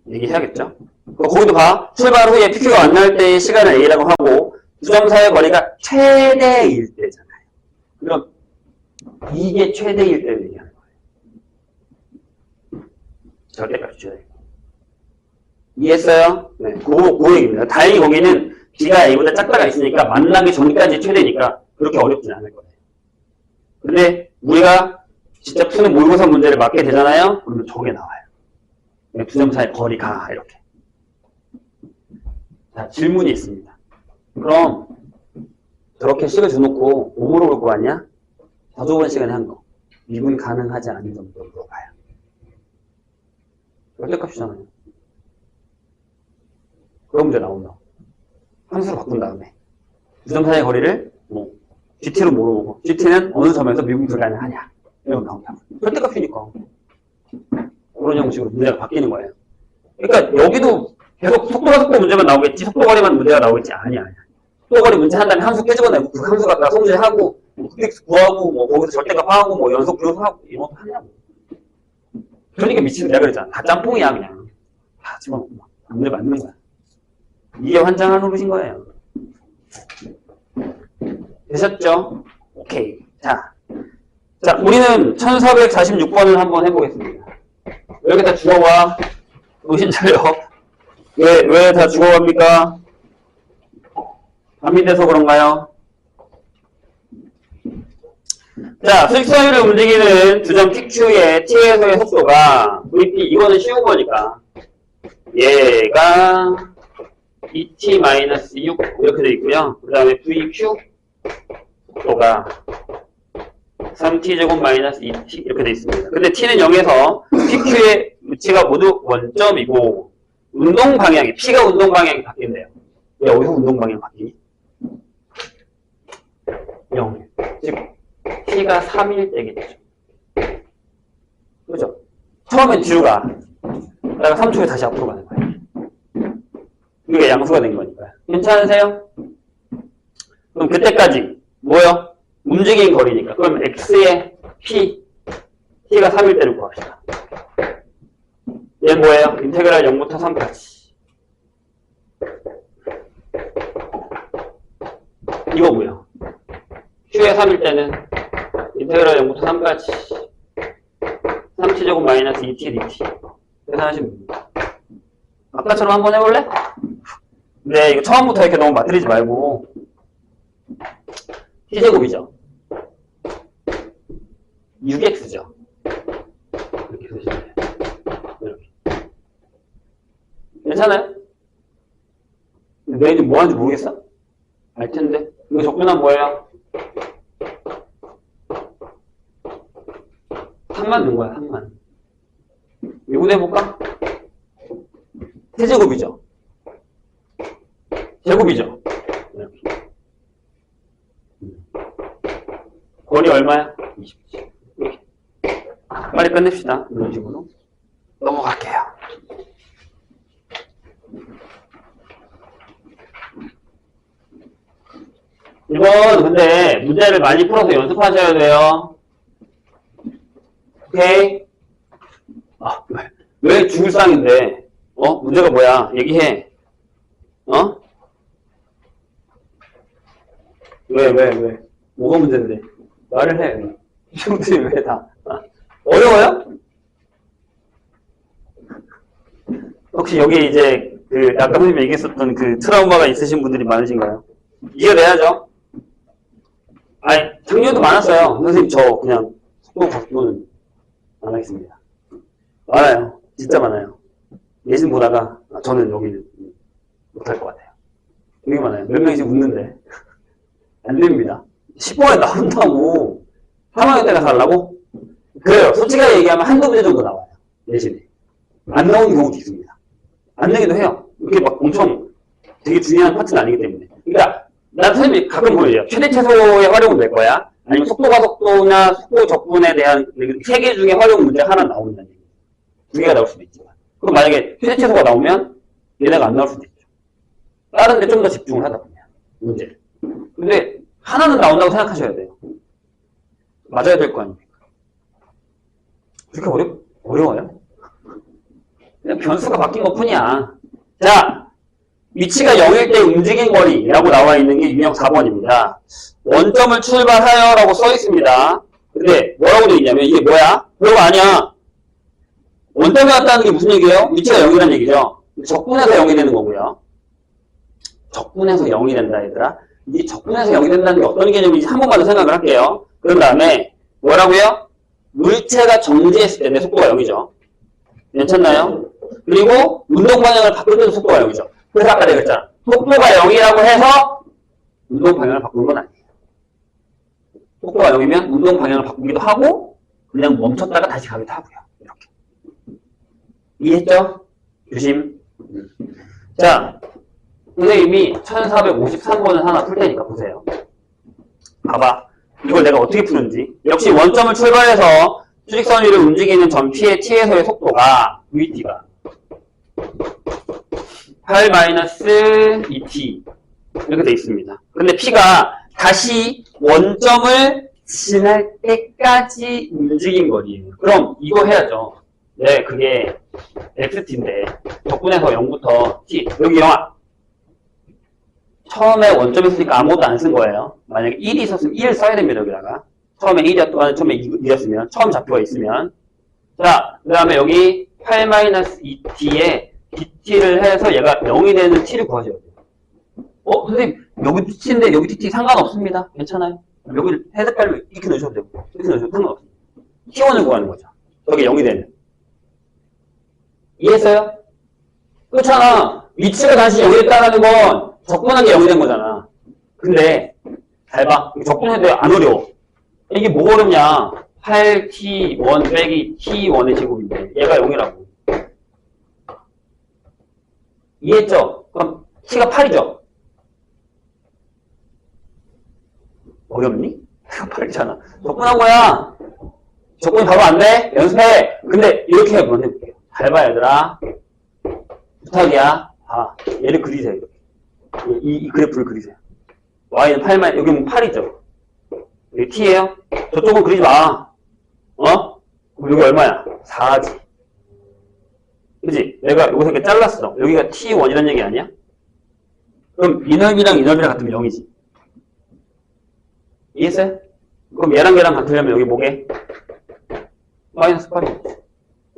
얘기해야겠죠? 거기도 봐. 출발 후에 PQ가 안 나올 때의 시간을 A라고 하고 두 점 사이의 거리가 최대일 때잖아요. 그럼 이게 최대일 때를 얘기하는 거예요. 절대값이 최대. 이해했어요? 네, 그 얘기입니다. 다행히 거기는 B가 A보다 작다가 있으니까 만나기 전까지 최대니까 그렇게 어렵진 않을 거예요. 근데 우리가 진짜 푸는 모의고사 문제를 맞게 되잖아요? 그러면 저게 나와요. 두 점 사이 거리가 이렇게. 자, 질문이 있습니다. 그럼 저렇게 식을 줘놓고 뭐 물어볼 거 아니야? 저저번 시간에 한 거. 미분 가능하지 않은 점도 물어봐요. 절대값이잖아요. 그런 문제 나온다. 함수로 바꾼 다음에 두 점 사이의 거리를 GT로 물어보고 GT는 어느 점에서 미분 불가능하냐 이런 거 나온다. 절대값이니까 그런 형식으로 문제가 바뀌는 거예요. 그러니까 여기도 계속 속도 문제만 나오겠지 속도거리만 문제가 나오겠지 아니야. 속도거리 문제 한 다음에 함수 깨집어내고 그 함수 갖다가 성질하고 QX 구하고 거기서 절대값 하고 연속 불효소하고 이런 것도 하냐고. 그러니까 미치는 내가 그랬잖아. 다 짬뽕이야 그냥. 다 집어넣고 문제 맞는 거야. 이게 환장한 노릇인 거예요. 되셨죠? 오케이. 자, 우리는 1446번을 한번 해보겠습니다. 여기다 주어와 노신 차려. 왜 다 주어갑니까? 밤이 돼서 그런가요? 자, 수직선유를 움직이는 두 점 PQ의 T에서의 속도가 VP, 이거는 쉬운 거니까. 얘가 2t-6 이렇게 돼 있고요. 그 다음에 VQ 속도가 3t제곱-2t 이렇게 돼 있습니다. 근데 t는 0에서 PQ의 위치가 모두 원점이고 운동 방향이 P가 운동 방향이 바뀐대요. 왜 어디서 운동 방향이 바뀌니? 0. 즉 T가 3일 때겠죠. 그죠? 처음엔 뒤로 가. 그다가 3초에 다시 앞으로 가는 거예요. 이게 양수가 된 거니까요. 괜찮으세요? 그럼 그때까지 뭐요? 움직인 거리니까. 그럼 X의 P, T가 3일 때를 구합시다. 얘 뭐예요? 인테그랄 0부터 3까지. 이거 뭐야? Q의 3일 때는 인테그랄 0부터 3까지 3t제곱-2t dt 계산하시면 됩니다. 아까처럼 한번 해볼래? 네, 이거 처음부터 이렇게 너무 맞들이지 말고 t제곱이죠. 6x죠. 이렇게 쓰시면 돼요. 이렇게. 괜찮아요? 내 이제 뭐 하는지 모르겠어? 알 텐데. 이거 적분하면 뭐예요? 3만 넣은 거야, 3만. 미분해볼까? 세제곱이죠. 제곱이죠. 이렇게. 거리 얼마야? 20. 이렇게. 빨리 끝냅시다. 이런 식으로. 넘어갈게요. 이건 근데 문제를 많이 풀어서 연습하셔야 돼요. 오케이? 아, 왜 죽을 상인데? 문제가 뭐야? 얘기해. 왜? 뭐가 문제인데? 말을 해. 이 정도면 왜 다? 어려워요? 혹시 여기 이제 아까 선생님이 얘기했었던 그 트라우마가 있으신 분들이 많으신가요? 이겨내야죠. 아니, 작년도 많았어요. 선생님, 저 그냥 속도 바꾸는 안 하겠습니다. 많아요. 진짜 많아요. 예진 보다가, 저는 여기는 못할 것 같아요. 되게 많아요. 몇 명이 지금 웃는데. 안 됩니다. 10번에 나온다고. 3학년 때 가서 하려고? 그래요. 솔직하게 얘기하면 한두 문제 정도 나와요. 내신에. 안 나오는 경우도 있습니다. 안 내기도 해요. 이렇게 막 엄청 되게 중요한 파트는 아니기 때문에. 그러니까, 난 선생님이 가끔 보여줘요. 최대 최소의 활용은 될 거야? 아니면 속도가 속도나 속도 적분에 대한 세 개 중에 활용 문제 하나 나온다는 얘기예요. 두 개가 나올 수도 있지만. 그럼 만약에 최대 최소가 나오면 얘네가 안 나올 수도 있죠. 다른 데 좀 더 집중을 하다 보면. 문제를. 근데 하나는 나온다고 생각하셔야 돼요. 맞아야 될 거 아닙니까? 그렇게 어려워요? 그냥 변수가 바뀐 것 뿐이야. 자, 위치가 0일 때 움직인 거리라고 나와 있는 게 유형 4번입니다. 원점을 출발하여 라고 써 있습니다. 근데 뭐라고 되어 있냐면 이게 뭐야? 별거 아니야. 원점에 왔다는 게 무슨 얘기예요? 위치가 0이라는 얘기죠. 적분해서 0이 되는 거고요. 적분해서 0이 된다 얘들아. 이 적분해서 0이 된다는 게 어떤 개념인지 한 번만 더 생각을 할게요. 그런 다음에 뭐라고요? 물체가 정지했을 때 내 속도가 0이죠. 괜찮나요? 그리고 운동 방향을 바꿀 때도 속도가 0이죠. 그래서 아까 내가 했잖아. 속도가 0이라고 해서 운동 방향을 바꾸는 건 아니에요. 속도가 0이면 운동 방향을 바꾸기도 하고 그냥 멈췄다가 다시 가기도 하고요. 이렇게. 이해했죠? 조심. 자, 선생님이 1453번을 하나 풀 테니까 보세요. 봐봐. 이걸 내가 어떻게 푸는지. 역시 원점을 출발해서 수직선 위를 움직이는 점 P의 T에서의 속도가 VT가 8-2t 이렇게 돼 있습니다. 근데 P가 다시 원점을 지날 때까지 움직인 거리예요. 그럼 이거 해야죠. 네, 그게 xt인데 적분해서 0부터 t 여기 0아 처음에 원점에 있으니까 아무것도 안 쓴 거예요. 만약에 1이 있었으면 1을 써야 됩니다. 여기다가 처음에 1이었던 처음에 2였으면 처음 좌표가 있으면 자, 그 다음에 여기 8-2t에 dt를 해서 얘가 0이 되는 t를 구하셔야 돼요. 선생님 여기 t인데 여기 dt 상관없습니다. 괜찮아요. 여기 해석깔로 이렇게 넣으셔도 되고 이렇게 넣으셔도 상관없습니다. t1을 구하는 거죠. 저게 0이 되는. 이해했어요? 그렇잖아. 위치가 다시 0이 됐다는 건 적분한 게 0이 된 거잖아. 근데 잘 봐. 적분해도 안 어려워. 이게 뭐가 어렵냐. 8t1 빼기 t1의 제곱인데 얘가 0이라고. 이해했죠? 그럼 t가 8이죠? 어렵니? 8이잖아. 적분한 거야. 적분이 바로 안 돼? 연습해. 근데 이렇게 한번 해볼게요. 잘 봐, 얘들아. 부탁이야. 얘를 그리세요. 이렇게. 이 그래프를 그리세요. y는 8만, 여기 보면 8이죠? 여기 t예요? 저쪽은 그리지 마. 그럼 여기 얼마야? 4지. 그치? 내가 여기서 이렇게 잘랐어. 여기가 t1이라는 얘기 아니야? 그럼 이 넓이랑 이 넓이랑 같으면 0이지. 이해했어요? 그럼 얘랑 얘랑 같으려면 여기 뭐게? 마이너스 8이겠지.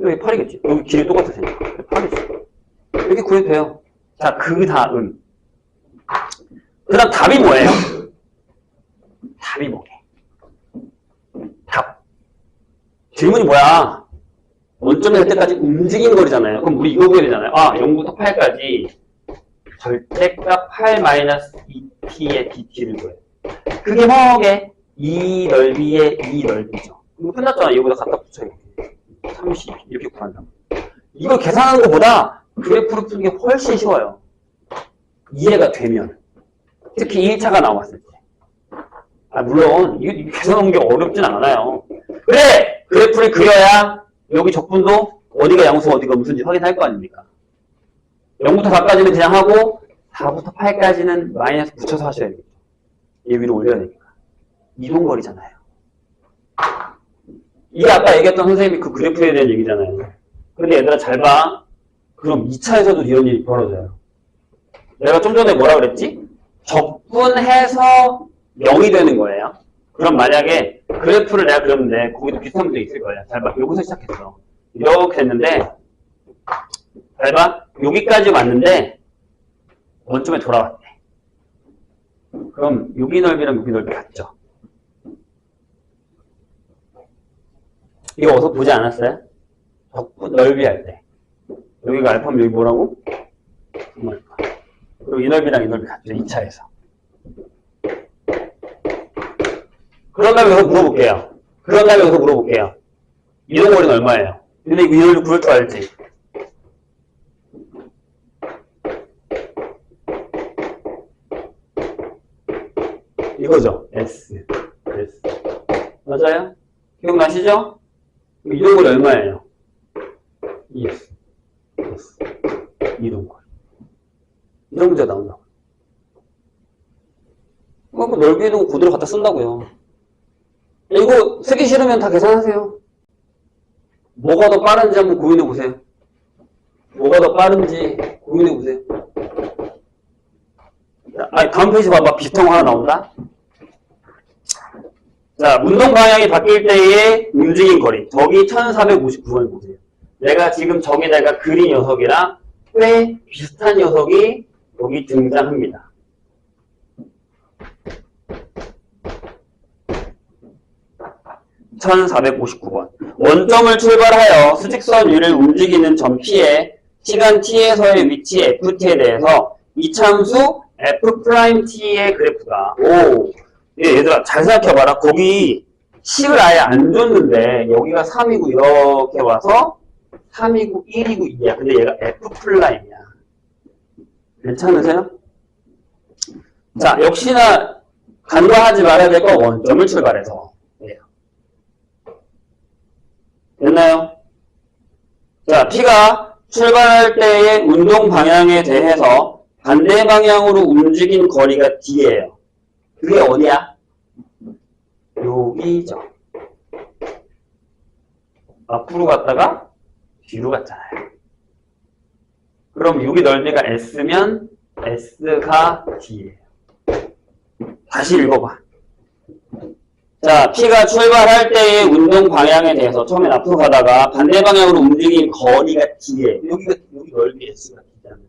여기 8이겠지. 여기 길이 똑같으니까. 8이지. 이렇게 구해도 돼요. 자, 그 다음. 그 다음 답이 뭐예요? 답이 뭐게? 답. 질문이 뭐야? 원점에 갈 때까지 움직인 거리잖아요. 그럼 우리 이거 구해야 되잖아요. 0부터 8까지 절대값 8-2t의 dt를 구해요. 그게 뭐게? 이 넓이의 이 넓이죠. 이거 끝났잖아. 이거보다 갖다 붙여. 30 이렇게 구한다고. 이걸 계산하는 것보다 그래프를 푸는 게 훨씬 쉬워요. 이해가 되면. 특히 1차가 나왔을 때. 물론 이거 계산하는 게 어렵진 않아요. 그래! 그래프를 그려야 여기 적분도 어디가 양수 어디가 무슨지 확인할 거 아닙니까? 0부터 4까지는 그냥 하고 4부터 8까지는 마이너스 붙여서 하셔야 되겠죠. 얘 위로 올려야 되니까. 이동거리잖아요. 이게 아까 얘기했던 선생님이 그 그래프에 대한 얘기잖아요. 근데 얘들아 잘 봐. 그럼 2차에서도 이런 일이 벌어져요. 내가 좀 전에 뭐라 그랬지? 적분해서 0이 되는 거예요. 그럼 만약에 그래프를 내가 그렸는데 거기도 비슷한 문제 있을 거예요. 잘 봐. 여기서 시작했어. 이렇게 했는데 잘 봐. 여기까지 왔는데 원점에 돌아왔대. 그럼 여기 넓이랑 여기 넓이 같죠? 이거 어디서 보지 않았어요? 적분 넓이 할 때. 여기가 알파면 여기 뭐라고? 알파. 그리고 이 넓이랑 이 넓이 같죠? 2차에서. 그런 다음에 여기서 물어볼게요. 이동거리는 얼마예요? 근데 이거 이 넓이 구할 줄 알지? 이거죠? S. 맞아요? 기억나시죠? 이동거리 얼마예요? ES. 이동거리. 이런 문제가 나온다고. 그 넓이 이동 그대로 갖다 쓴다고요. 이거 쓰기 싫으면 다 계산하세요. 뭐가 더 빠른지 한번 고민해보세요. 뭐가 더 빠른지 고민해보세요. 다음 페이지 봐봐. 비슷한 거 하나 나온다. 자, 운동 방향이 바뀔 때의 움직임 거리. 저기 1459번 보세요. 내가 지금 저기다가 그린 녀석이랑 꽤 비슷한 녀석이 여기 등장합니다. (1459번) 원점을 출발하여 수직선 위를 움직이는 점 P의 시간 t에서의 위치 ft에 대해서 이 참수 f't의 그래프가 얘들아 잘 생각해봐라. 거기 식을 아예 안 줬는데 여기가 3이고 이렇게 와서 3이고 1이고 2야. 근데 얘가 f'이야. 괜찮으세요? 자, 역시나 간과하지 말아야 될 건 원점을 출발해서 됐나요? 자, P가 출발할 때의 운동 방향에 대해서 반대 방향으로 움직인 거리가 D예요. 그게 어디야? 여기죠. 앞으로 갔다가 뒤로 갔잖아요. 그럼 여기 넓이가 S면 S가 D예요. 다시 읽어봐. 자, P가 출발할 때의 운동 방향에 대해서 처음엔 앞으로 가다가 반대 방향으로 움직인 거리가 D예요. 여기 넓이 S가 D잖아요.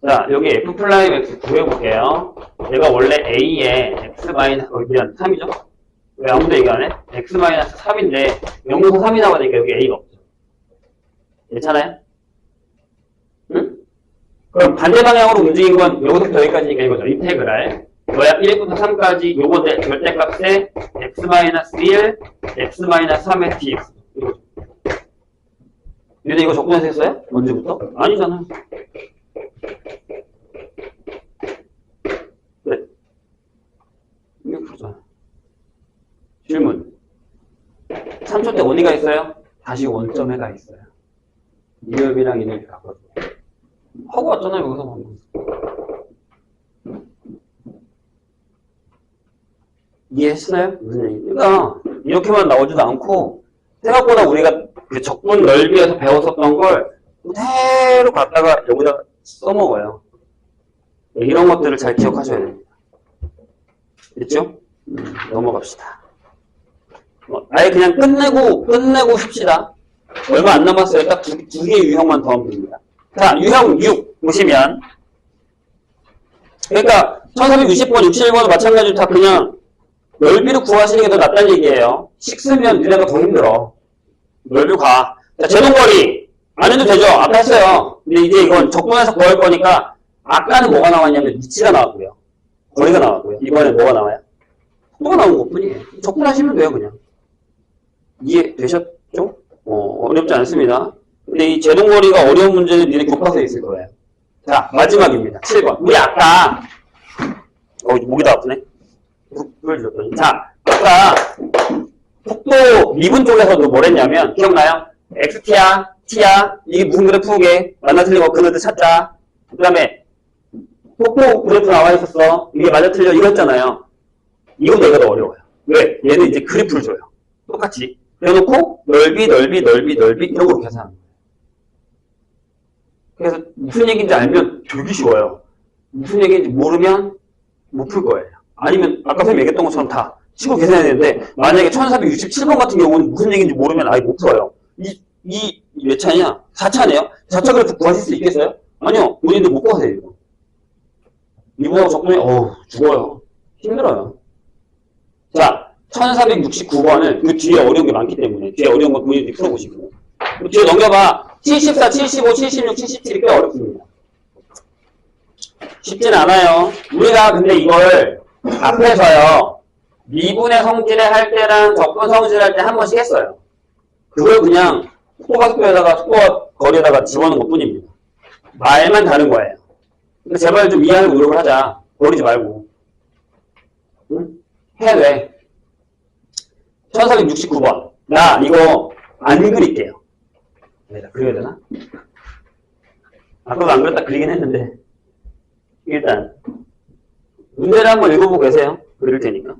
자, 여기 F'X 구해볼게요. 얘가 원래 A에 미안, 3이죠? 왜 아무도 얘기 안 해? X-3인데 0에서 3이 나오니까 여기 A가 없죠. 괜찮아요? 응? 그럼 반대 방향으로 움직인 건 여기서부터 여기까지니까 이거죠. 인테그랄. 뭐야? 1부터 3까지 요건데 절대값에 x-1, x-3의 dx. 이거죠. 근데 이거 적분해서 했어요? 언제부터? 아니잖아. 그래. 이거 풀잖아. 질문. 3초 때 어디가 있어요? 다시 원점에 가 있어요. 이 넓이랑 이 넓이 같거든요. 하고 왔잖아요, 여기서 방금. 이해했어요? 무슨 얘기? 그러니까 이렇게만 나오지도 않고 생각보다 우리가 그 적분 넓이에서 배웠었던 걸 그대로 갖다가 여기다가 써먹어요. 이런 것들을 잘 기억하셔야 됩니다. 됐죠? 넘어갑시다. 아예 그냥 끝내고 쉽시다. 얼마 안 남았어요. 딱 두 개의 유형만 더 하면 됩니다. 자, 유형 6 보시면 그러니까 1360번, 67번도 마찬가지로 다 그냥 넓이를 구하시는 게 더 낫다는 얘기예요. 식 쓰면 니네가 더 힘들어. 넓이 가. 자, 제동거리 안 해도 되죠? 아까 했어요. 근데 이제 이건 적분해서 구할 거니까 아까는 뭐가 나왔냐면 위치가 나왔고요. 거리가 나왔고요. 이번에 뭐가 나와요? 속도가 나온 것 뿐이에요. 적분하시면 돼요, 그냥. 이해되셨죠? 어렵지 않습니다. 근데 이 제동거리가 어려운 문제는 니네 교과서에 있을 거예요. 자, 마지막입니다. 7번. 우리 아까 목이 다 아프네. 자, 아까 속도 미분 쪽에서도 뭘 했냐면 기억나요? XT야, T야, 이게 무슨 그래프게 만나 틀린 거 그네들 찾자. 그 다음에 속도 그래프 나와 있었어. 이게 맞아 틀려 이랬잖아요. 이건 내가 더 어려워요. 왜? 얘는 이제 그래프를 줘요. 똑같이. 그래놓고 넓이 이런 거 계산하는 거예요. 그래서 무슨 얘기인지 알면 되게 쉬워요. 무슨 얘기인지 모르면 못 풀 거예요. 아니면 아까 선생님 얘기했던 것처럼 다 치고 계산해야 되는데 만약에 1467번 같은 경우는 무슨 얘기인지 모르면 아예 못 풀어요. 이 몇 차냐? 4차네요? 4차 그래프 구하실 수 있겠어요? 아니요. 본인들 못 구하세요. 이거. 이거하고 적분이 죽어요. 힘들어요. 자, 1469번을 그 뒤에 어려운 게 많기 때문에 뒤에 어려운 거 본인들이 풀어보시고 그 뒤에 넘겨봐. 74, 75, 76, 77이 꽤 어렵습니다. 쉽진 않아요. 우리가 근데 이걸 앞에서요. 미분의 성질을 할 때랑 적분 성질을 할 때 한 번씩 했어요. 그걸 그냥 속도가 속도에다가 속도가 거리에다가 집어넣은 것 뿐입니다. 말만 다른 거예요. 근데 제발 좀 이해하려고 노력을 하자. 버리지 말고. 응? 해야 돼. 1469번. 나 이거 안 그릴게요. 내가 그려야 되나? 아까도 안 그렸다 그리긴 했는데. 일단 문제를 한번 읽어보고 계세요. 그릴 테니까.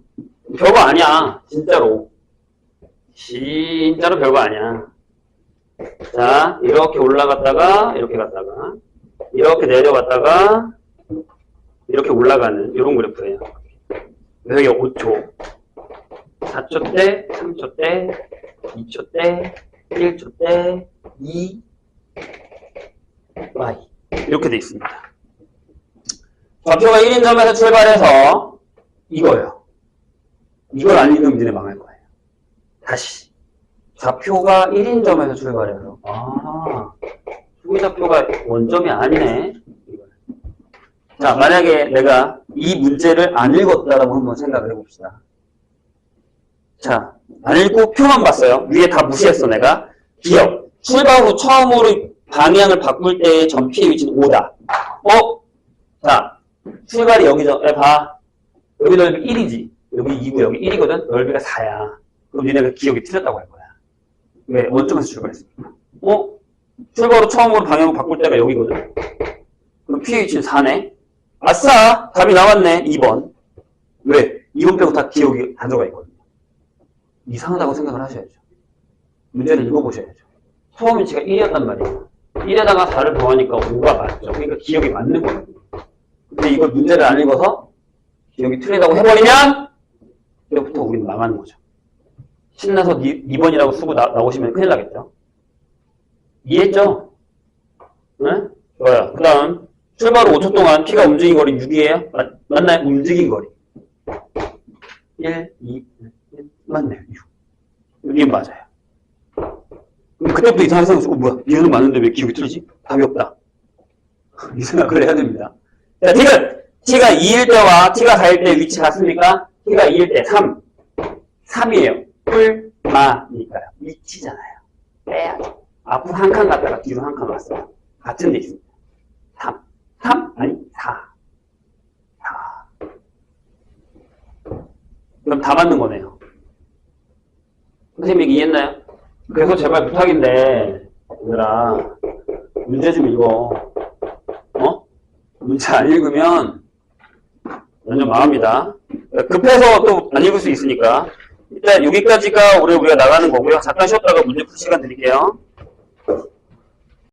별거 아니야. 진짜로. 진짜로 별거 아니야. 자, 이렇게 올라갔다가 이렇게 갔다가 이렇게 내려갔다가 이렇게 올라가는 이런 그래프예요. 여기 5초, 4초 때, 3초 때, 2초 때, 1초 때, 2, y 이렇게 돼 있습니다. 좌표가 1인점에서 출발해서 이거예요. 이걸 안 읽으면 니네 망할 거예요. 다시. 좌표가 1인점에서 출발해서. 소비좌표가 원점이 아니네. 자, 만약에 내가 이 문제를 안 읽었다라고 한번 생각을 해봅시다. 자, 안 읽고 표만 봤어요. 위에 다 무시했어, 내가. 기억. 출발 후 처음으로 방향을 바꿀 때의 점 P의 위치는 5다. 자, 출발이 여기죠. 봐. 여기 넓이 1이지. 여기 2고 여기 1이거든. 넓이가 4야. 그럼 니네가 기억이 틀렸다고 할 거야. 왜? 원점에서 출발했으니까. 출발 후 처음으로 방향을 바꿀 때가 여기거든. 그럼 P의 위치는 4네. 아싸! 답이 나왔네. 2번. 왜? 2번 빼고 다 기억이 다 들어가 있거든요. 이상하다고 생각을 하셔야죠. 문제를 읽어보셔야죠. 처음 위치가 1이었단 말이에요. 1에다가 4를 더하니까 5가 맞죠. 그러니까 기억이 맞는 거거든요. 근데 이걸 문제를 안 읽어서 기억이 틀리다고 해버리면 그때부터 우리는 망하는 거죠. 신나서 2번이라고 쓰고 나오시면 큰일 나겠죠. 이해했죠? 네? 좋아요. 그 다음 출발 후 5초 동안 P가 움직인 거리 6이에요? 맞나요? 움직인 거리 1, 2, 1 맞네요. 6 이게 맞아요. 그럼 그때부터 이상하게 생각해서 뭐야 이거는 맞는데 왜 기억이 틀리지? 답이 없다. 이 생각을 해야 됩니다. 자, T가 2일 때와 T가 4일 때 위치 같습니까? T가 2일 때 3 3이에요. 뿔마니까요. 위치잖아요. 빼야죠. 앞으로 한 칸 갔다가 뒤로 한 칸 왔어요. 같은 데 있습니다. 3 아니 4 그럼 다 맞는 거네요. 선생님 이해했나요? 그래서 제발 부탁인데 얘들아 문제 좀 읽어. 문제 안 읽으면 완전 망합니다. 급해서 또 안 읽을 수 있으니까 일단 여기까지가 우리가 나가는 거고요. 잠깐 쉬었다가 문제 풀 시간 드릴게요.